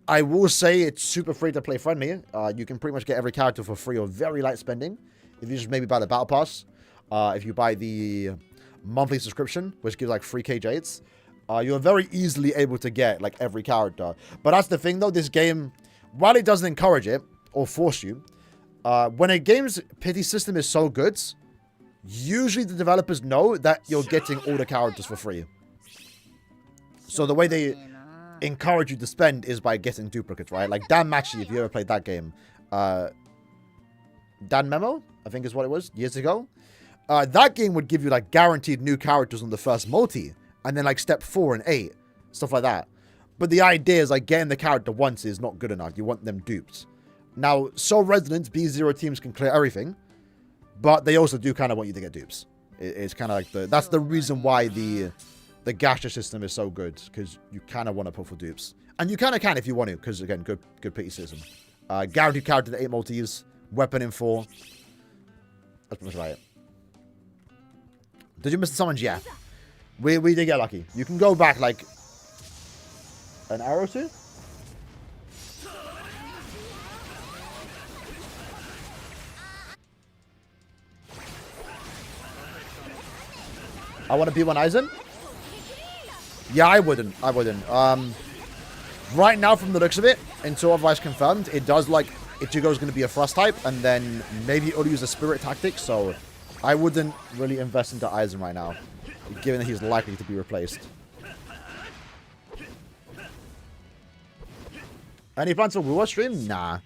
I will say it's super free to play friendly. You can pretty much get every character for free or very light spending. If you just maybe buy the Battle Pass. If you buy the monthly subscription, which gives like 3k jades, you're very easily able to get like every character. But that's the thing though, this game, while it doesn't encourage it or force you, when a game's pity system is so good, usually the developers know that you're getting all the characters for free. So the way they encourage you to spend is by getting duplicates, right? Like Dan Machi, if you ever played that game. Dan Memo, I think is what it was, years ago. That game would give you like guaranteed new characters on the first multi. And then like step 4 and 8. Stuff like that. But the idea is like getting the character once is not good enough. You want them duped. Now, Soul Resonance, B0 teams can clear everything. But they also do kind of want you to get dupes. It's kind of like that's the reason why the gacha system is so good. Because you kind of want to put for dupes. And you kind of can if you want to. Because again, good pity system. Guaranteed character to 8 multis. Weapon in 4. That's pretty much about it. Did you miss the summons? Yeah. We did get lucky. You can go back like an hour or two. I want to be one Aizen. Yeah, I wouldn't. Right now, from the looks of it, until otherwise confirmed, it does like Ichigo is going to be a Frost type, and then maybe it'll use a Spirit tactic. So I wouldn't really invest into Aizen right now. given that he's likely to be replaced. Any plans for War stream? Nah.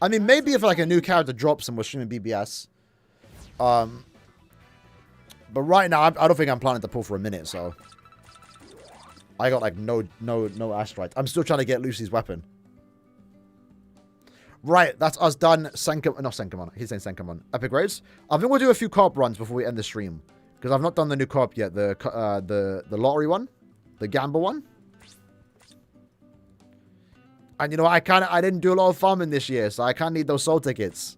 I mean, maybe if like a new character drops and we're streaming BBS. But right now, I don't think I'm planning to pull for a minute, so. I got like no asteroids. I'm still trying to get Lucy's weapon. Right, that's us done. Not Senkamon. He's saying Senkamon. Epic Raids. I think we'll do a few co-op runs before we end the stream. Because I've not done the new co-op yet. The lottery one. The gamble one. And you know, I didn't do a lot of farming this year, so I kind of need those soul tickets.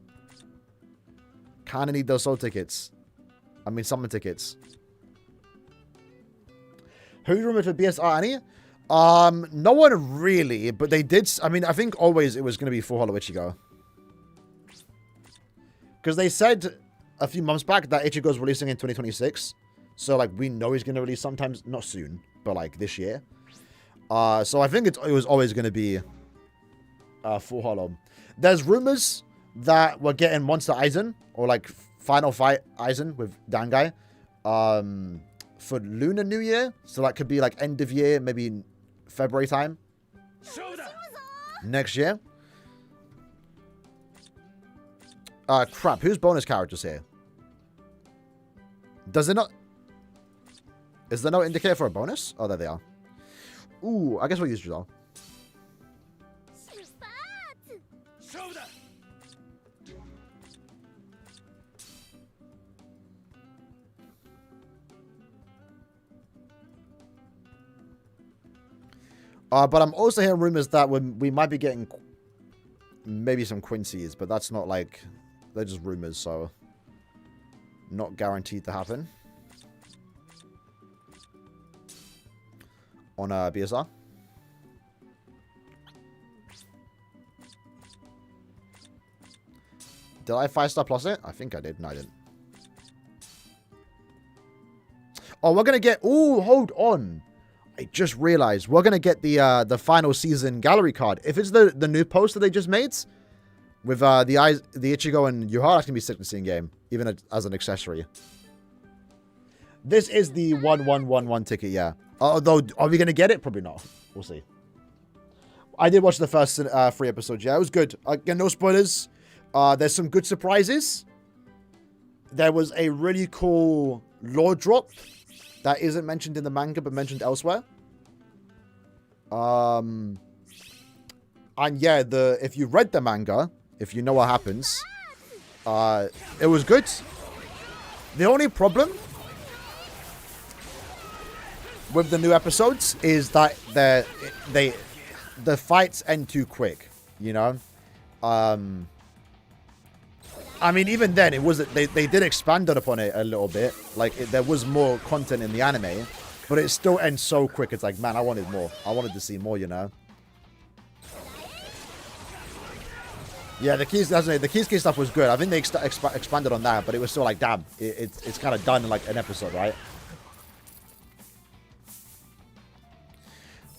I mean, summon tickets. Who's rumored for BSR any? No one really, but they did. I mean, I think always it was going to be for Hollow Ichigo. Because they said a few months back that Ichigo's releasing in 2026. So, like, we know he's going to release sometimes, not soon, but, like, this year. So I think it was always going to be Full Hollow. There's rumors that we're getting Monster Aizen, or, like, Final Fight Aizen with Dangai, for Lunar New Year. So that could be, like, end of year, maybe in February time. Next year. Crap, who's bonus characters here? Does it not... Is there no indicator for a bonus? Oh, there they are. Ooh, I guess we'll use Judal. But I'm also hearing rumors that we might be getting maybe some Quincy's, but that's not like... They're just rumors, so... Not guaranteed to happen. On BSR. Did I 5-star plus it? I think I did. No, I didn't. Oh, we're going to get... Ooh, hold on. I just realized. We're going to get the final season gallery card. If it's the new poster they just made... With the Ichigo and Yuhara, that's going to be sick to see in game. Even as an accessory. This is the 1111 ticket, yeah. Although, are we going to get it? Probably not. We'll see. I did watch the first 3 episodes. Yeah, it was good. Again, no spoilers. There's some good surprises. There was a really cool lore drop that isn't mentioned in the manga, but mentioned elsewhere. And yeah, if you read the manga, if you know what happens, it was good. The only problem with the new episodes is that the fights end too quick, you know? I mean, even then, it was they did expand upon it a little bit. Like, there was more content in the anime, but it still ends so quick. It's like, man, I wanted more. I wanted to see more, you know? Yeah, the Keys stuff was good. I think they expanded on that, but it was still like, damn, it's kind of done in like an episode, right?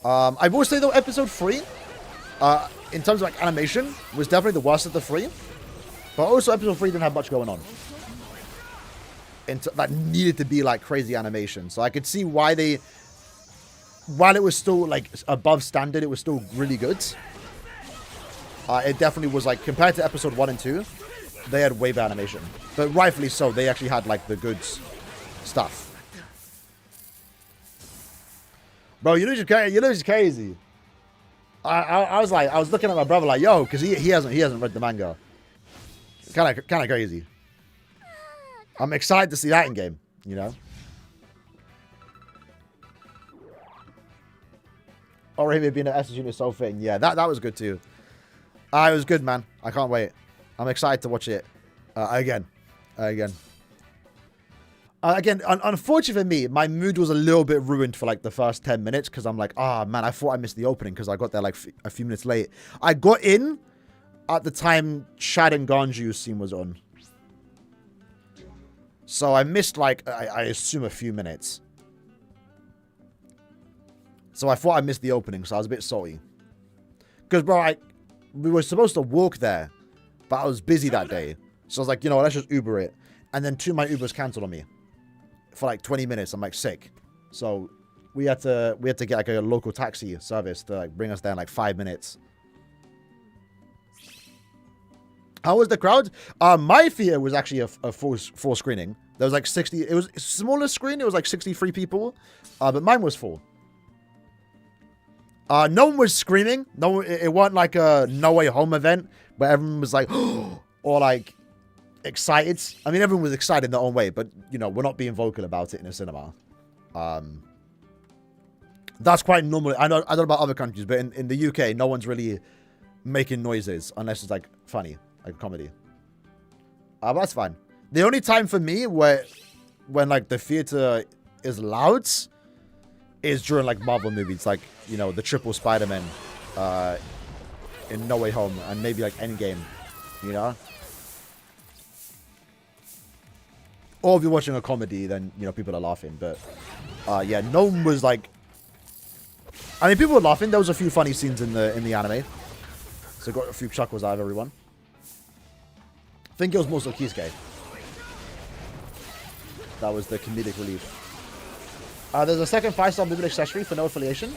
I will say though, episode 3, in terms of like animation, was definitely the worst of the 3. But also episode 3 didn't have much going on. That needed to be like crazy animation. So I could see why while it was still like above standard, it was still really good. It definitely was like, compared to episode 1 and 2, they had way better animation. But rightfully so, they actually had like the good stuff. Bro, you lose crazy. I was looking at my brother like, yo, because he hasn't read the manga. Kind of crazy. I'm excited to see that in game, you know. Or him being an S Junior so fitting. Yeah, that was good too. It was good, man. I can't wait. I'm excited to watch it again. Unfortunately for me, my mood was a little bit ruined for like the first 10 minutes because I'm like, man, I thought I missed the opening because I got there like a few minutes late. I got in at the time Shad and Ganju's scene was on. So I missed like, I assume a few minutes. So I thought I missed the opening, so I was a bit salty. Because, bro, we were supposed to walk there, but I was busy that day. So I was like, you know what, let's just Uber it. And then 2 of my Ubers cancelled on me. for like 20 minutes. I'm like sick. So we had to get like a local taxi service to like bring us there in like 5 minutes. How was the crowd? My theater was actually a full screening. There was like 60. It was a smaller screen. It was like 63 people. But mine was full. No one was screaming. No, it wasn't like a No Way Home event where everyone was like, or like excited. I mean, everyone was excited in their own way, but you know, we're not being vocal about it in a cinema. That's quite normal. I don't know about other countries, but in the UK, no one's really making noises unless it's like funny, like comedy. But that's fine. The only time for me when like the theater is loud is during like Marvel movies, like, you know, the triple Spider-Man in No Way Home and maybe like Endgame, you know? Or if you're watching a comedy, then, you know, people are laughing. But yeah, no one was like... I mean, people were laughing. There was a few funny scenes in the anime. So got a few chuckles out of everyone. I think it was mostly Kisuke. That was the comedic relief. There's a second 5-star movement accessory for no affiliation.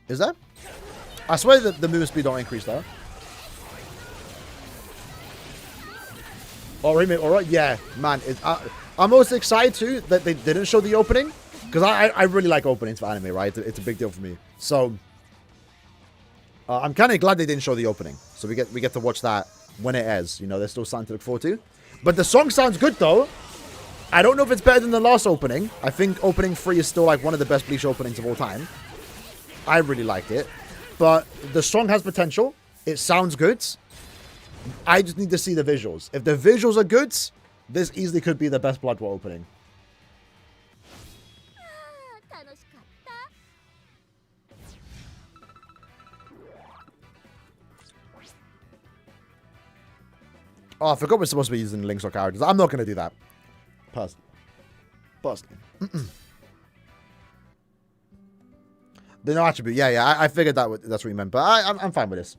Is there? I swear that the movement speed don't increase though. Oh, remake, alright, yeah, man. I'm most excited too that they didn't show the opening. Because I really like openings for anime, right? It's a big deal for me. So, I'm kind of glad they didn't show the opening. So we get to watch that when it airs. You know, there's still something to look forward to. But the song sounds good though. I don't know if it's better than the last opening. I think opening 3 is still like one of the best Bleach openings of all time. I really liked it. But the song has potential. It sounds good. I just need to see the visuals. If the visuals are good, this easily could be the best Blood War opening. Oh, I forgot we're supposed to be using links or characters. I'm not going to do that. Personally. The no attribute. Yeah. I figured that's what you meant. But I'm fine with this.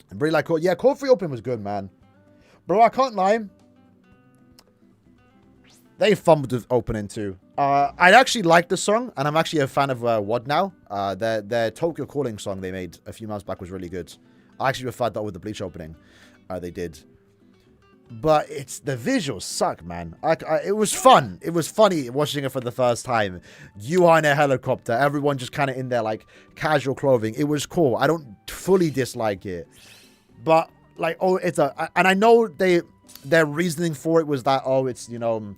I'm really like Core. Yeah, Core 3 opening was good, man. Bro, I can't lie. They fumbled with opening too. I actually like the song, and I'm actually a fan of WOD now. Their Tokyo Calling song they made a few months back was really good. I actually referred that with the Bleach opening. They did. But it's the visuals suck, man. It was fun. It was funny watching it for the first time. You are in a helicopter. Everyone just kind of in their like casual clothing. It was cool. I don't fully dislike it. But like, oh, and I know their reasoning for it was that, oh, it's, you know,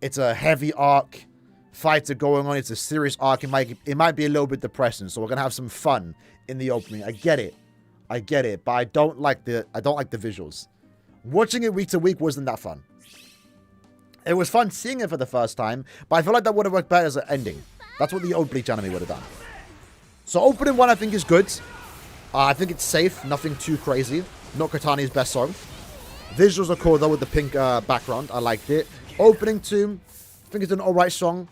it's a heavy arc. Fights are going on. It's a serious arc. It might be a little bit depressing. So we're gonna have some fun in the opening. I get it, but I don't like the visuals. Watching it week to week wasn't that fun. It was fun seeing it for the first time, but I feel like that would have worked better as an ending. That's what the old Bleach anime would have done. So opening 1 I think is good. I think it's safe, nothing too crazy. Not Katani's best song. Visuals are cool though with the pink background. I liked it. Opening 2, I think it's an alright song.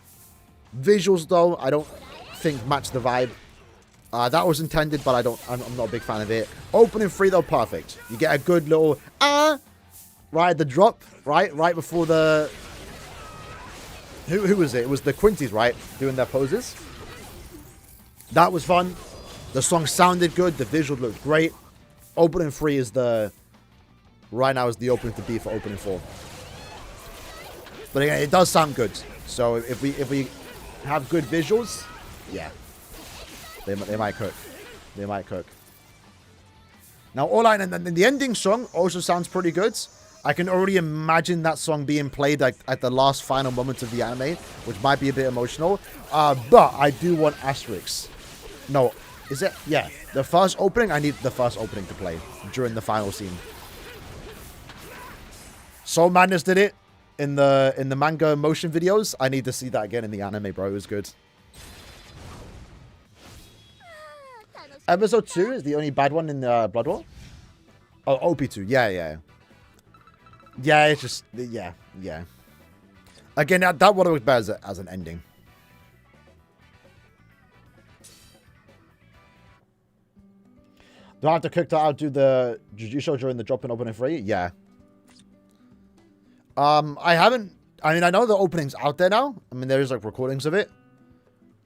Visuals though, I don't think match the vibe. That was intended, but I'm not a big fan of it. Opening 3 though, perfect. You get a good little right at the drop, right before the who was it? It was the Quinties, right, doing their poses. That was fun. The song sounded good. The visual looked great. Opening 3 is right now is the opening to be for opening 4. But again, it does sound good. So if we have good visuals, yeah. They might cook. They might cook. Now, and then the ending song also sounds pretty good. I can already imagine that song being played at the last final moments of the anime, which might be a bit emotional. But I do want asterisks. No, is it? Yeah, the first opening. I need the first opening to play during the final scene. Soul Madness did it in the manga motion videos. I need to see that again in the anime, bro. It was good. Episode 2 is the only bad one in Blood War. Oh, OP2. Yeah. Yeah, it's just... Yeah. Again, that would have worked better as an ending. Do I have to cook to outdo the Jujutsu during the drop-in opening free? Yeah. I haven't... I mean, I know the opening's out there now. I mean, there is, like, recordings of it.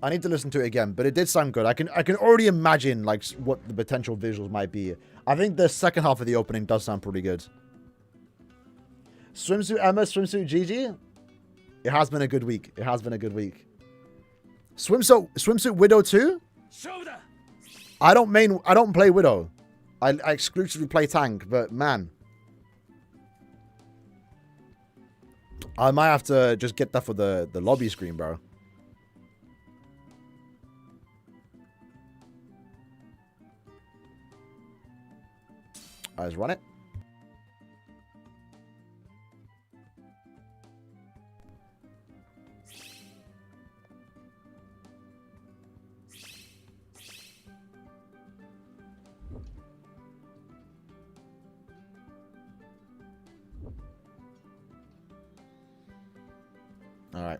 I need to listen to it again, but it did sound good. I can already imagine, like, what the potential visuals might be. I think the second half of the opening does sound pretty good. Swimsuit Emma, Swimsuit Gigi. It has been a good week. It has been a good week. Swimsuit Widow 2? I don't play Widow. I exclusively play tank, but man. I might have to just get that for the lobby screen, bro. Let's run it. All right.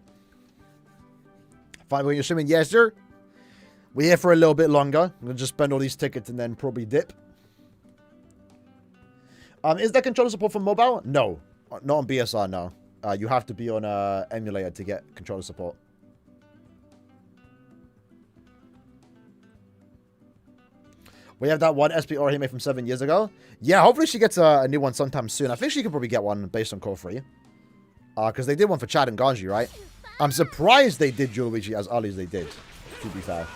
Fine, when you're streaming, yes, sir. We're here for a little bit longer. I'm going to just spend all these tickets and then probably dip. Is there controller support for mobile? No. Not on BSR, no. You have to be on emulator to get controller support. We have that one SP Aurihime from 7 years ago. Yeah, hopefully she gets a new one sometime soon. I think she could probably get one based on Core 3. Because they did one for Chad and Ganji, right? I'm surprised they did Yoruichi as early as they did, to be fair.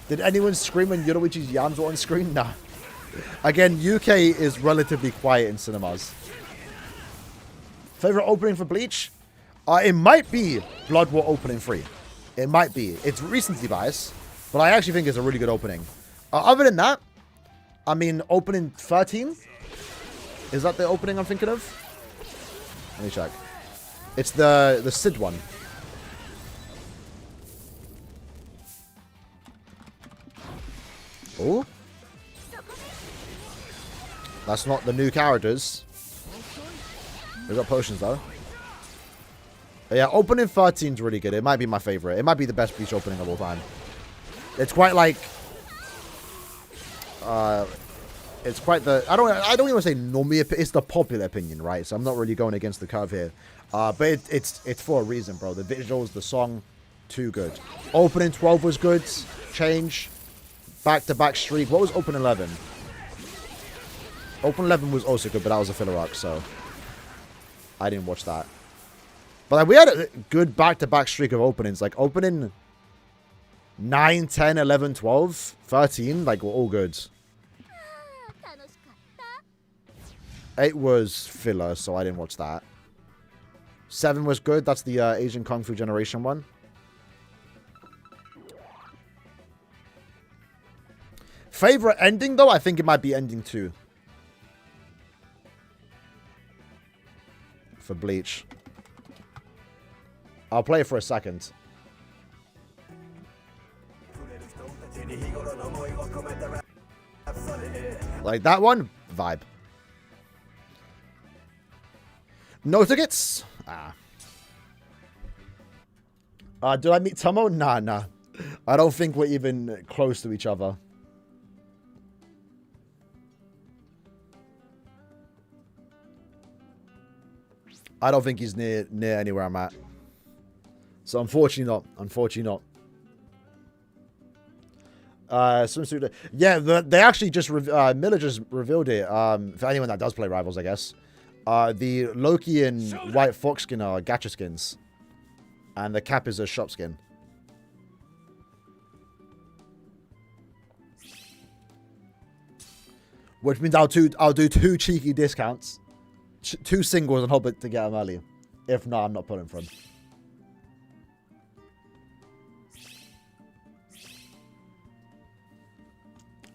Did anyone scream when Yoruichi's yams were on screen? Nah. Again, UK is relatively quiet in cinemas. Favorite opening for Bleach? It might be Blood War opening 3. It might be. It's recency bias, but I actually think it's a really good opening. Other than that, I mean, opening 13? Is that the opening I'm thinking of? Let me check. It's the Sid one. Oh. That's not the new characters. We got potions though. But yeah, opening 13 is really good. It might be my favorite. It might be the best Bleach opening of all time. It's quite like it's quite the I don't even say normie. It's the popular opinion, right? So I'm not really going against the curve here. But it's for a reason, bro. The visuals, the song, too good. Opening 12 was good. Change, back-to-back streak. What was open 11? Open 11 was also good, but that was a filler arc, so I didn't watch that. But like, we had a good back-to-back streak of openings. Like opening 9, 10, 11, 12, 13, like were all good. 8 was filler, so I didn't watch that. 7 was good. That's the Asian Kung Fu Generation one. Favorite ending, though? I think it might be ending 2. For Bleach. I'll play it for a second. Like that one? Vibe. No tickets? Did I meet Tomo? Nah. I don't think we're even close to each other. I don't think he's near anywhere I'm at. So unfortunately not. Unfortunately not. Swimsuit. Yeah, they actually just Miller just revealed it. For anyone that does play Rivals, I guess. The Loki and White Fox skin are gacha skins, and the cap is a shop skin. Which means I'll do 2 cheeky discounts, 2 singles, and hope to get them early. If not, I'm not pulling from.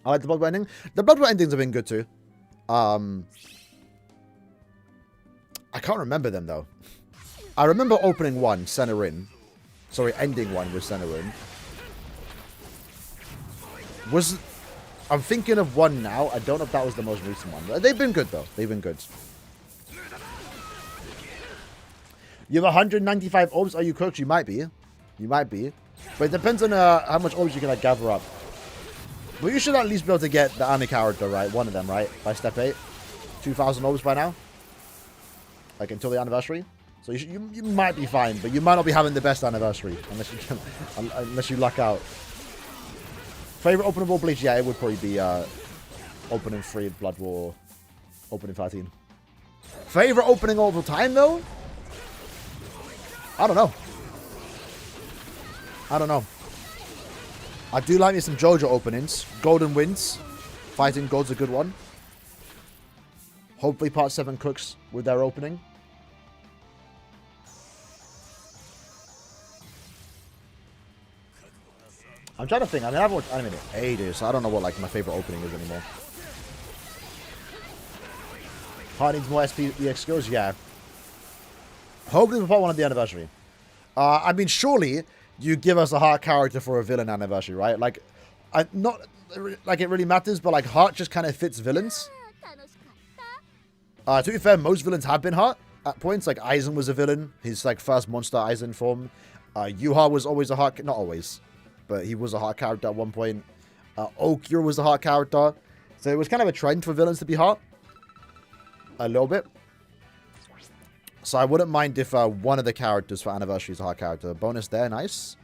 I like the Blood War ending. The Blood War endings have been good too. I can't remember them though. I remember opening 1, center in. Sorry, ending 1 with center in. I'm thinking of 1 now. I don't know if that was the most recent one. They've been good though. They've been good. You have 195 orbs. Are you cooked? You might be. You might be. But it depends on how much orbs you can like gather up. But you should at least be able to get the Ami character, right? One of them, right? By step 8. 2,000 orbs by now. Like, until the anniversary. So you might be fine, but you might not be having the best anniversary. Unless you luck out. Favorite openable Bleach? Yeah, it would probably be opening 3 Blood War. Opening 13. Favorite opening all the time, though? I don't know. I do like me some JoJo openings. Golden Winds. Fighting God's a good one. Hopefully Part 7 cooks with their opening. I'm trying to think. I mean, I've watched anime in ages, so I don't know what like my favorite opening is anymore. Heart needs more SPEX skills? Yeah. Hopefully for Part 1 of the anniversary. I mean, surely you give us a Heart character for a villain anniversary, right? Like, not like it really matters, but like Heart just kind of fits villains. To be fair, most villains have been Heart at points. Like Aizen was a villain. His like first monster Aizen form. Yuha was always a Heart, not always, but he was a Heart character at one point. Okyur was a Heart character. So it was kind of a trend for villains to be Heart. A little bit. So I wouldn't mind if one of the characters for anniversary is a Heart character. Bonus there, nice.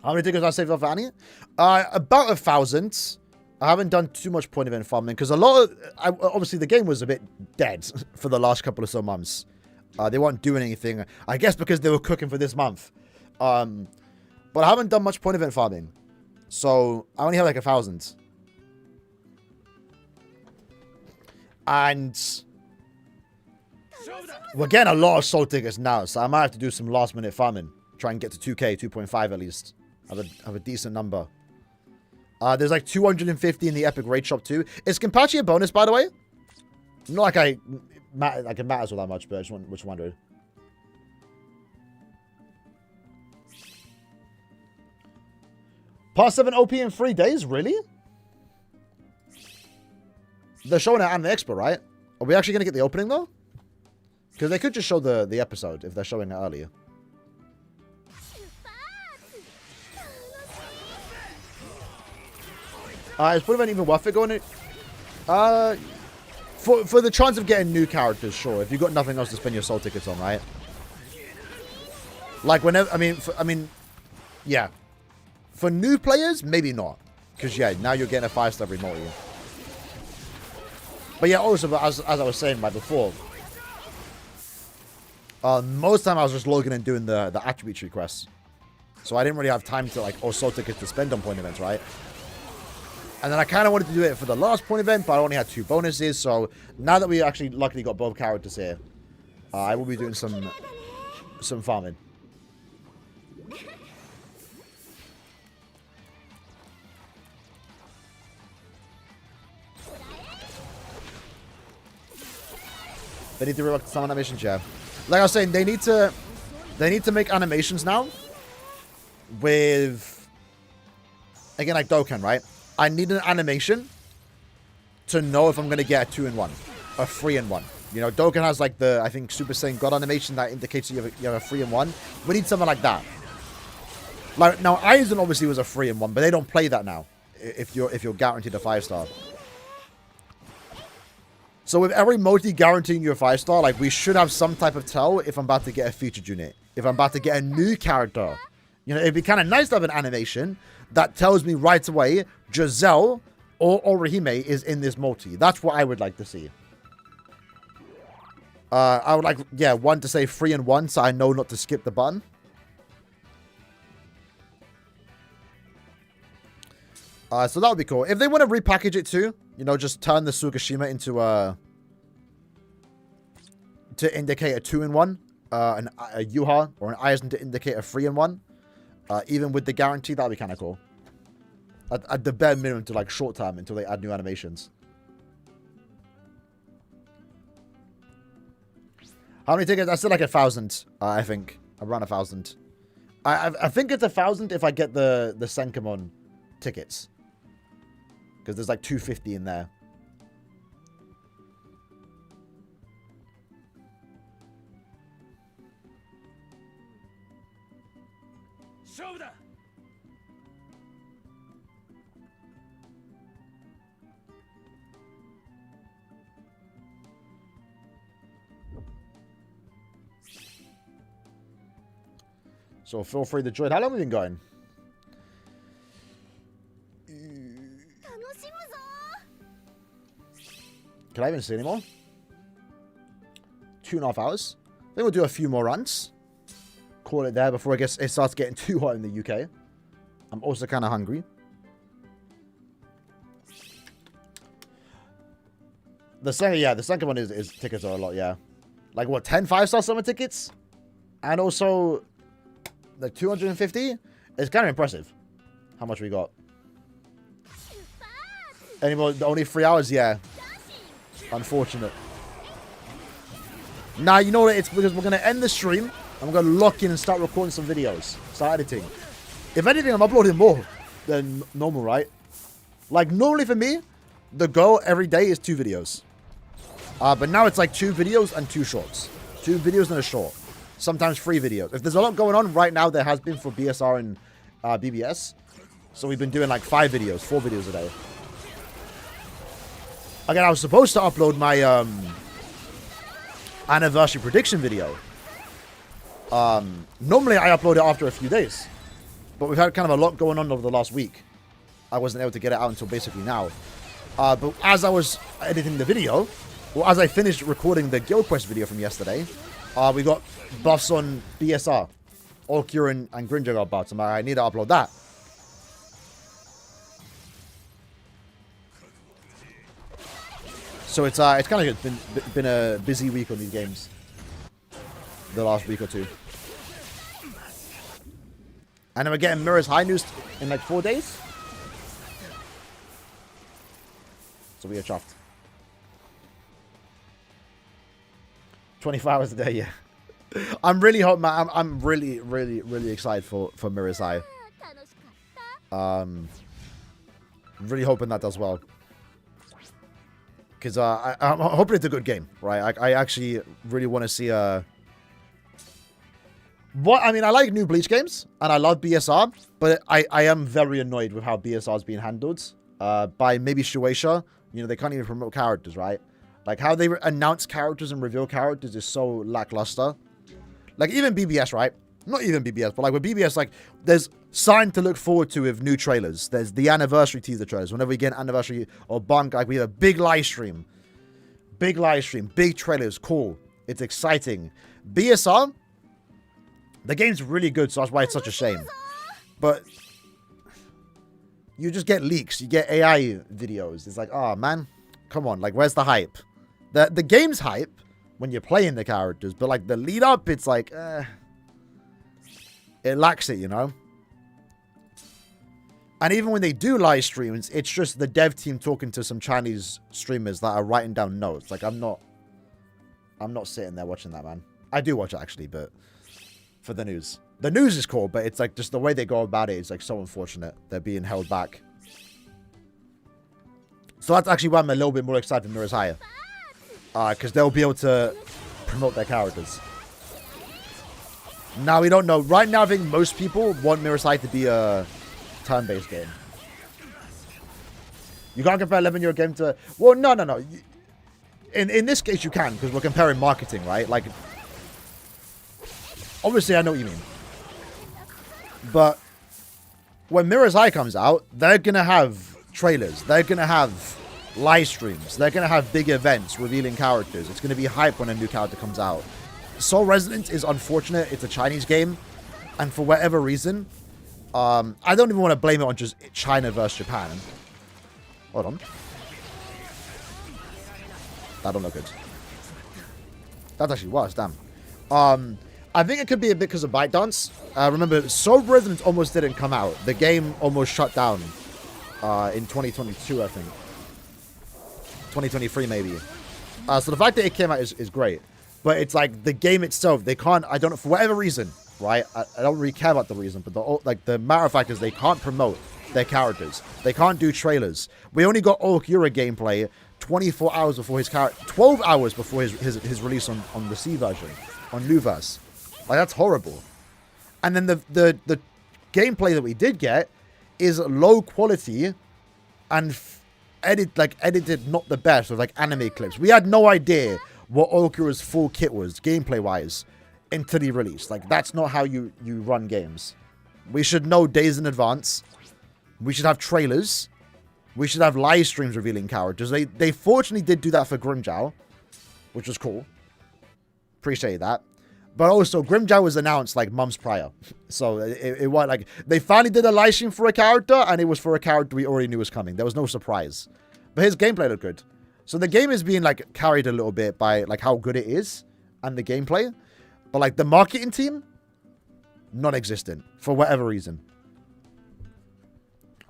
How many tickets I saved off Annie? About 1,000. I haven't done too much point event farming because a lot of... obviously, the game was a bit dead for the last couple of so months. They weren't doing anything. I guess because they were cooking for this month. But I haven't done much point event farming. So, I only have like 1,000. And... we're getting a lot of soul tickets now. So, I might have to do some last minute farming. Try and get to 2k, 2.5 at least. Have a decent number. There's like 250 in the Epic Raid Shop too. Is Kenpachi a bonus, by the way? Not like it matters all that much, but I just wondered. Part 7 OP in 3 days? Really? They're showing it at the Expo, right? Are we actually going to get the opening, though? Because they could just show the episode if they're showing it earlier. Is point event even worth it going in? For the chance of getting new characters, sure. If you've got nothing else to spend your soul tickets on, right? Like whenever, I mean, yeah. For new players, maybe not. Because, yeah, now you're getting a 5-star every multi. But, yeah, also, as I was saying by before, most of the time I was just logging and doing the attribute tree quests. So I didn't really have time to, like, or soul tickets to spend on point events, right? And then I kind of wanted to do it for the last point event, but I only had 2 bonuses. So now that we actually luckily got both characters here, I will be doing some farming. They need to rework some animations, yeah. Like I was saying, they need to make animations now with, again, like Dokkan, right? I need an animation to know if I'm going to get a 2-in-1, a 3-in-1. You know, Dokkan has like the, I think, Super Saiyan God animation that indicates you have a 3-in-1. We need something like that. Like, now, Aizen obviously was a 3-in-1, but they don't play that now if you're guaranteed a 5-star. So with every multi guaranteeing you a 5-star, like, we should have some type of tell if I'm about to get a featured unit. If I'm about to get a new character. You know, it'd be kind of nice to have an animation that tells me right away Giselle or Orihime is in this multi. That's what I would like to see. I would like, yeah, one to say 3-in-1 so I know not to skip the button. So that would be cool. If they want to repackage it too, you know, just turn the Sugashima into to indicate a 2-in-1, a Yuha or an Aizen to indicate a 3-in-1. Even with the guarantee, that'd be kind of cool. At the bare minimum to like short term until they add new animations. How many tickets? I said like 1,000. I think around 1,000. I think it's 1,000 if I get the Senkamon tickets. Because there's like 250 in there. So feel free to join. How long have we been going? Can I even see anymore? 2.5 hours. I think we'll do a few more runs. Call it there before I guess it starts getting too hot in the UK. I'm also kind of hungry. The second one is tickets are a lot, yeah. Like what, 10 5-star summer tickets? And also like 250? It's kind of impressive how much we got. Any more? Only 3 hours? Yeah. Unfortunate. Nah, you know what? It's because we're going to end the stream. I'm going to lock in and start recording some videos. Start editing. If anything, I'm uploading more than normal, right? Like, normally for me, the goal every day is 2 videos. But now it's like 2 videos and 2 shorts. 2 videos and a short. Sometimes 3 videos. If there's a lot going on right now, there has been for BSR and BBS. So we've been doing like 5 videos, 4 videos a day. Again, I was supposed to upload my anniversary prediction video. Normally I upload it after a few days. But we've had kind of a lot going on over the last week. I wasn't able to get it out until basically now. But as I was editing the video, or as I finished recording the Guild Quest video from yesterday, we got buffs on BSR. Orcure and Gringer got buffs. I'm like, I need to upload that. So it's kind of good. Been a busy week on these games. The last week or 2. And then we're getting Mirror's High news in like 4 days. So we are chuffed. 24 hours a day, yeah. I'm really hoping, man. I'm really, really, really excited for Mirror's High. Really hoping that does well. Because I'm hoping it's a good game, right? I actually really want to see I like new Bleach games, and I love BSR, but I am very annoyed with how BSR is being handled by maybe Shueisha. You know, they can't even promote characters, right? Like, how they announce characters and reveal characters is so lackluster. Like, even BBS, right? Not even BBS, but like with BBS, like, there's something to look forward to with new trailers. There's the anniversary teaser trailers. Whenever we get an anniversary or bunk, like, we have a big live stream. Big live stream. Big trailers. Cool. It's exciting. BSR, the game's really good, so that's why it's such a shame. But you just get leaks. You get AI videos. It's like, oh, man. Come on. Like, where's the hype? The game's hype when you're playing the characters, but, like, the lead up, it's like, it lacks it, you know? And even when they do live streams, it's just the dev team talking to some Chinese streamers that are writing down notes. Like, I'm not sitting there watching that, man. I do watch it, actually, but for the news. The news is cool, but it's like just the way they go about it is like so unfortunate. They're being held back. So that's actually why I'm a little bit more excited for Mirror's High. Because they'll be able to promote their characters. Now, we don't know. Right now, I think most people want Mirror's High to be a turn-based game. You can't compare 11-year game to... Well, no. In this case, you can, because we're comparing marketing, right? Like, obviously, I know what you mean. But when Mirror's High comes out, they're going to have trailers. They're going to have live streams. They're going to have big events revealing characters. It's going to be hype when a new character comes out. Soul Resonance is unfortunate. It's a Chinese game. And for whatever reason, I don't even want to blame it on just China versus Japan. Hold on. That don't look good. That's actually worse, damn. I think it could be a bit because of ByteDance. Remember, Soul Resonance almost didn't come out. The game almost shut down in 2022, I think. 2023, maybe. So the fact that it came out is great. But it's like the game itself, they can't, I don't know, for whatever reason, right? I don't really care about the reason, but the matter of fact is they can't promote their characters. They can't do trailers. We only got Orcure gameplay 24 hours before his character, 12 hours before his release on the C version, on Luverse. Like, that's horrible. And then the gameplay that we did get is low quality and edited not the best with like anime clips. We had no idea what Okura's full kit was gameplay wise until he released. Like, that's not how you run games. We should know days in advance. We should have trailers. We should have live streams revealing characters. They fortunately did do that for Grimmjow, which was cool. Appreciate that. But also, Grimmjow was announced like months prior. So it was like, they finally did a live stream for a character, and it was for a character we already knew was coming. There was no surprise. But his gameplay looked good. So the game is being like carried a little bit by like how good it is and the gameplay. But like the marketing team, non-existent for whatever reason.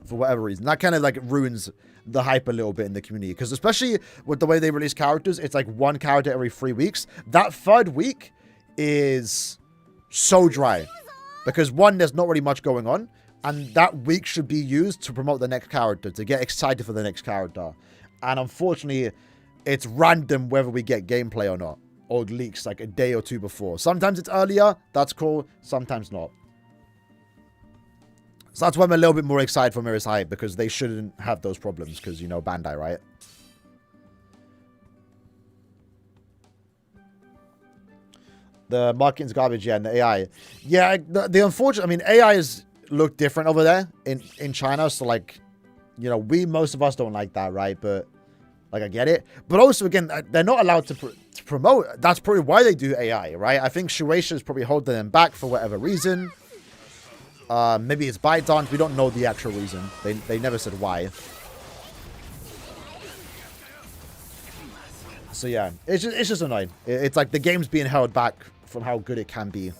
For whatever reason. That kind of like ruins the hype a little bit in the community. Because especially with the way they release characters, it's like one character every 3 weeks. That third week is so dry. Because one, there's not really much going on. And that week should be used to promote the next character, to get excited for the next character. And unfortunately, it's random whether we get gameplay or not. Or leaks like a day or two before. Sometimes it's earlier. That's cool. Sometimes not. So that's why I'm a little bit more excited for Mirror's Hype. Because they shouldn't have those problems. Because, you know, Bandai, right? The marketing's garbage, yeah, and the AI. Yeah, the unfortunate... I mean, AI has looked different over there in China. So, like, you know, most of us don't like that, right? But, like, I get it. But also, again, they're not allowed to promote. That's probably why they do AI, right? I think Shueisha is probably holding them back for whatever reason. Maybe it's ByteDance. We don't know the actual reason. They never said why. So, yeah. It's just annoying. It's like the game's being held back from how good it can be.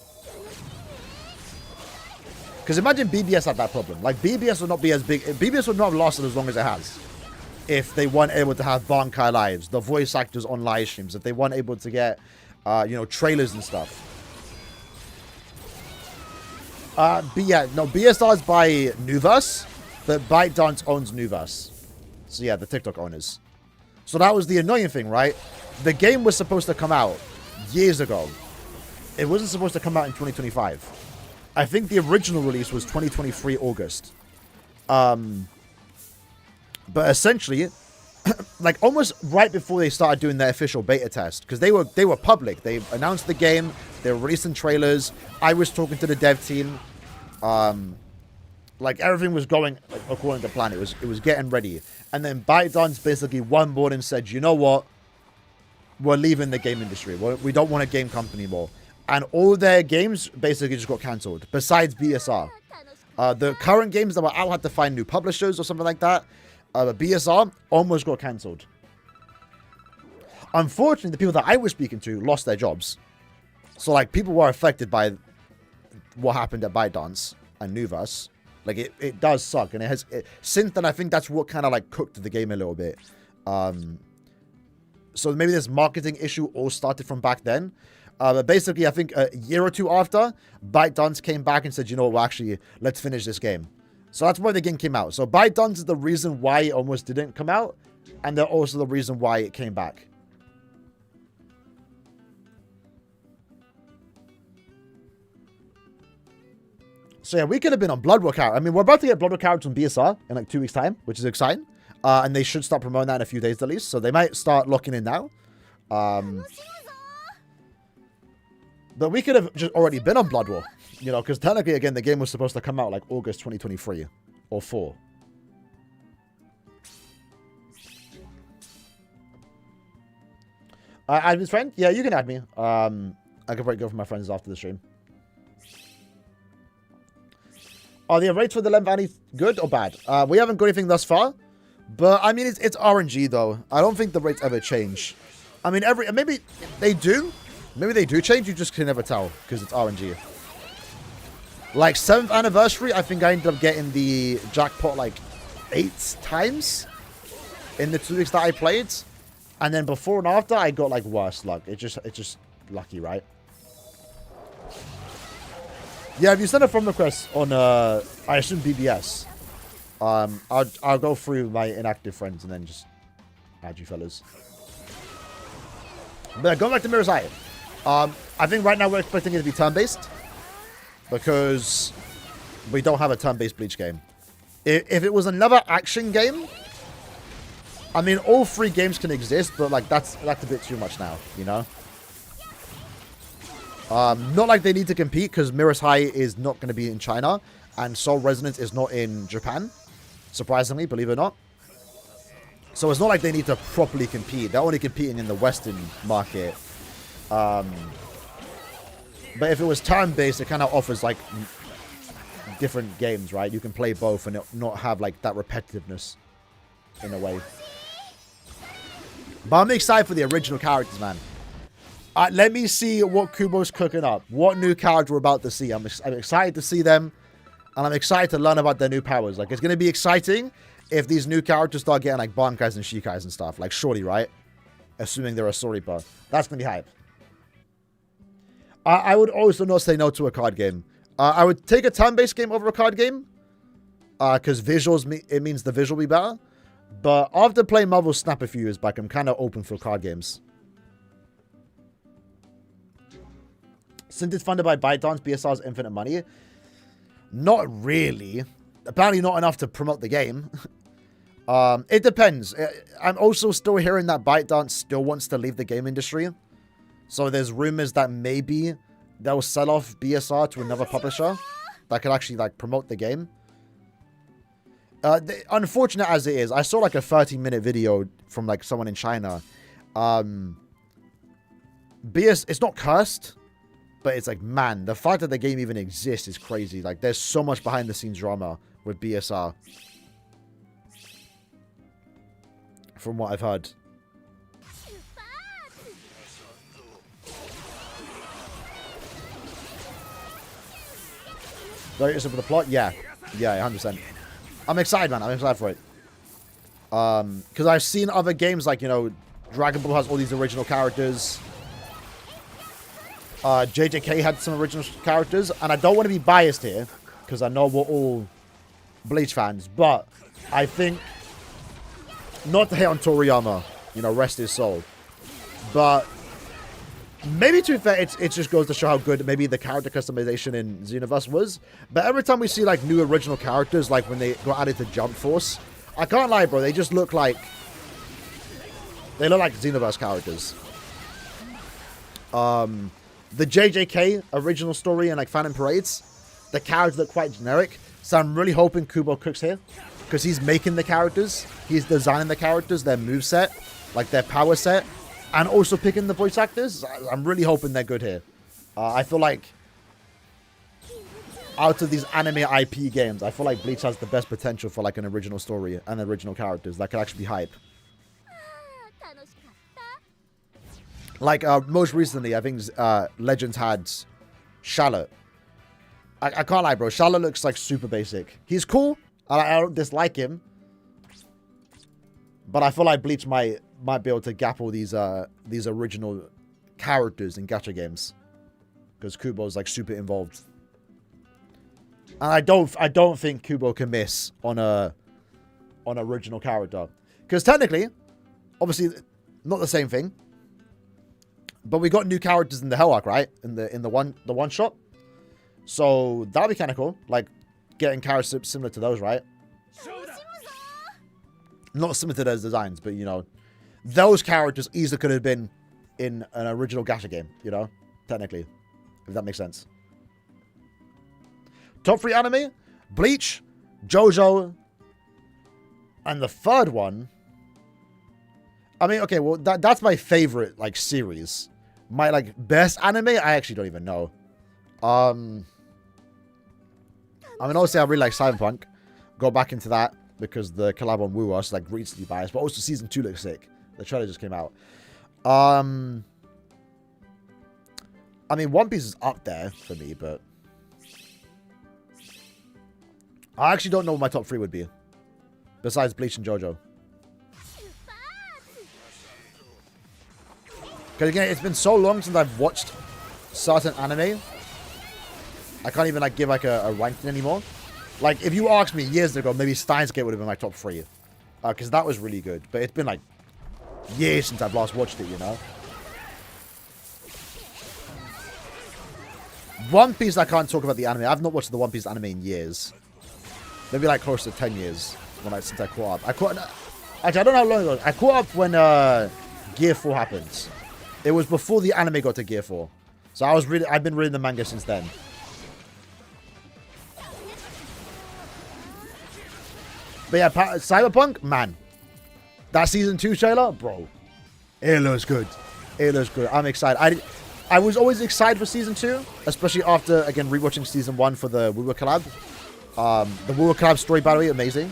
Because imagine BBS had that problem. Like, BBS would not be as big. BBS would not have lasted as long as it has. If they weren't able to have Bankai Lives, the voice actors on live streams. If they weren't able to get, you know, trailers and stuff. But yeah, no, BSR is by Nuverse. But ByteDance owns Nuverse. So yeah, the TikTok owners. So that was the annoying thing, right? The game was supposed to come out years ago. It wasn't supposed to come out in 2025. I think the original release was 2023 August. But essentially, like almost right before they started doing their official beta test, because they were public. They announced the game. They were releasing trailers. I was talking to the dev team. Like everything was going like, according to plan. It was getting ready. And then ByteDance basically one morning said, you know what? We're leaving the game industry. We don't want a game company anymore. And all their games basically just got cancelled, besides BSR. The current games that were out had to find new publishers or something like that. But BSR almost got cancelled. Unfortunately, the people that I was speaking to lost their jobs. So, like, people were affected by what happened at ByteDance and Nuverse. Like, it does suck. And since then, I think that's what kind of, like, cooked the game a little bit. So maybe this marketing issue all started from back then. But basically, I think a year or two after, ByteDance came back and said, you know what, well, actually, let's finish this game. So that's why the game came out. So ByteDance is the reason why it almost didn't come out. And they're also the reason why it came back. So yeah, we could have been on Blood War character. I mean, we're about to get Blood War characters on BSR in like 2 weeks' time, which is exciting. And they should start promoting that in a few days at least. So they might start locking in now. But we could have just already been on Blood War. You know, because technically, again, the game was supposed to come out like August 2023 or 4. Add his friend? Yeah, you can add me. I can probably go for my friends after the stream. Are the rates for the Lemvani good or bad? We haven't got anything thus far. But, I mean, it's RNG, though. I don't think the rates ever change. I mean, maybe they do. Maybe they do change. You just can never tell because it's RNG. Like, 7th anniversary, I think I ended up getting the jackpot, like, 8 times in the 2 weeks that I played. And then before and after, I got, like, worse luck. It's just lucky, right? Yeah, if you send a friend request on, I assume BBS, I'll go through my inactive friends and then just add you fellas. But going back to Mirror's Eye, I think right now we're expecting it to be turn-based. Because We don't have a turn-based Bleach game. If it was another action game, I mean, all 3 games can exist, but like that's a bit too much now, you know? Not like they need to compete, because Mirror's High is not going to be in China, and Soul Resonance is not in Japan, surprisingly, believe it or not. So it's not like they need to properly compete. They're only competing in the Western market. But if it was turn-based, it kind of offers like different games, right? You can play both and not have like that repetitiveness in a way. But I'm excited for the original characters, man. Let me see what Kubo's cooking up. What new character we're about to see. I'm excited to see them. And I'm excited to learn about their new powers. Like, it's going to be exciting if these new characters start getting like Bankais and Shikais and stuff. Like, surely, right? Assuming they're a story buff. That's going to be hype. I would also not say no to a card game. I would take a turn-based game over a card game. Because visuals, it means the visual will be better. But after playing Marvel Snap a few years back, I'm kind of open for card games. Since it's funded by ByteDance, BSR's infinite money. Not really. Apparently not enough to promote the game. It depends. I'm also still hearing that ByteDance still wants to leave the game industry. So there's rumors that maybe they'll sell off BSR to another publisher that could actually like promote the game. Unfortunate as it is, I saw like a 30-minute video from like someone in China. It's not cursed, but it's like, man, the fact that the game even exists is crazy. Like, there's so much behind the scenes drama with BSR. From what I've heard. Very interested for the plot? Yeah. Yeah, 100%. I'm excited, man. I'm excited for it. Because I've seen other games like, you know, Dragon Ball has all these original characters. JJK had some original characters. And I don't want to be biased here, because I know we're all Bleach fans. But I think, not to hate on Toriyama, you know, rest his soul. But maybe to be fair, it just goes to show how good maybe the character customization in Xenoverse was. But every time we see like new original characters, like when they got added to Jump Force, I can't lie, bro, they just look like... They look like Xenoverse characters. The JJK original story and like Phantom Parades, the characters look quite generic. So I'm really hoping Kubo cooks here, because he's making the characters, he's designing the characters, their moveset, like their power set, and also picking the voice actors. I'm really hoping they're good here. I feel like out of these anime IP games, I feel like Bleach has the best potential for like an original story and original characters that could actually be hype. Like, most recently, I think Legends had Charlotte. I can't lie, bro. Charlotte looks like super basic. He's cool. I don't dislike him. But I feel like Bleach might be able to gap all these original characters in gacha games. Because Kubo's like super involved. And I don't think Kubo can miss on a original character. Because technically, obviously, not the same thing. But we got new characters in the Hell Arc, right? In the one shot. So that'd be kind of cool. Like getting characters similar to those, right? Not similar to those designs, but you know, those characters easily could have been in an original gacha game, you know, technically, if that makes sense. Top 3 anime: Bleach, JoJo, and the third one. I mean, okay, well, that's my favorite, like, series. My, like, best anime, I actually don't even know. I mean, obviously, I really like Cyberpunk. Go back into that, because the collab on Woo was, like, recently biased. But also, Season 2 looks sick. The trailer just came out. I mean, One Piece is up there for me, but... I actually don't know what my top 3 would be. Besides Bleach and JoJo. Because again, it's been so long since I've watched certain anime. I can't even like give like a ranking anymore. Like if you asked me years ago, maybe Steins Gate would have been my top 3. Because that was really good. But it's been like years since I've last watched it, you know. One Piece, I can't talk about the anime. I've not watched the One Piece anime in years. Maybe like close to 10 years since I caught up. Actually, I don't know how long ago. I caught up when Gear 4 happened. It was before the anime got to Gear 4. So I've been reading the manga since then. But yeah, Cyberpunk, man. That season 2 trailer, bro. It looks good. It looks good. I'm excited. I was always excited for season 2, especially after, again, rewatching season 1 for the Woo collab. The Woo collab story, by the way, amazing.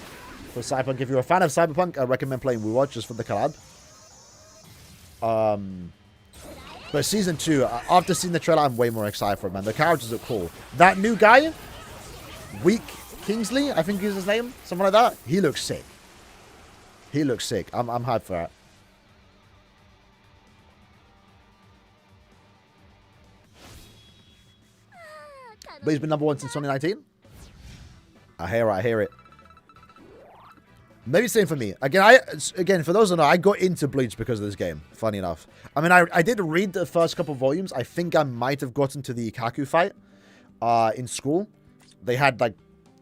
For Cyberpunk, if you're a fan of Cyberpunk, I recommend playing Woo just for the collab. But season 2, after seeing the trailer, I'm way more excited for it, man. The characters are cool. That new guy, Weak Kingsley, I think is his name, something like that. He looks sick. He looks sick. I'm hyped for that. But he's been number 1 since 2019. I hear it. Maybe same for me. Again, for those who know, I got into Bleach because of this game. Funny enough. I mean, I did read the first couple volumes. I think I might have gotten to the Ikaku fight in school. They had, like,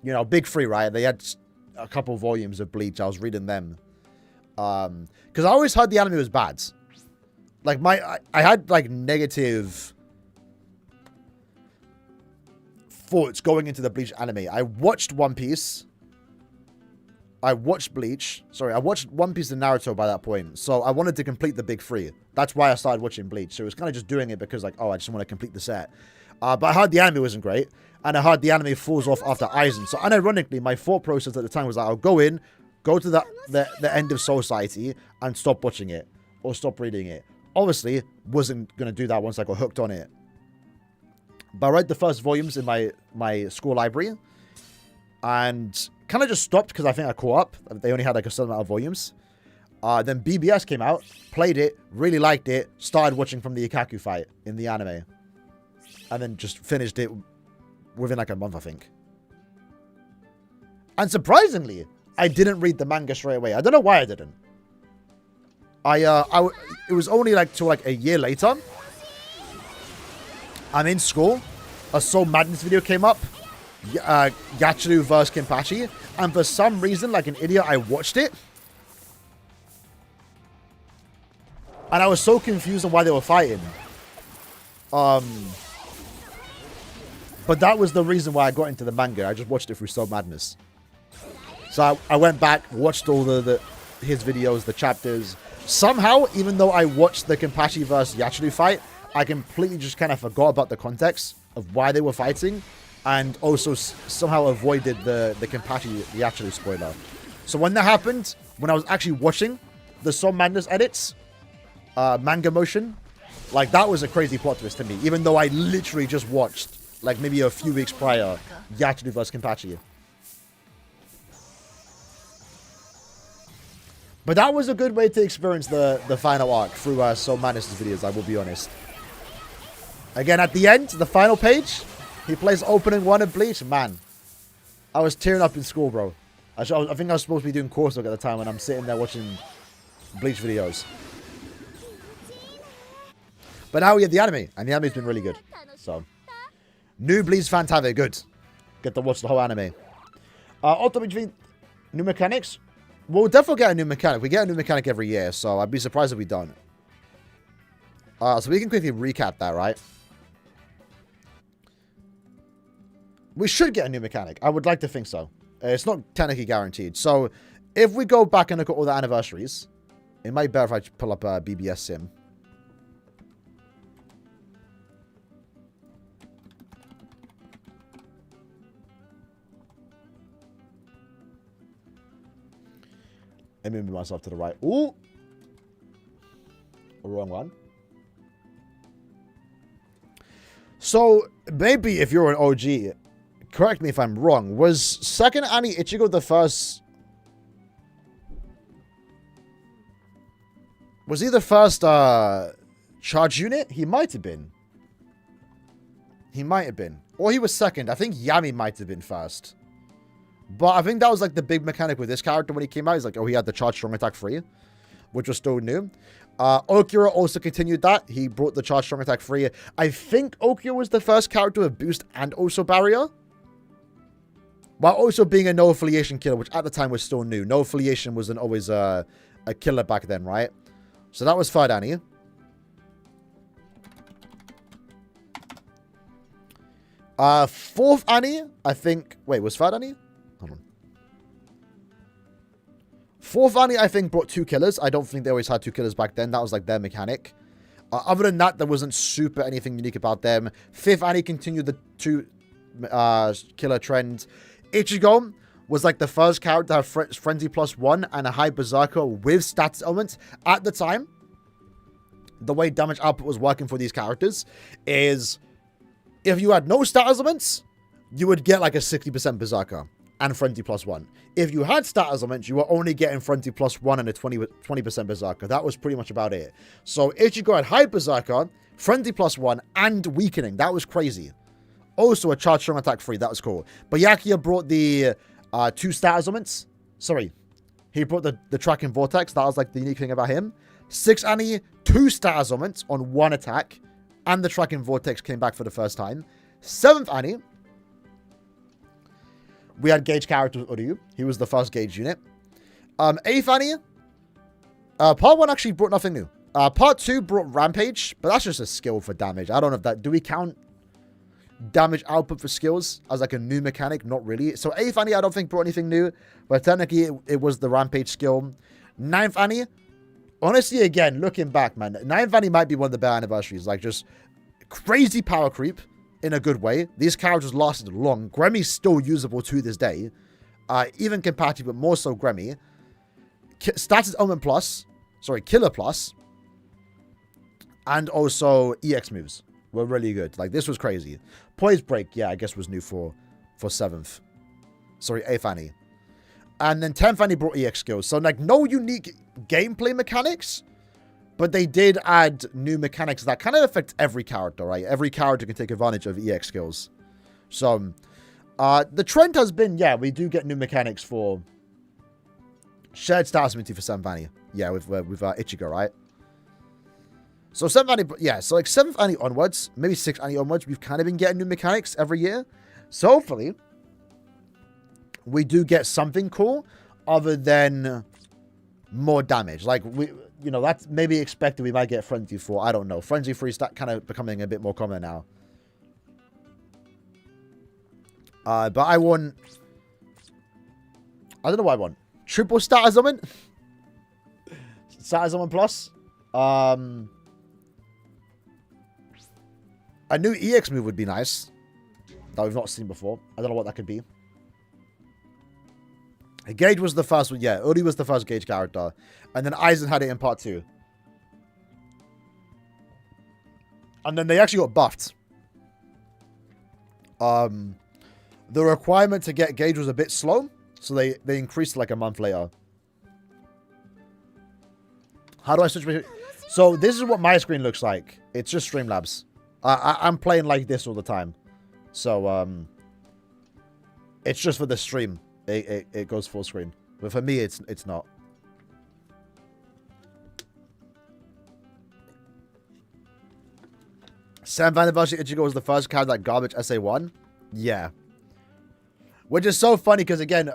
you know, Big Three, right? They had a couple volumes of Bleach. I was reading them. Because I always heard the anime was bad. Like, I had, like, negative thoughts going into the Bleach anime. I watched One Piece. I watched Bleach. Sorry, I watched One Piece and Naruto by that point. So I wanted to complete the Big Three. That's why I started watching Bleach. So it was kind of just doing it because, like, oh, I just want to complete the set. But I heard the anime wasn't great. And I heard the anime falls off after Aizen. So unironically, my thought process at the time was that I'll go to the end of Soul Society and stop watching it. Or stop reading it. Obviously, wasn't going to do that once I got hooked on it. But I read the first volumes in my school library. And kind of just stopped because I think I caught up. They only had like a certain amount of volumes. Then BBS came out, played it, really liked it, started watching from the Ikaku fight in the anime. And then just finished it within like a month, I think. And surprisingly, I didn't read the manga straight away. I don't know why I didn't. It was only like till like a year later. I'm in school. A Soul Madness video came up. Yachiru vs Kenpachi, and for some reason, like an idiot, I watched it, and I was so confused on why they were fighting. But that was the reason why I got into the manga. I just watched it through Soul Madness. So I went back, watched all his videos, the chapters. Somehow, even though I watched the Kenpachi vs Yachiru fight, I completely just kind of forgot about the context of why they were fighting. And also somehow avoided the Kenpachi Yachiru spoiler. So when that happened, when I was actually watching the Soul Madness edits, manga motion, like that was a crazy plot twist to me. Even though I literally just watched, like maybe a few weeks prior, Yachiru vs Kenpachi. But that was a good way to experience the final arc through Soul Madness' videos, I will be honest. Again, at the end, the final page, he plays opening 1 of Bleach. Man, I was tearing up in school, bro. I think I was supposed to be doing coursework at the time when I'm sitting there watching Bleach videos. But now we have the anime, and the anime's been really good. So, new Bleach fans have it good. Get to watch the whole anime. Also, between new mechanics, we'll definitely get a new mechanic. We get a new mechanic every year, so I'd be surprised if we don't. So we can quickly recap that, right? We should get a new mechanic. I would like to think so. It's not technically guaranteed. So, if we go back and look at all the anniversaries, it might be better if I pull up a BBS sim. Let me move myself to the right. Ooh! Wrong one. So, maybe if you're an OG, correct me if I'm wrong, was second Ani Ichigo the first... Was he the first charge unit? He might have been. He might have been. Or he was second. I think Yami might have been first. But I think that was like the big mechanic with this character when he came out. He's like, oh, he had the charge strong attack free, which was still new. Okura also continued that. He brought the charge strong attack 3. I think Okura was the first character with boost and also barrier. While also being a no affiliation killer, which at the time was still new. No affiliation wasn't always a killer back then, right? So that was third Annie. Fourth Annie, I think... Wait, was third Annie? Hold on. Fourth Annie, I think, brought 2 killers. I don't think they always had 2 killers back then. That was like their mechanic. Other than that, there wasn't super anything unique about them. Fifth Annie continued the 2 killer trend. Ichigo was like the first character to have Frenzy +1 and a high Berserker with status elements. At the time, the way damage output was working for these characters is if you had no status elements, you would get like a 60% Berserker and Frenzy +1. If you had status elements, you were only getting Frenzy +1 and a 20% Berserker. That was pretty much about it. So Ichigo had high Berserker, Frenzy +1, and Weakening. That was crazy. Also a charge strong attack 3. That was cool. But Byakuya brought the 2 status elements. Sorry. He brought the tracking vortex. That was like the unique thing about him. 6th Annie, 2 status elements on 1 attack. And the tracking vortex came back for the first time. 7th Annie, we had Gauge character with Uryu. He was the first Gauge unit. 8th Annie, part 1 actually brought nothing new. Part 2 brought Rampage, but that's just a skill for damage. I don't know if that... Do we count damage output for skills as like a new mechanic? Not really. So 8th Annie, I don't think brought anything new, but technically it was the Rampage skill. 9th Annie, honestly, again, looking back, man, 9th Annie might be one of the better anniversaries. Like, just crazy power creep in a good way. These characters lasted long. Gremmy's still usable to this day. Even compatible, but more so Grammy. Status Element Plus. Sorry, Killer Plus. And also EX moves were really good. Like, this was crazy. Poise Break, yeah, I guess was new for 7th. Sorry, 8th Annie. And then 10th Annie brought EX skills. So, like, no unique gameplay mechanics. But they did add new mechanics that kind of affect every character, right? Every character can take advantage of EX skills. So, the trend has been, yeah, we do get new mechanics for shared status ability for 7th Annie. Yeah, with Ichigo, right? So 7th Annie, yeah, so like 7th Annie onwards, maybe 6th Annie onwards, we've kind of been getting new mechanics every year. So hopefully, we do get something cool other than more damage. Like, you know, that's maybe expected we might get Frenzy 4. I don't know. Frenzy 3 is kind of becoming a bit more common now. But I want... I don't know what I want. Triple status element? Status element plus? A new EX move would be nice. That we've not seen before. I don't know what that could be. Gage was the first one. Yeah, Uri was the first Gage character. And then Aizen had it in part 2. And then they actually got buffed. The requirement to get Gage was a bit slow. So they increased like a month later. How do I switch? So this is what my screen looks like. It's just Streamlabs. I'm playing like this all the time. So, it's just for the stream. It goes full screen. But for me, it's not. Sam Vandervashi Ichigo was the first card that garbage SA1. Yeah. Which is so funny because, again,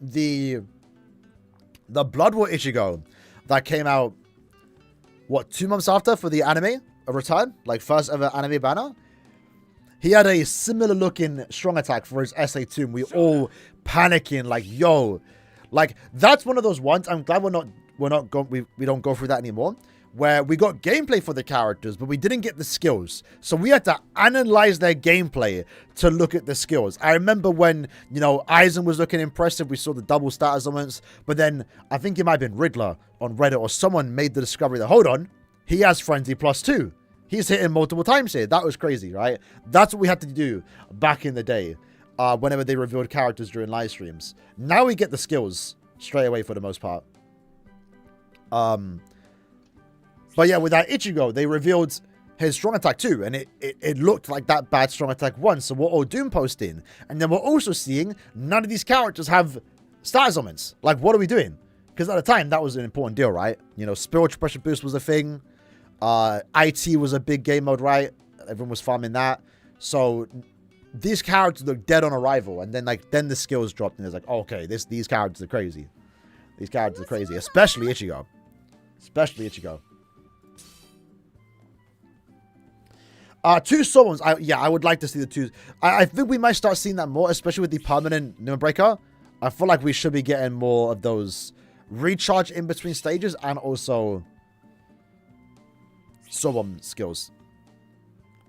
the Blood War Ichigo that came out, what, 2 months after for the anime of Return? Like, first ever anime banner? He had a similar looking strong attack for his SA2, and we all panicking like, yo. Like, that's one of those ones. I'm glad we don't go through that anymore. Where we got gameplay for the characters, but we didn't get the skills. So we had to analyze their gameplay to look at the skills. I remember when, you know, Aizen was looking impressive. We saw the double status elements. But then, I think it might have been Riddler on Reddit or someone made the discovery that, hold on, he has Frenzy +2. He's hitting multiple times here. That was crazy, right? That's what we had to do back in the day. Whenever they revealed characters during live streams. Now we get the skills straight away for the most part. But yeah, with that Ichigo, they revealed his strong attack 2. And it looked like that bad strong attack 1. So we're all Doom posting. And then we're also seeing none of these characters have status elements. Like, what are we doing? Because at the time, that was an important deal, right? You know, spiritual pressure boost was a thing. IT was a big game mode, right? Everyone was farming that. So these characters look dead on arrival. And then, like, then the skills dropped. And it's like, oh, okay, these characters are crazy. These characters are crazy. Especially Ichigo. Especially Ichigo. Two summons. I would like to see the two. I think we might start seeing that more, especially with the permanent Limit Breaker. I feel like we should be getting more of those recharge in between stages and also summon skills.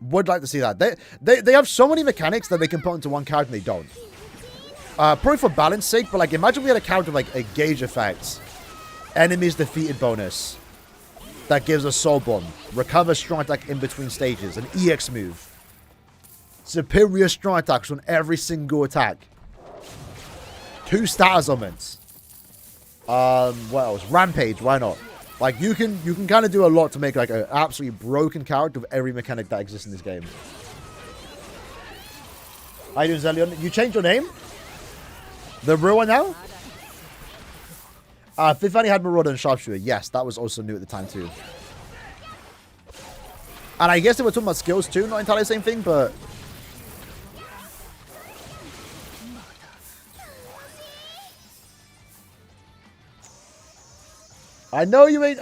Would like to see that. They have so many mechanics that they can put into one character and they don't. Probably for balance sake, but like imagine we had a character with like a gauge effect, enemies defeated bonus. That gives a soul bomb. Recover strong attack in between stages. An EX move. Superior strong attacks on every single attack. 2 status augments. What else? Rampage. Why not? Like you can kind of do a lot to make like an absolutely broken character with every mechanic that exists in this game. How you doing, Zelion? You changed your name? The real one now? Fifth Annie had Marauder and Sharpshooter. Yes, that was also new at the time too. And I guess they were talking about skills too. Not entirely the same thing, but... I know you ain't...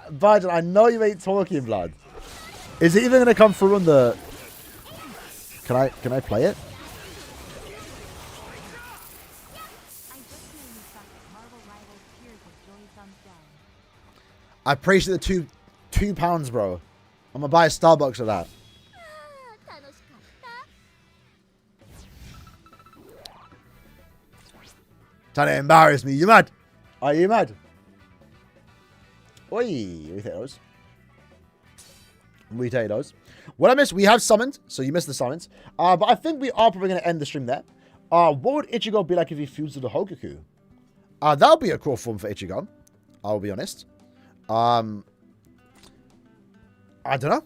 Virgin, I know you ain't talking, blood. Is it even going to come through on the... Can I play it? I appreciate the £2, bro. I'm gonna buy a Starbucks of that. Trying to embarrass me. You mad? Are you mad? Oi, we take those. We take those. What I missed, we have summoned, so you missed the summons. But I think we are probably gonna end the stream there. What would Ichigo be like if he fused with the Hokaku? That would be a cool form for Ichigo. I'll be honest. I don't know.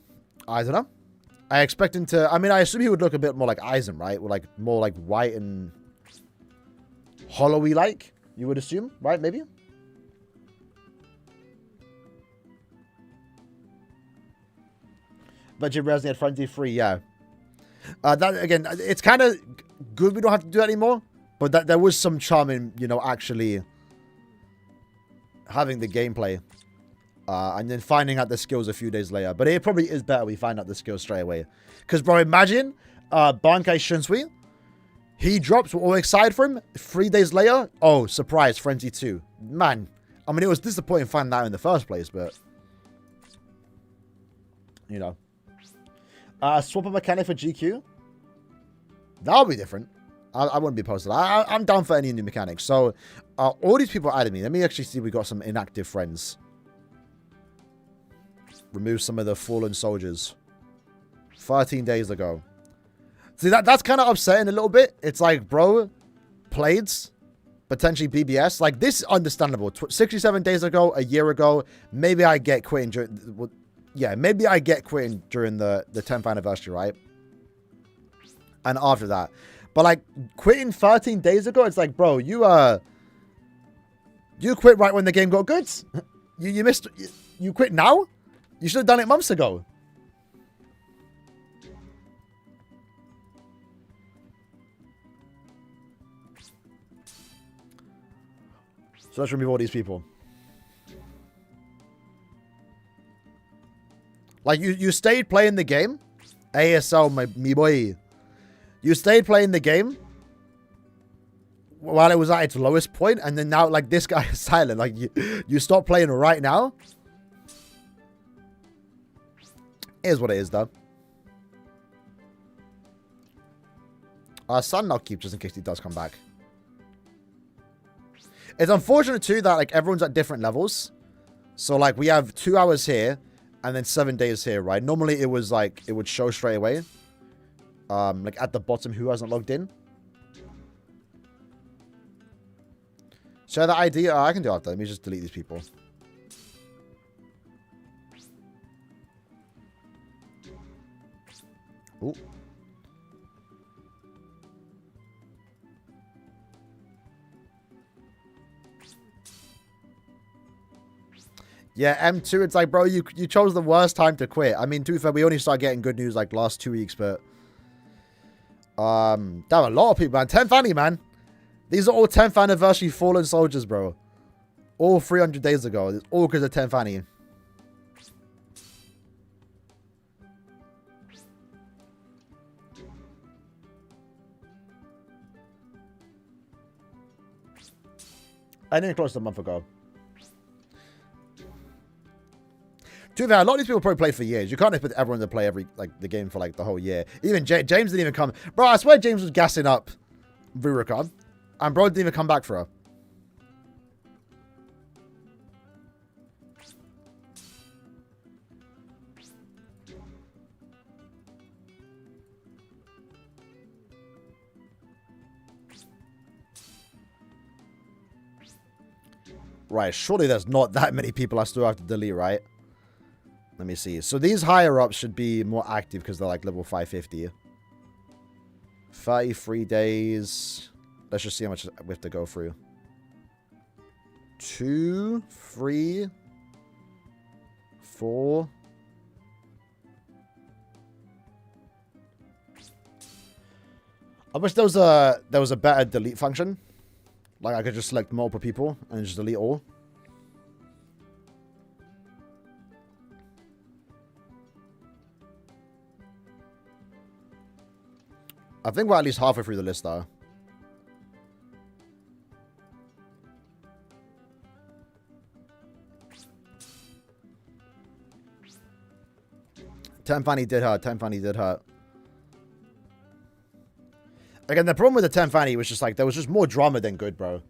I expect him to... I mean, I assume he would look a bit more like Aizen, right? With like more like white and hollowy like, you would assume, right? Maybe? But Jim Resney had Frenzy free, yeah. That again, it's kind of good we don't have to do that anymore. But that there was some charm in, you know, actually having the gameplay. And then finding out the skills a few days later. But it probably is better we find out the skills straight away. Because, bro, imagine Bankai Shunsui. He drops, we're all excited for him. 3 days later, oh, surprise, Frenzy 2. Man, I mean, it was disappointing finding that out in the first place, but... You know. Swap a mechanic for GQ. That'll be different. I wouldn't be opposed to that. I'm down for any new mechanics. So, all these people added me. Let me actually see if we got some inactive friends. Remove some of the fallen soldiers. 13 days ago. See, that's kind of upsetting a little bit. It's like, bro, Plaids, potentially BBS. Like, this is understandable. 67 days ago, a year ago, maybe I get quitting during... Well, yeah, maybe I get quitting during the 10th anniversary, right? And after that. But, like, quitting 13 days ago, it's like, bro, you quit right when the game got good. You missed... You quit now? You should have done it months ago. So let's remove all these people. Like, you stayed playing the game. ASL, me boy. You stayed playing the game while it was at its lowest point, and then now, like, this guy is silent. Like, you stop playing right now. Here's what it is, though. Sun I'll keep just in case he does come back. It's unfortunate, too, that, like, everyone's at different levels. So, like, we have 2 hours here and then 7 days here, right? Normally, it was, like, it would show straight away. Like, at the bottom, who hasn't logged in. Share the ID? I can do after. Let me just delete these people. Ooh. Yeah, M2, it's like, bro, you chose the worst time to quit. I mean, to be fair, we only started getting good news like last 2 weeks, but damn, a lot of people, man. 10th Annie, man. These are all 10th anniversary fallen soldiers, bro. All 300 days ago. It's all because of 10th Annie. I didn't close a month ago. To be fair, a lot of these people probably play for years. You can't expect everyone to play the game for like the whole year. Even James didn't even come. Bro, I swear James was gassing up Rurikon. And bro didn't even come back for her. Right, surely there's not that many people I still have to delete, right? Let me see. So these higher ups should be more active because they're like level 550. 33 days. Let's just see how much we have to go through. 2, 3, 4. I wish there was a better delete function. Like I could just select multiple people and just delete all. I think we're at least halfway through the list though. Fanny did hurt. Fanny did hurt. Again, the problem with the 10th Fanny was just like there was just more drama than good, bro.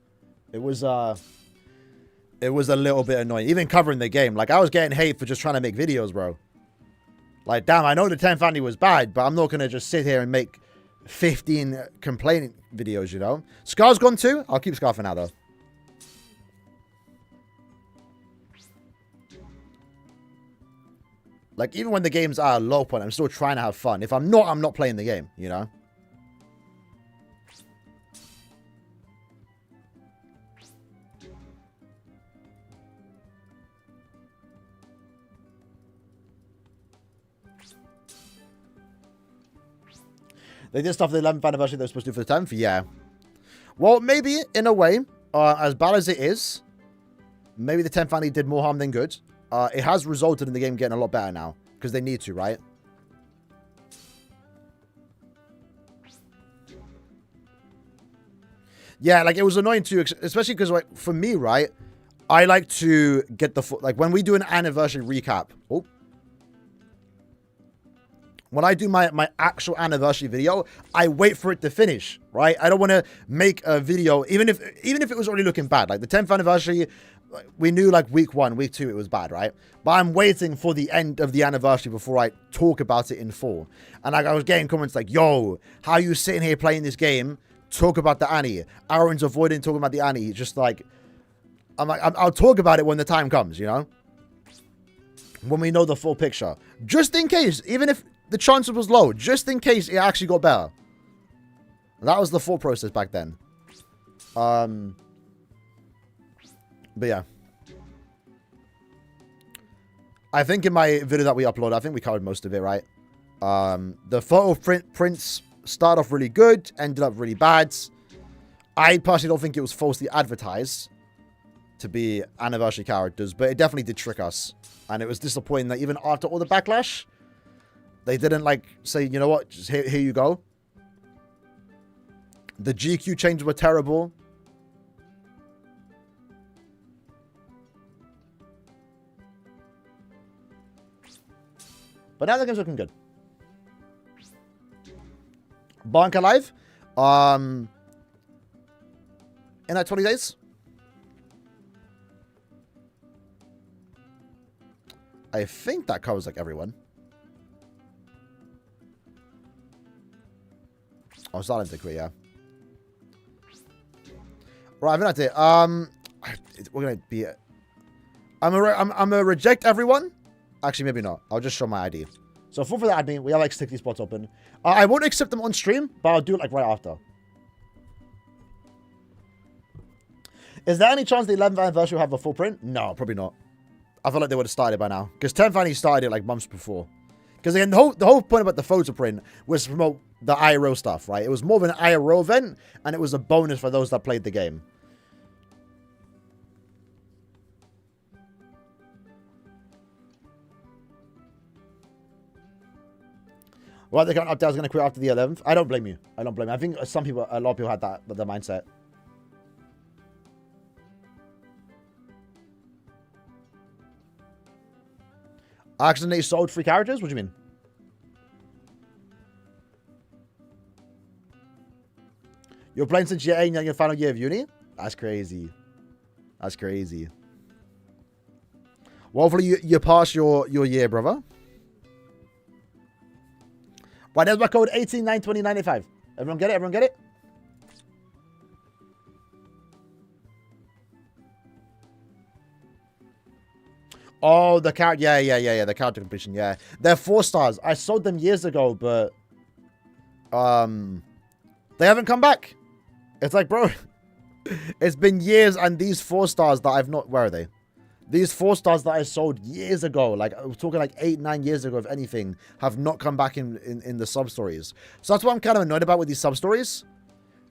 It was a little bit annoying. Even covering the game. Like I was getting hate for just trying to make videos, bro. Like, damn, I know the 10th Fanny was bad, but I'm not gonna just sit here and make 15 complaining videos, you know? Scar's gone too? I'll keep Scar for now though. Like, even when the game's at a low point, I'm still trying to have fun. If I'm not playing the game, you know? They did stuff for the 11th anniversary they were supposed to do for the 10th? Yeah. Well, maybe, in a way, as bad as it is, maybe the 10th Fanny did more harm than good. It has resulted in the game getting a lot better now. Because they need to, right? Yeah, like, it was annoying too. Especially because, like, for me, right? I like to get the... Like, when we do an anniversary recap... Oh. When I do my actual anniversary video, I wait for it to finish, right? I don't want to make a video, even if it was already looking bad. Like, the 10th anniversary... We knew like week 1, week 2, it was bad, right? But I'm waiting for the end of the anniversary before I talk about it in full. And like I was getting comments like, yo, how are you sitting here playing this game? Talk about the Annie. Aaron's avoiding talking about the Annie. Just like, I'm like, I'll talk about it when the time comes, you know? When we know the full picture. Just in case, even if the chance was low, just in case it actually got better. That was the full process back then. But yeah. I think in my video that we uploaded, I think we covered most of it, right? The photo prints started off really good, ended up really bad. I personally don't think it was falsely advertised to be anniversary characters, but it definitely did trick us. And it was disappointing that even after all the backlash, they didn't like say, you know what, just here you go. The GQ changes were terrible. But now the game's looking good. Banka Live. In like 20 days. I think that covers like everyone. Oh, starting to quit, yeah. Right, I think that's it. We're gonna be. I'm gonna reject everyone. Actually, maybe not. I'll just show my ID. So, for the admin, we have like 60 spots open. I won't accept them on stream, but I'll do it like right after. Is there any chance the 11th anniversary will have a full print? No, probably not. I feel like they would have started by now. Because 10th Annie started it like months before. Because again, the whole point about the photo print was to promote the IRO stuff, right? It was more of an IRO event, and it was a bonus for those that played the game. Well, they can't update. I was going to quit after the 11th. I don't blame you. I don't blame you. I think some people, a lot of people had that the mindset. I accidentally sold 3 characters? What do you mean? You're playing since year 8 and your final year of uni? That's crazy. That's crazy. Well, hopefully you pass your year, brother. Right, there's my code 1892095. Everyone get it? Everyone get it? Oh, the character. Yeah. The character completion. Yeah, they're 4 stars. I sold them years ago, but they haven't come back. It's like, bro, it's been years, and these 4 stars that I've not. Where are they? These 4 stars that I sold years ago, like I was talking like 8-9 years ago, if anything, have not come back in the sub stories. So that's what I'm kind of annoyed about with these sub stories.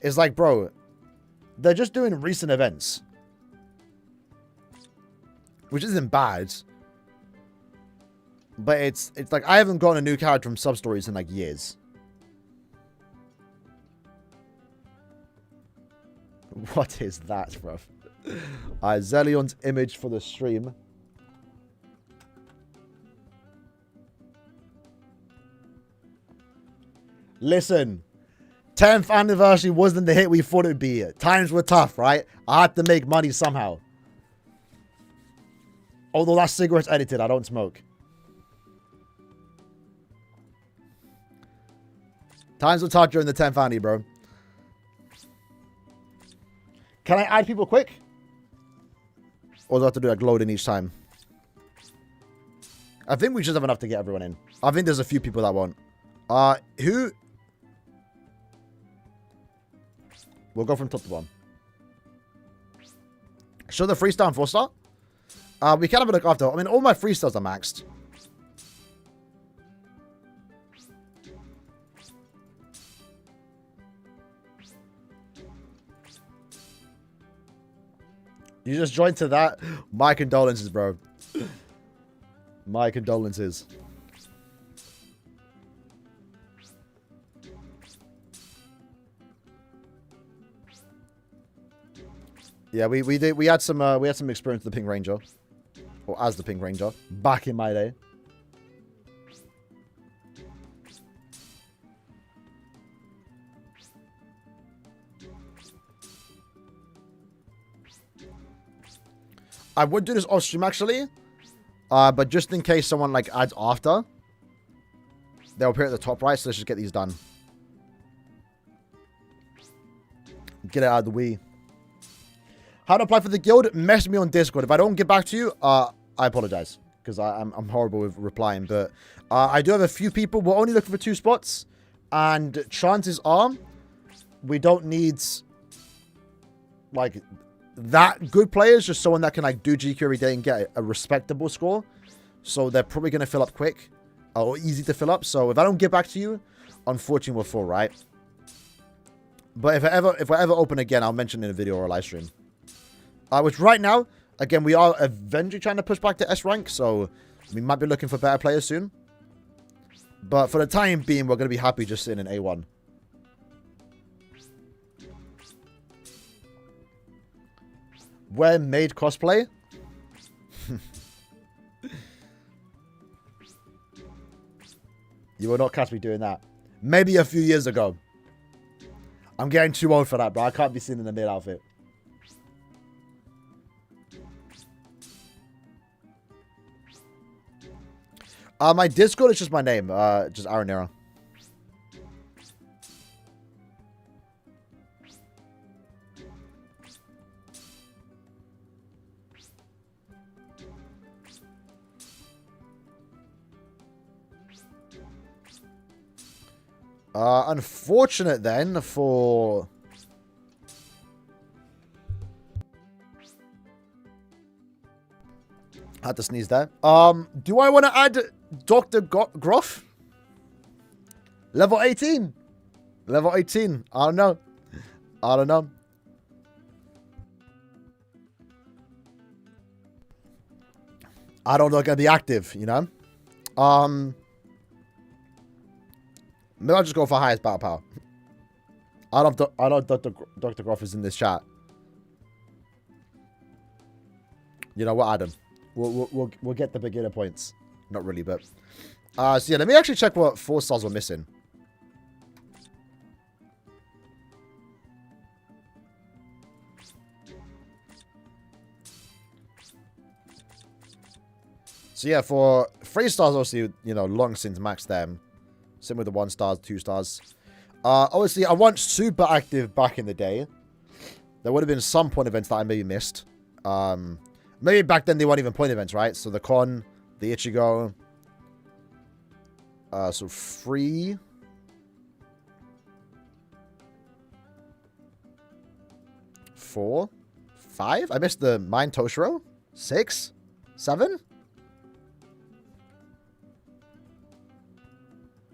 Is like, bro, they're just doing recent events. Which isn't bad. But it's like I haven't gotten a new character from sub-stories in like years. What is that, bruv? Zelion's image for the stream. Listen. 10th anniversary wasn't the hit we thought it would be. Times were tough, right? I had to make money somehow. Although that cigarette's edited, I don't smoke. Times were tough during the 10th annie, bro. Can I add people quick? Or do I have to do like loading each time? I think we just have enough to get everyone in. I think there's a few people that won't. Who? We'll go from top to bottom. Show the 3-star and 4-star? We can have a look after. I mean, all my 3-stars are maxed. You just joined to that? My condolences, bro. My condolences. Yeah, we had some experience with the Pink Ranger. Or as the Pink Ranger. Back in my day. I would do this off stream actually. But just in case someone like adds after. They'll appear at the top right, so let's just get these done. Get it out of the way. How to apply for the guild? Message me on Discord. If I don't get back to you, I apologize. Because I'm horrible with replying. But I do have a few people. We're only looking for 2 spots. And chances are, we don't need, like, that good players. Just someone that can, like, do GQ every day and get a respectable score. So they're probably going to fill up quick. Or easy to fill up. So if I don't get back to you, unfortunately, we're full, right? But if I ever open again, I'll mention in a video or a live stream. Which right now, again, we are eventually trying to push back to S rank, so we might be looking for better players soon. But for the time being, we're going to be happy just sitting in A1. Where made cosplay? You will not catch me doing that. Maybe a few years ago. I'm getting too old for that, bro. I can't be seen in the mid outfit. My Discord is just my name. Just Aaroniero. Unfortunate then for... Had to sneeze there. Do I want to add Dr. Groff? Level 18. Level 18. I don't know. I don't know. I don't know, gonna be active, you know? Maybe I'll just go for highest battle power. I don't Dr. Groff is in this chat. You know what, Adam? We'll get the beginner points. Not really, but so yeah, let me actually check what 4 stars we're missing. So yeah, for 3 stars, obviously, you know, long since maxed them. Same with the 1 stars, 2 stars. Obviously, I want super active back in the day. There would have been some point events that I maybe missed. Maybe back then they weren't even point events, right? So the Con, the Ichigo. So 3. 4. 5. I missed the Mine Toshiro. 6. 7.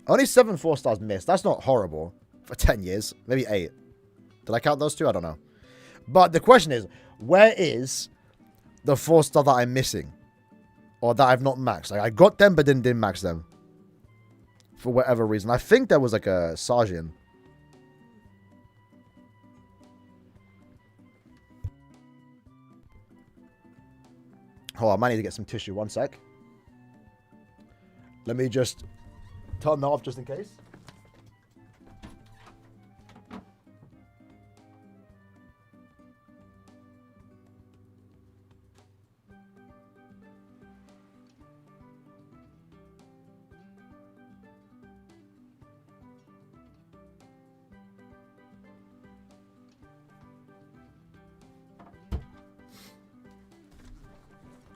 Only 7 4 stars missed. That's not horrible for 10 years. Maybe 8. Did I count those 2? I don't know. But the question is, where is the 4 star that I'm missing? Or that I've not maxed? Like, I got them, but didn't max them. For whatever reason. I think there was like a Sergeant. Oh, I might need to get some tissue. 1 sec. Let me just turn that off just in case.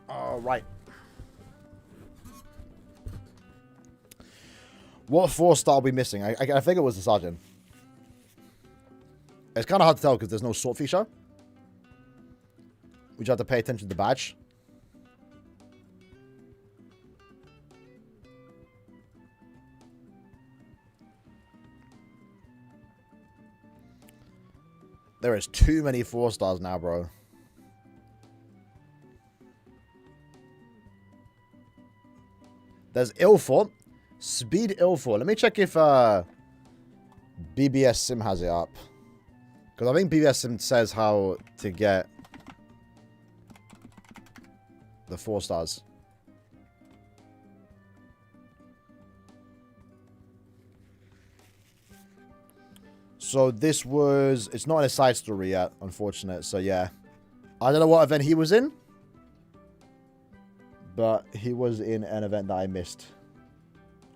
All right. What 4 star are we missing? I think it was the Sergeant. It's kind of hard to tell because there's no sort feature. We just have to pay attention to the badge. There is too many 4 stars now, bro. There's Ilfort. Speed Ilfort. Let me check if BBS Sim has it up. Because I think BBS Sim says how to get the 4 stars. So this was... It's not in a side story yet, unfortunate. So yeah. I don't know what event he was in. But he was in an event that I missed.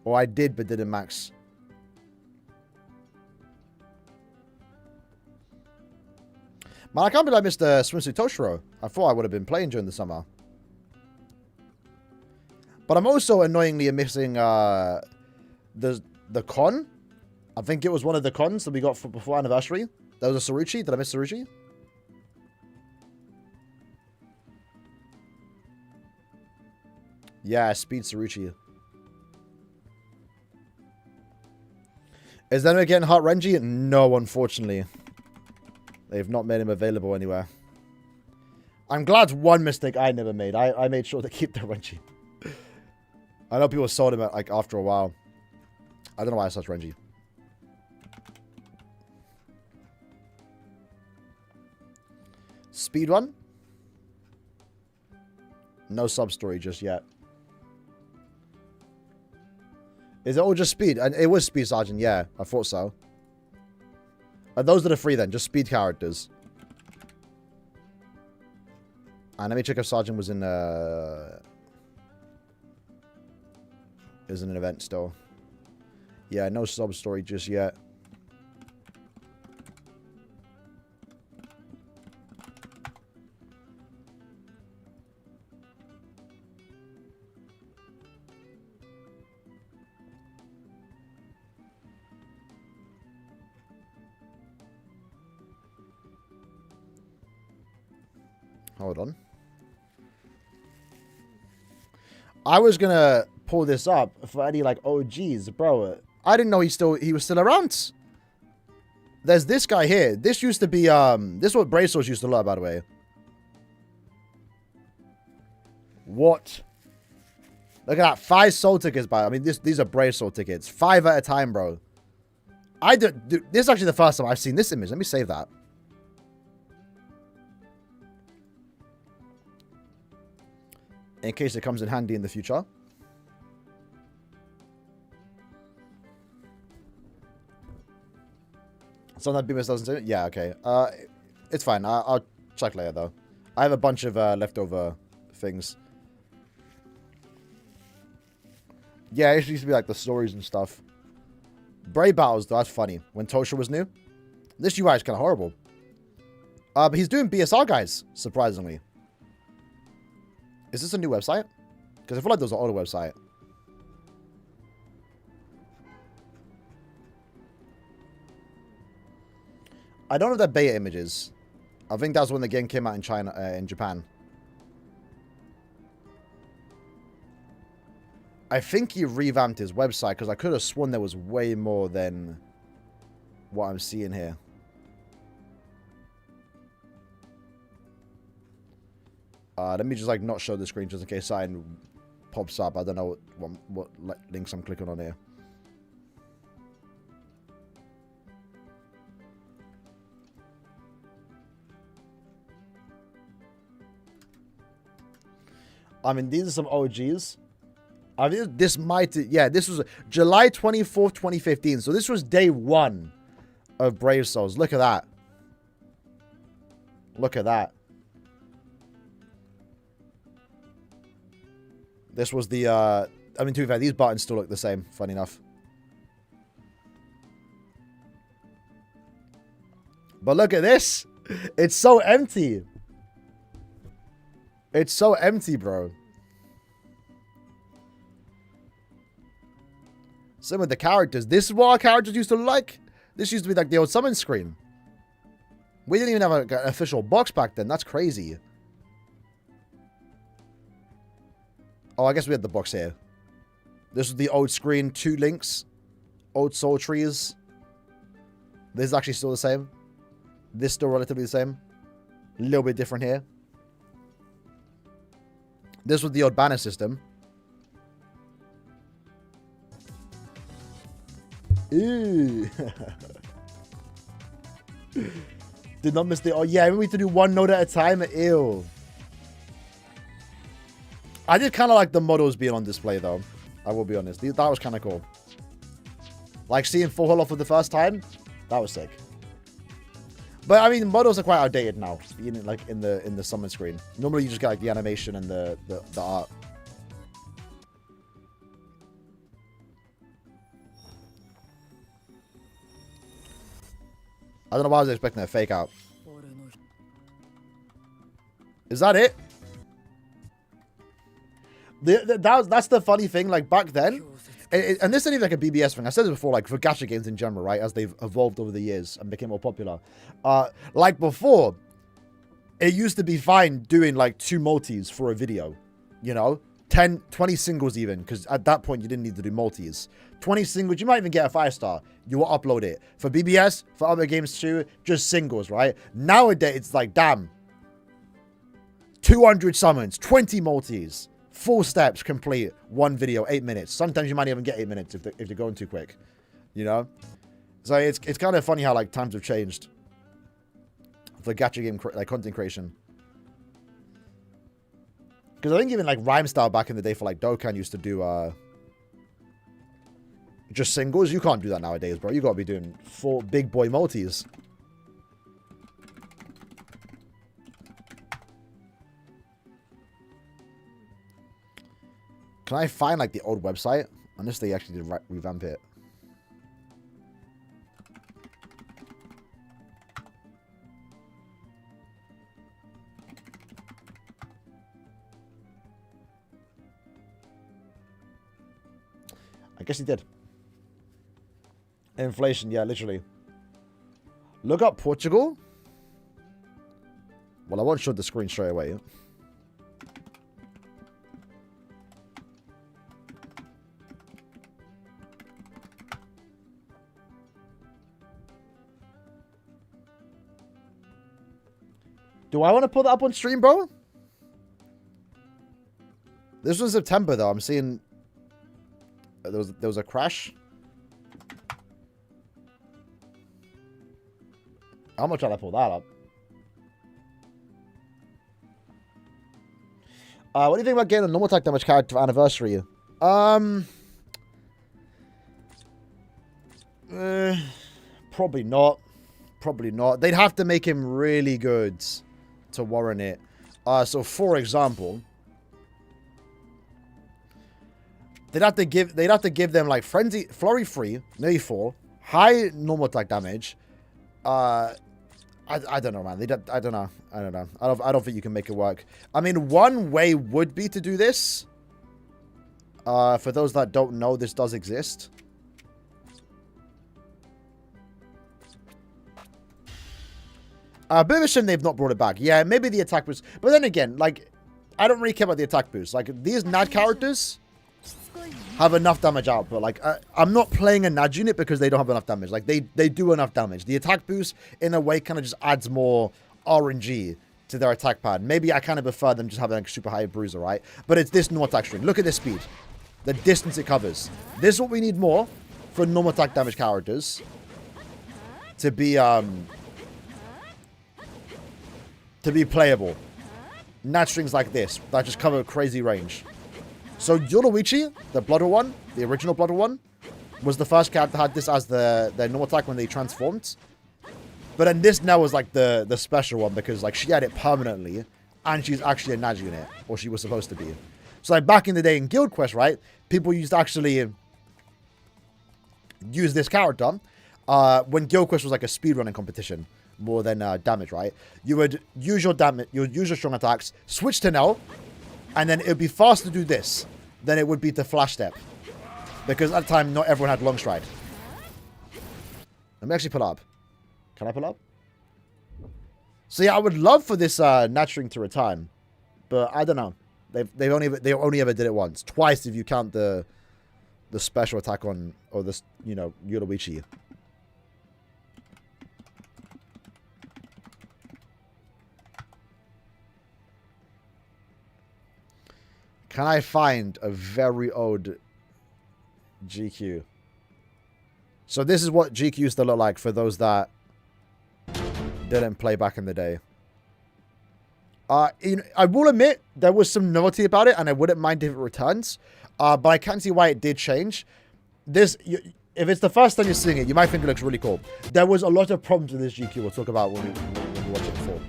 Or I did, but didn't max. Man, I can't believe I missed the Swimsuit Toshiro. I thought I would have been playing during the summer. But I'm also annoyingly missing the con. I think it was one of the cons that we got for before anniversary. That was a Saruchi. Did I miss Saruchi? Yeah, Speed Saruchi. Is Enemy getting Heart Renji? No, unfortunately. They've not made him available anywhere. I'm glad one mistake I never made. I made sure to keep the Renji. I know people sold him at, like, after a while. I don't know why I such Renji. Speed one? No sub-story just yet. Is it all just speed? And it was Speed Sergeant, yeah. I thought so. Those are the 3 then. Just speed characters. And let me check if Sergeant was in is in an event still. Yeah, no sub-story just yet. Hold on. I was gonna pull this up for any like OGs, bro. I didn't know he was still around. There's this guy here. This used to be this is what Bracelets used to love, by the way. What? Look at that. 5 soul tickets, I mean, these are Bracelet tickets. 5 at a time, bro. Dude, this is actually the first time I've seen this image. Let me save that. In case it comes in handy in the future. Sometimes BMS doesn't do it? Yeah, okay. It's fine. I'll check later, though. I have a bunch of leftover things. Yeah, it used to be like the stories and stuff. Brave Battles, though, that's funny. When Tosha was new. This UI is kind of horrible. But he's doing BSR, guys, surprisingly. Is this a new website? Because I feel like there was an older website. I don't know if they're beta images. I think that's when the game came out in China, in Japan. I think he revamped his website because I could have sworn there was way more than what I'm seeing here. Let me just like not show the screen just in case something pops up. I don't know what links I'm clicking on here. I mean, these are some OGs. I mean, this might... Yeah, this was July 24th, 2015. So this was day 1 of Brave Souls. Look at that. Look at that. This was the... I mean, to be fair, these buttons still look the same, funny enough. But look at this. It's so empty. It's so empty, bro. Same with the characters. This is what our characters used to look like. This used to be like the old summon screen. We didn't even have an official box back then. That's crazy. Oh, I guess we had the box here. This was the old screen. 2 links. Old soul trees. This is actually still the same. This still relatively the same. A little bit different here. This was the old banner system. Ooh. Did not miss the... Oh, yeah, we need to do 1 node at a time. Ew. I did kind of like the models being on display, though. I will be honest. That was kind of cool. Like, seeing Full Hollow for the first time, that was sick. But, I mean, models are quite outdated now. Like, in the summon screen. Normally, you just get, like, the animation and the art. I don't know why I was expecting a fake out. Is that it? That's the funny thing. Like, back then... and this isn't even like a BBS thing. I said this before, like, for gacha games in general, right? As they've evolved over the years and became more popular. Like, before, it used to be fine doing, like, 2 multis for a video. You know? 10, 20 singles even. Because at that point, you didn't need to do multis. 20 singles, you might even get a 5-star. You will upload it. For BBS, for other games too, just singles, right? Nowadays, it's like, damn. 200 summons, 20 multis. 4 steps complete, 1 video, 8 minutes. Sometimes you might even get 8 minutes if they're going too quick. You know? So it's kind of funny how, like, times have changed. For gacha game, like, content creation. Because I think even, like, Rhyme Style back in the day for, like, Dokkan used to do, just singles. You can't do that nowadays, bro. You gotta be doing 4 big boy multis. Can I find, like, the old website? Unless they actually did revamp it. I guess he did. Inflation, yeah, literally. Look up Portugal. Well, I won't show the screen straight away. Do I want to pull that up on stream, bro? This was September, though. I'm seeing... There was a crash. I'm gonna try to pull that up. What do you think about getting a normal attack damage character for anniversary? Probably not. Probably not. They'd have to make him really good to warrant it. So for example, they'd have to give them like Frenzy, Flurry free, Nearly 4, high normal attack damage. I don't know, man. I don't know. I don't think you can make it work. I mean, one way would be to do this. For those that don't know, this does exist. A bit of a shame they've not brought it back. Yeah, maybe the attack boost. But then again, like, I don't really care about the attack boost. Like, these NAD characters have enough damage output. Like, I'm not playing a NAD unit because they don't have enough damage. Like, they do enough damage. The attack boost, in a way, kind of just adds more RNG to their attack pad. Maybe I kind of prefer them just having like super high bruiser, right? But it's this normal attack string. Look at this speed. The distance it covers. This is what we need more for normal attack damage characters. To be playable. NAD strings like this that just cover crazy range. So Yoruichi, the Blooded one, the original Blooded one, was the first character that had this as their normal attack when they transformed. But then this now was like the special one because like she had it permanently and she's actually a NAD unit, or she was supposed to be. So like back in the day in Guild Quest, right, people used to actually use this character when Guild Quest was like a speedrunning competition. More than damage, right? You would use your damage, you would use your strong attacks, switch to Nell, and then it would be faster to do this than it would be to flash step. Because at the time, not everyone had long stride. Let me actually pull up. Can I pull up? So yeah, I would love for this NAD string to return, but I don't know. They only ever did it once, twice if you count the special attack on, or this, you know, Yoruichi. Can I find a very old GQ? So this is what GQ used to look like for those that didn't play back in the day. You know, I will admit there was some novelty about it, and I wouldn't mind if it returns. But I can't see why it did change. This, if it's the first time you're seeing it, you might think it looks really cool. There was a lot of problems with this GQ. We'll talk about when we watch it before.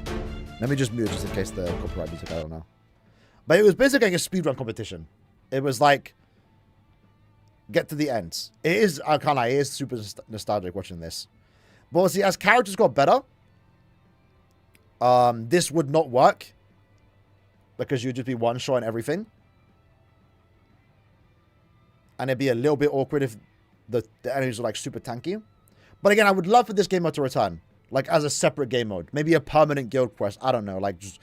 Let me just mute just in case the copyright music. I don't know. But it was basically like a speedrun competition. It was like, get to the end. It is, I can't lie, it is super nostalgic watching this. But see, as characters got better, this would not work. Because you'd just be one-shotting everything. And it'd be a little bit awkward if the enemies were like super tanky. But again, I would love for this game mode to return. Like as a separate game mode. Maybe a permanent guild quest. I don't know, like just...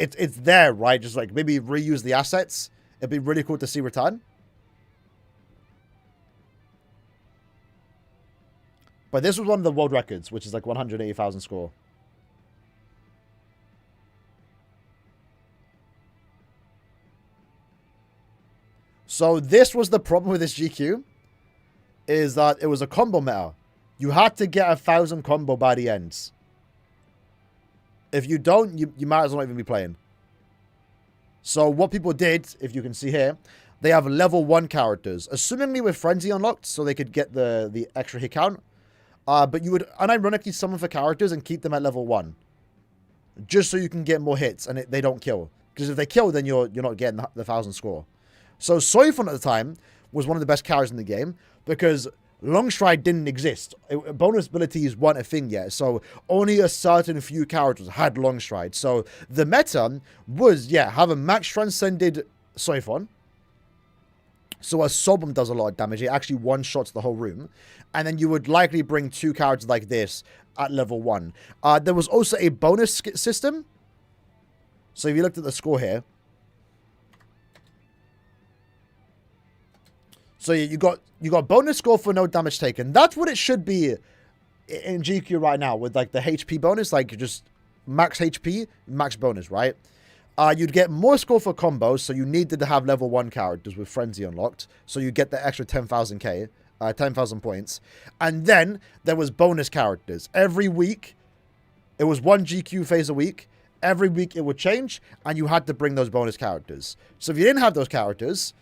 It's there, right? Just like maybe reuse the assets. It'd be really cool to see return. But this was one of the world records, which is like 180,000 score. So this was the problem with this GQ. Is that it was a combo meta. You had to get 1,000 combo by the ends. If you don't, you might as well not even be playing. So what people did, if you can see here, they have level 1 characters. Assumingly with Frenzy unlocked, so they could get the extra hit count. But you would unironically summon for characters and keep them at level 1. Just so you can get more hits and they don't kill. Because if they kill, then you're not getting the 1,000 score. So Soifon at the time was one of the best characters in the game. Because Long Stride didn't exist. Bonus abilities weren't a thing yet. So only a certain few characters had Long Stride. So the meta was, yeah, have a max transcended Soifon. So a Sobum does a lot of damage. It actually one-shots the whole room. And then you would likely bring 2 characters like this at level 1. There was also a bonus system. So if you looked at the score here. So you got bonus score for no damage taken. That's what it should be in GQ right now with like the HP bonus. Like just max HP, max bonus, right? You'd get more score for combos, so you needed to have level 1 characters with Frenzy unlocked, so you get the extra 10,000 points. And then there was bonus characters. Every week, it was 1 GQ phase a week. Every week it would change, and you had to bring those bonus characters. So if you didn't have those characters,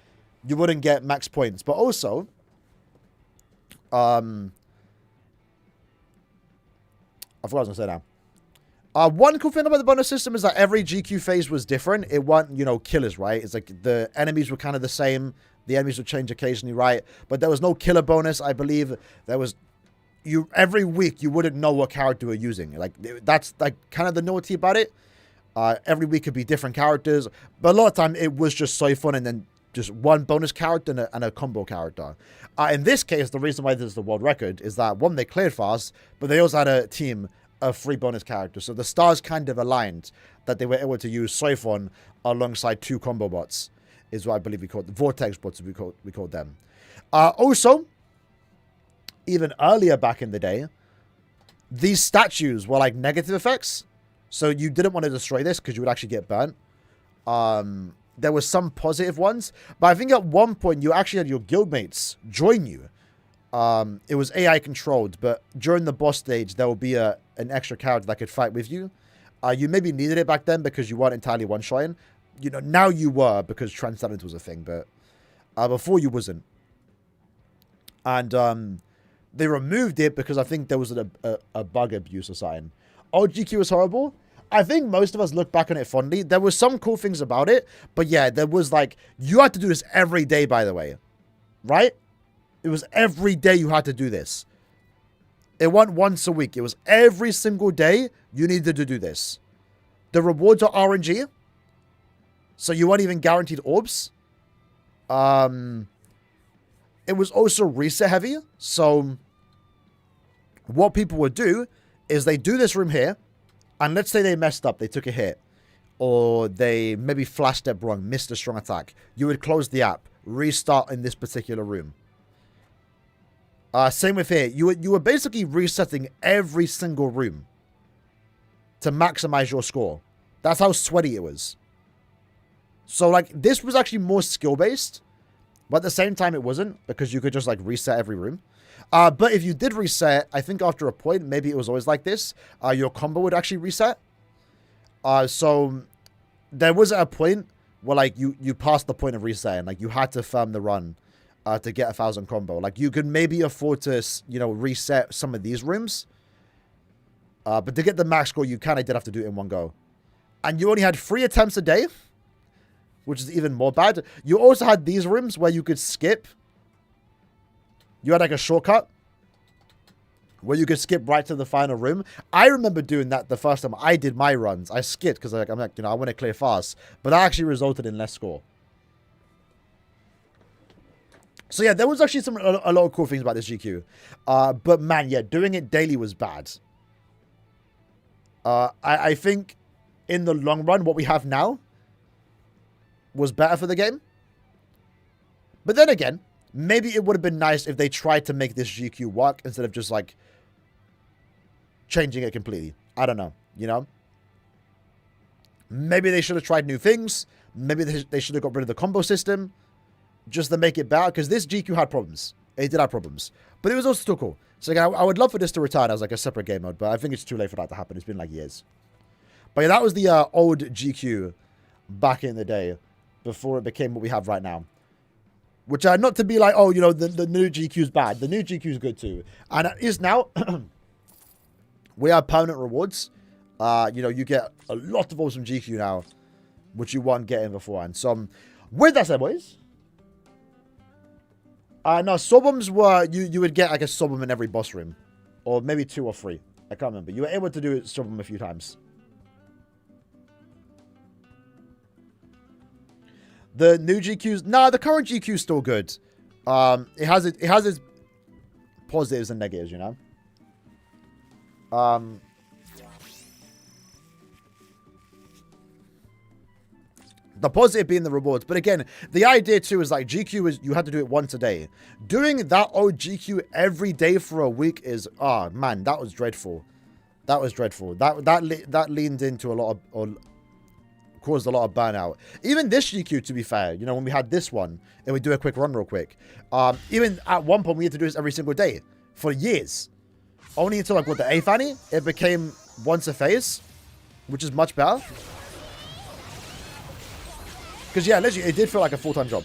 you wouldn't get max points. But also, I forgot what I was going to say now. One cool thing about the bonus system is that every GQ phase was different. It wasn't, killers, right? It's like the enemies were kind of the same. The enemies would change occasionally, right? But there was no killer bonus, I believe. There was... every week, you wouldn't know what character you're using. Like, that's, like, kind of the naughty about it. Every week could be different characters. But a lot of time, it was just so fun, and then just one bonus character and a combo character. In this case, the reason why this is the world record is that, one, they cleared fast, but they also had a team of 3 bonus characters. So the stars kind of aligned that they were able to use Soifon alongside 2 combo bots, is what I believe we called the Vortex bots, we called them. Also, even earlier back in the day, these statues were like negative effects. So you didn't want to destroy this because you would actually get burnt. There were some positive ones, but I think at one point you actually had your guildmates join you. It was AI controlled, but during the boss stage, there will be an extra character that could fight with you. You maybe needed it back then because you weren't entirely one-shotting. Now you were because Transcendence was a thing, but before you wasn't. And they removed it because I think there was a bug abuse or something. Old GQ was horrible. I think most of us look back on it fondly. There were some cool things about it, but yeah, there was like, you had to do this every day, by the way, right? It was every day you had to do this. It wasn't once a week. It was every single day you needed to do this. The rewards are RNG, so you weren't even guaranteed orbs. It was also reset heavy, so what people would do is they do this room here, and let's say they messed up, they took a hit, or they maybe flash step wrong, missed a strong attack. You would close the app, restart in this particular room. Same with here. You were basically resetting every single room to maximize your score. That's how sweaty it was. So, like, this was actually more skill-based, but at the same time it wasn't, because you could just, like, reset every room. But if you did reset, I think after a point, maybe it was always like this, your combo would actually reset. So there was a point where, like, you passed the point of resetting. Like, you had to firm the run to get 1,000 combo. Like, you could maybe afford to, reset some of these rooms. But to get the max score, you kind of did have to do it in one go. And you only had 3 attempts a day, which is even more bad. You also had these rooms where you could skip. You had like a shortcut where you could skip right to the final room. I remember doing that the first time I did my runs. I skipped because I'm like, I want to clear fast. But that actually resulted in less score. So yeah, there was actually a lot of cool things about this GQ. But man, yeah, doing it daily was bad. I think in the long run, what we have now was better for the game. But then again, maybe it would have been nice if they tried to make this GQ work instead of just, like, changing it completely. I don't know, Maybe they should have tried new things. Maybe they should have got rid of the combo system just to make it better, because this GQ had problems. It did have problems. But it was also still cool. So, again, I would love for this to return as, like, a separate game mode, but I think it's too late for that to happen. It's been, like, years. But yeah, that was the old GQ back in the day before it became what we have right now. Which are not to be like, oh, the new GQ's bad. The new GQ's good too. And it is now. We have permanent rewards. You get a lot of awesome GQ now, which you weren't getting beforehand. So, with that said, boys. No, Sobums were, you would get like a Sobum in every boss room. Or maybe 2 or 3. I can't remember. You were able to do Sobum a few times. The new GQs, the current GQ is still good. It has its positives and negatives, The positive being the rewards. But again, the idea too is like GQ is you had to do it once a day. Doing that old GQ every day for a week is, man, that was dreadful. That was dreadful. That leaned into a lot of, or caused a lot of burnout. Even this GQ, to be fair, you know, when we had this one, and we do a quick run real quick. Even at one point, we had to do this every single day for years. Only until, like, with the 8th Annie, it became once a phase, which is much better. Because, yeah, literally, it did feel like a full-time job.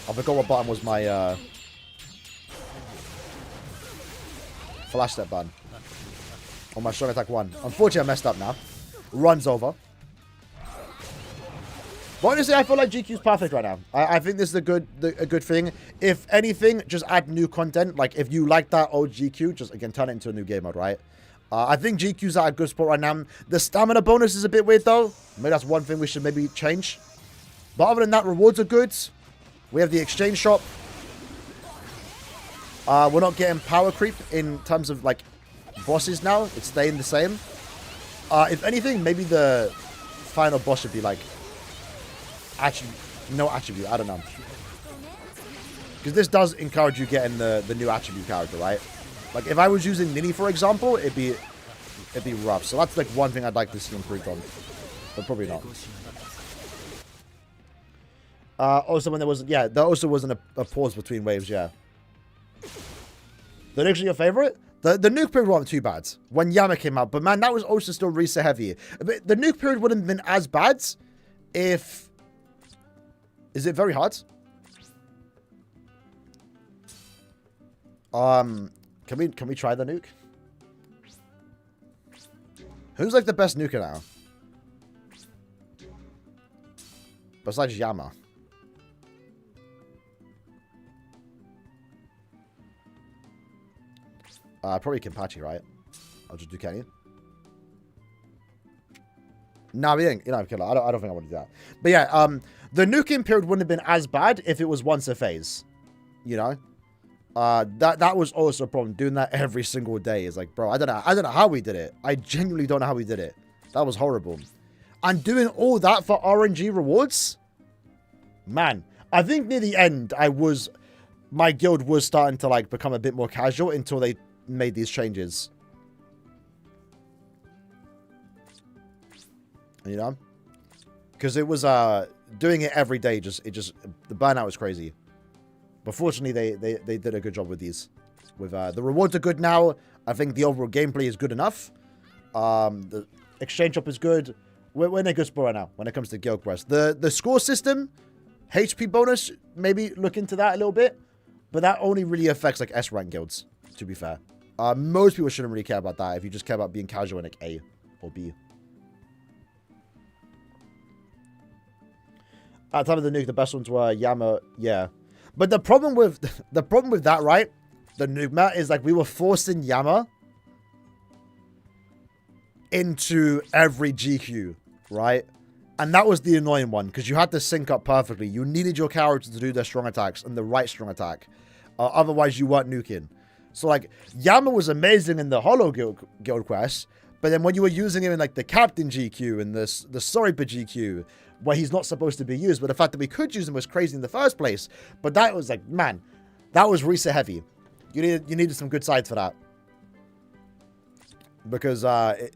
I forgot what button was my, flash step button. On my strong attack 1. Unfortunately, I messed up now. Runs over. But honestly, I feel like GQ's perfect right now. I think this is a good thing. If anything, just add new content. Like, if you like that old GQ, just, again, turn it into a new game mode, right? I think GQ's at a good spot right now. The stamina bonus is a bit weird, though. Maybe that's one thing we should maybe change. But other than that, rewards are good. We have the exchange shop. We're not getting power creep in terms of, like, bosses now. It's staying the same. If anything, maybe the final boss should be, like, no attribute. I don't know. Because this does encourage you getting the new attribute character, right? Like, if I was using Nini, for example, it'd be rough. So that's, like, one thing I'd like to see improved on. But probably not. Also, when there was... Yeah, there also wasn't a pause between waves, yeah. The nuke's your favorite? The nuke period wasn't too bad when Yama came out. But, man, that was also still reset heavy. The nuke period wouldn't have been as bad if... Is it very hard? Can we try the nuke? Who's like the best nuker now? Besides Yama. Probably Kenpachi, right? I'll just do Kenny. Nah, we ain't. You know, I don't think I want to do that. But yeah, the nuking period wouldn't have been as bad if it was once a phase. You know? That was also a problem. Doing that every single day is like, bro, I don't know how we did it. I genuinely don't know how we did it. That was horrible. And doing all that for RNG rewards? Man, I think near the end, my guild was starting to, like, become a bit more casual until they made these changes. You know? Because it was, doing it every day, the burnout was crazy. But fortunately, they did a good job with these. With the rewards are good now. I think the overall gameplay is good enough. The exchange shop is good. We're in a good spot right now when it comes to Guild Quest. The score system, HP bonus, maybe look into that a little bit. But that only really affects, like, S-rank guilds, to be fair. Most people shouldn't really care about that if you just care about being casual in, like, A or B. At the time of the nuke, the best ones were Yama, yeah. But the problem with that, right? The nuke mat is, like, we were forcing Yama into every GQ, right? And that was the annoying one, because you had to sync up perfectly. You needed your character to do their strong attacks and the right strong attack. Otherwise, you weren't nuking. So, like, Yama was amazing in the Hollow Guild Quest, but then when you were using him in, like, the Captain GQ and the Soripa GQ, where he's not supposed to be used, but the fact that we could use him was crazy in the first place. But that was, like, man, that was reset heavy. You needed some good sides for that. Because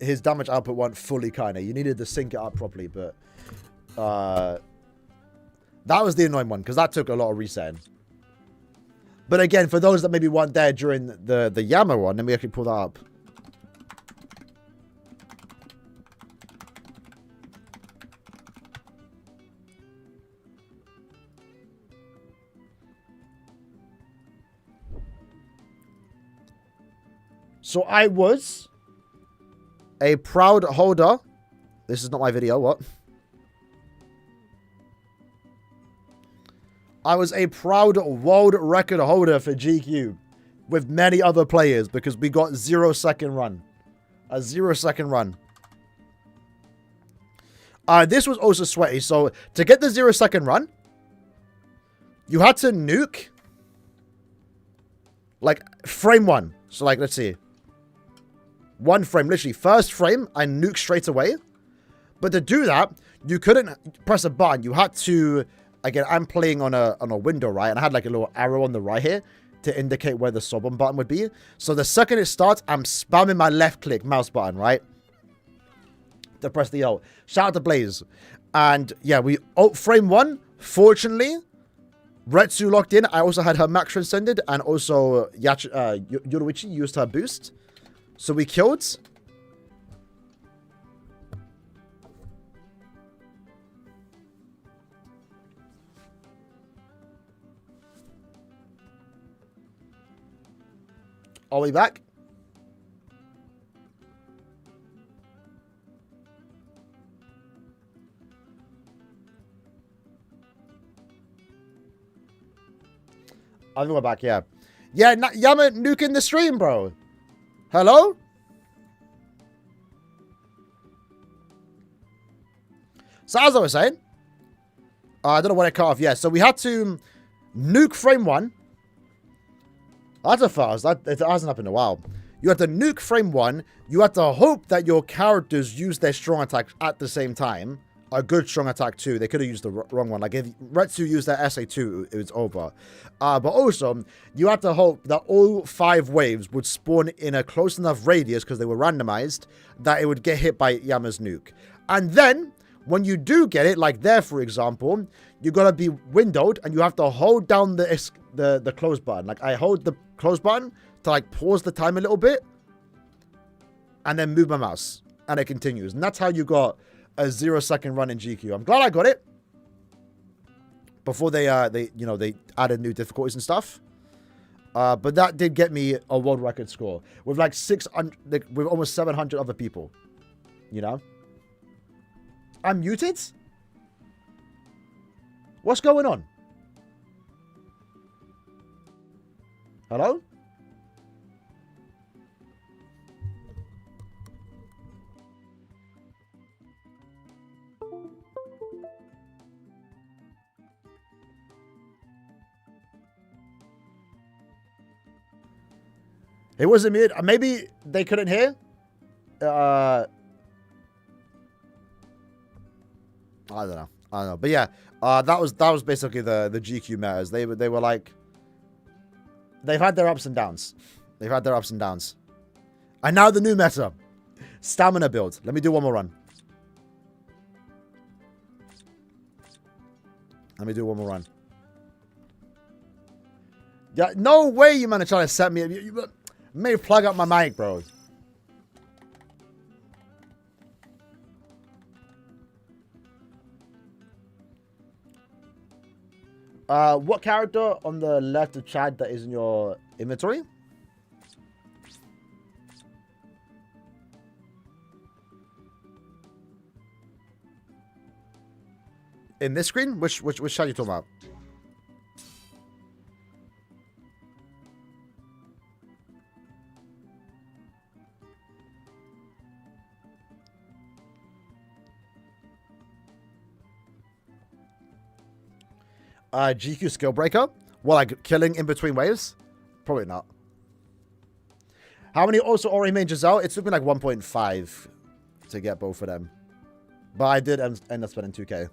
his damage output wasn't fully kind of. You needed to sync it up properly, but that was the annoying one, because that took a lot of resetting. But again, for those that maybe weren't there during the Yama one, let me actually pull that up. So I was a proud holder. This is not my video, what? I was a proud world record holder for GQ with many other players because we got 0-second run. A 0-second run. This was also sweaty. So to get the 0-second run, you had to nuke like frame 1. So like, let's see. 1 frame, literally first frame, I nuked straight away. But to do that, you couldn't press a button. You had to again, I'm playing on a window, right? And I had like a little arrow on the right here to indicate where the sub on button would be. So the second it starts, I'm spamming my left click mouse button, right? To press the O. Shout out to Blaze. And yeah, frame 1, fortunately, Retsu locked in. I also had her max transcended, and also Yoruichi used her boost. So we killed. Are we back? I think we're back, yeah. Yeah, Yama nuking the stream, bro. Hello? So as I was saying, I don't know when it cut off. Yeah, so we had to nuke frame 1. That's a first. It hasn't happened in a while. You had to nuke frame 1. You had to hope that your characters use their strong attack at the same time. A good strong attack too. They could have used the wrong one. Like if Retsu used their SA2, it was over. But also, you had to hope that all 5 waves would spawn in a close enough radius, because they were randomized, that it would get hit by Yama's nuke. And then, when you do get it, like there for example, you gotta be windowed, and you have to hold down the close button. Like I hold the close button to like pause the time a little bit, and then move my mouse, and it continues. And that's how you got a 0-second run in GQ. I'm glad I got it before they added new difficulties and stuff. But that did get me a world record score with like 600, with almost 700 other people. You know, I'm muted. What's going on? Hello? It wasn't me. Maybe they couldn't hear. I don't know. But yeah, that was basically the GQ metas. They were like, they've had their ups and downs. They've had their ups and downs. And now the new meta, stamina build. Let me do one more run. Yeah, no way you man are trying to set me. You may plug up my mic, bro. What character on the left of Chad that is in your inventory? In this screen? Which Chad are you talking about? GQ skill breaker? Well, like killing in between waves? Probably not. How many also Ori main Giselle? It took me like 1.5 to get both of them. But I did end up spending 2k.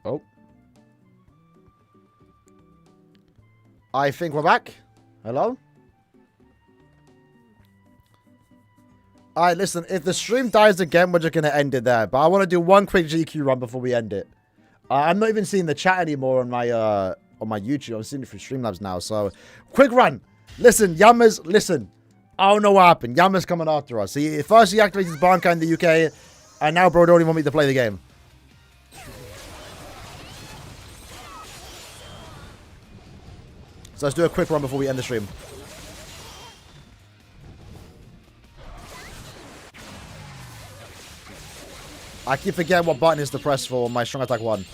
Oh. I think we're back. Hello? Alright, listen, if the stream dies again, we're just going to end it there. But I want to do one quick GQ run before we end it. I'm not even seeing the chat anymore on my YouTube. I'm seeing it through Streamlabs now. So, quick run. Listen, listen. I don't know what happened. Yama's coming after us. First he activated his Bankai in the UK, and now bro don't even want me to play the game. So let's do a quick run before we end the stream. I keep forgetting what button is to press for my strong attack 1.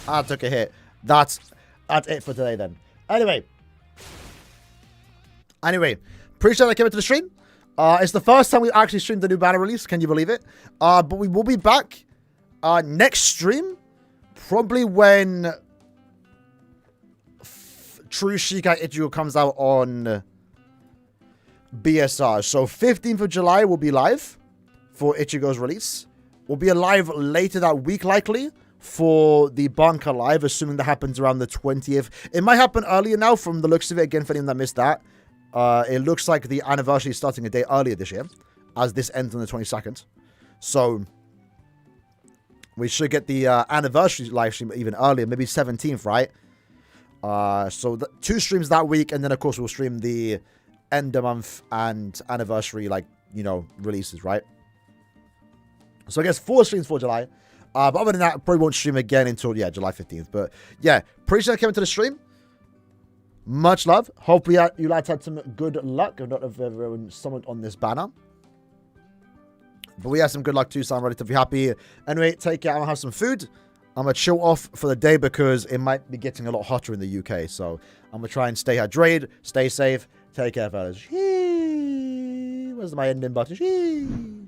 I took a hit. That's it for today then. Anyway, pretty sure I came into the stream. It's the first time we actually streamed the new banner release. Can you believe it? But we will be back next stream, probably when True Shikai Ichigo comes out on BSR. So 15th of July will be live for Ichigo's release. We'll be alive later that week, likely, for the Banka Live, assuming that happens around the 20th. It might happen earlier now from the looks of it. Again, for anyone that missed that. It looks like the anniversary is starting a day earlier this year, as this ends on the 22nd. So we should get the anniversary live stream even earlier, maybe 17th, right? So 2 streams that week, and then of course we'll stream the end of month and anniversary, like, you know, releases, right? So I guess 4 streams for July. But other than that, I probably won't stream again until, yeah, July 15th. But yeah, pretty sure I came into the stream. Much love. Hopefully you lads had some good luck. If not, if everyone summoned on this banner. But we had some good luck too, so I'm ready to be happy. Anyway, take care. I'm going to have some food. I'm going to chill off for the day because it might be getting a lot hotter in the UK. So I'm going to try and stay hydrated, stay safe. Take care, fellas. Where's my ending button?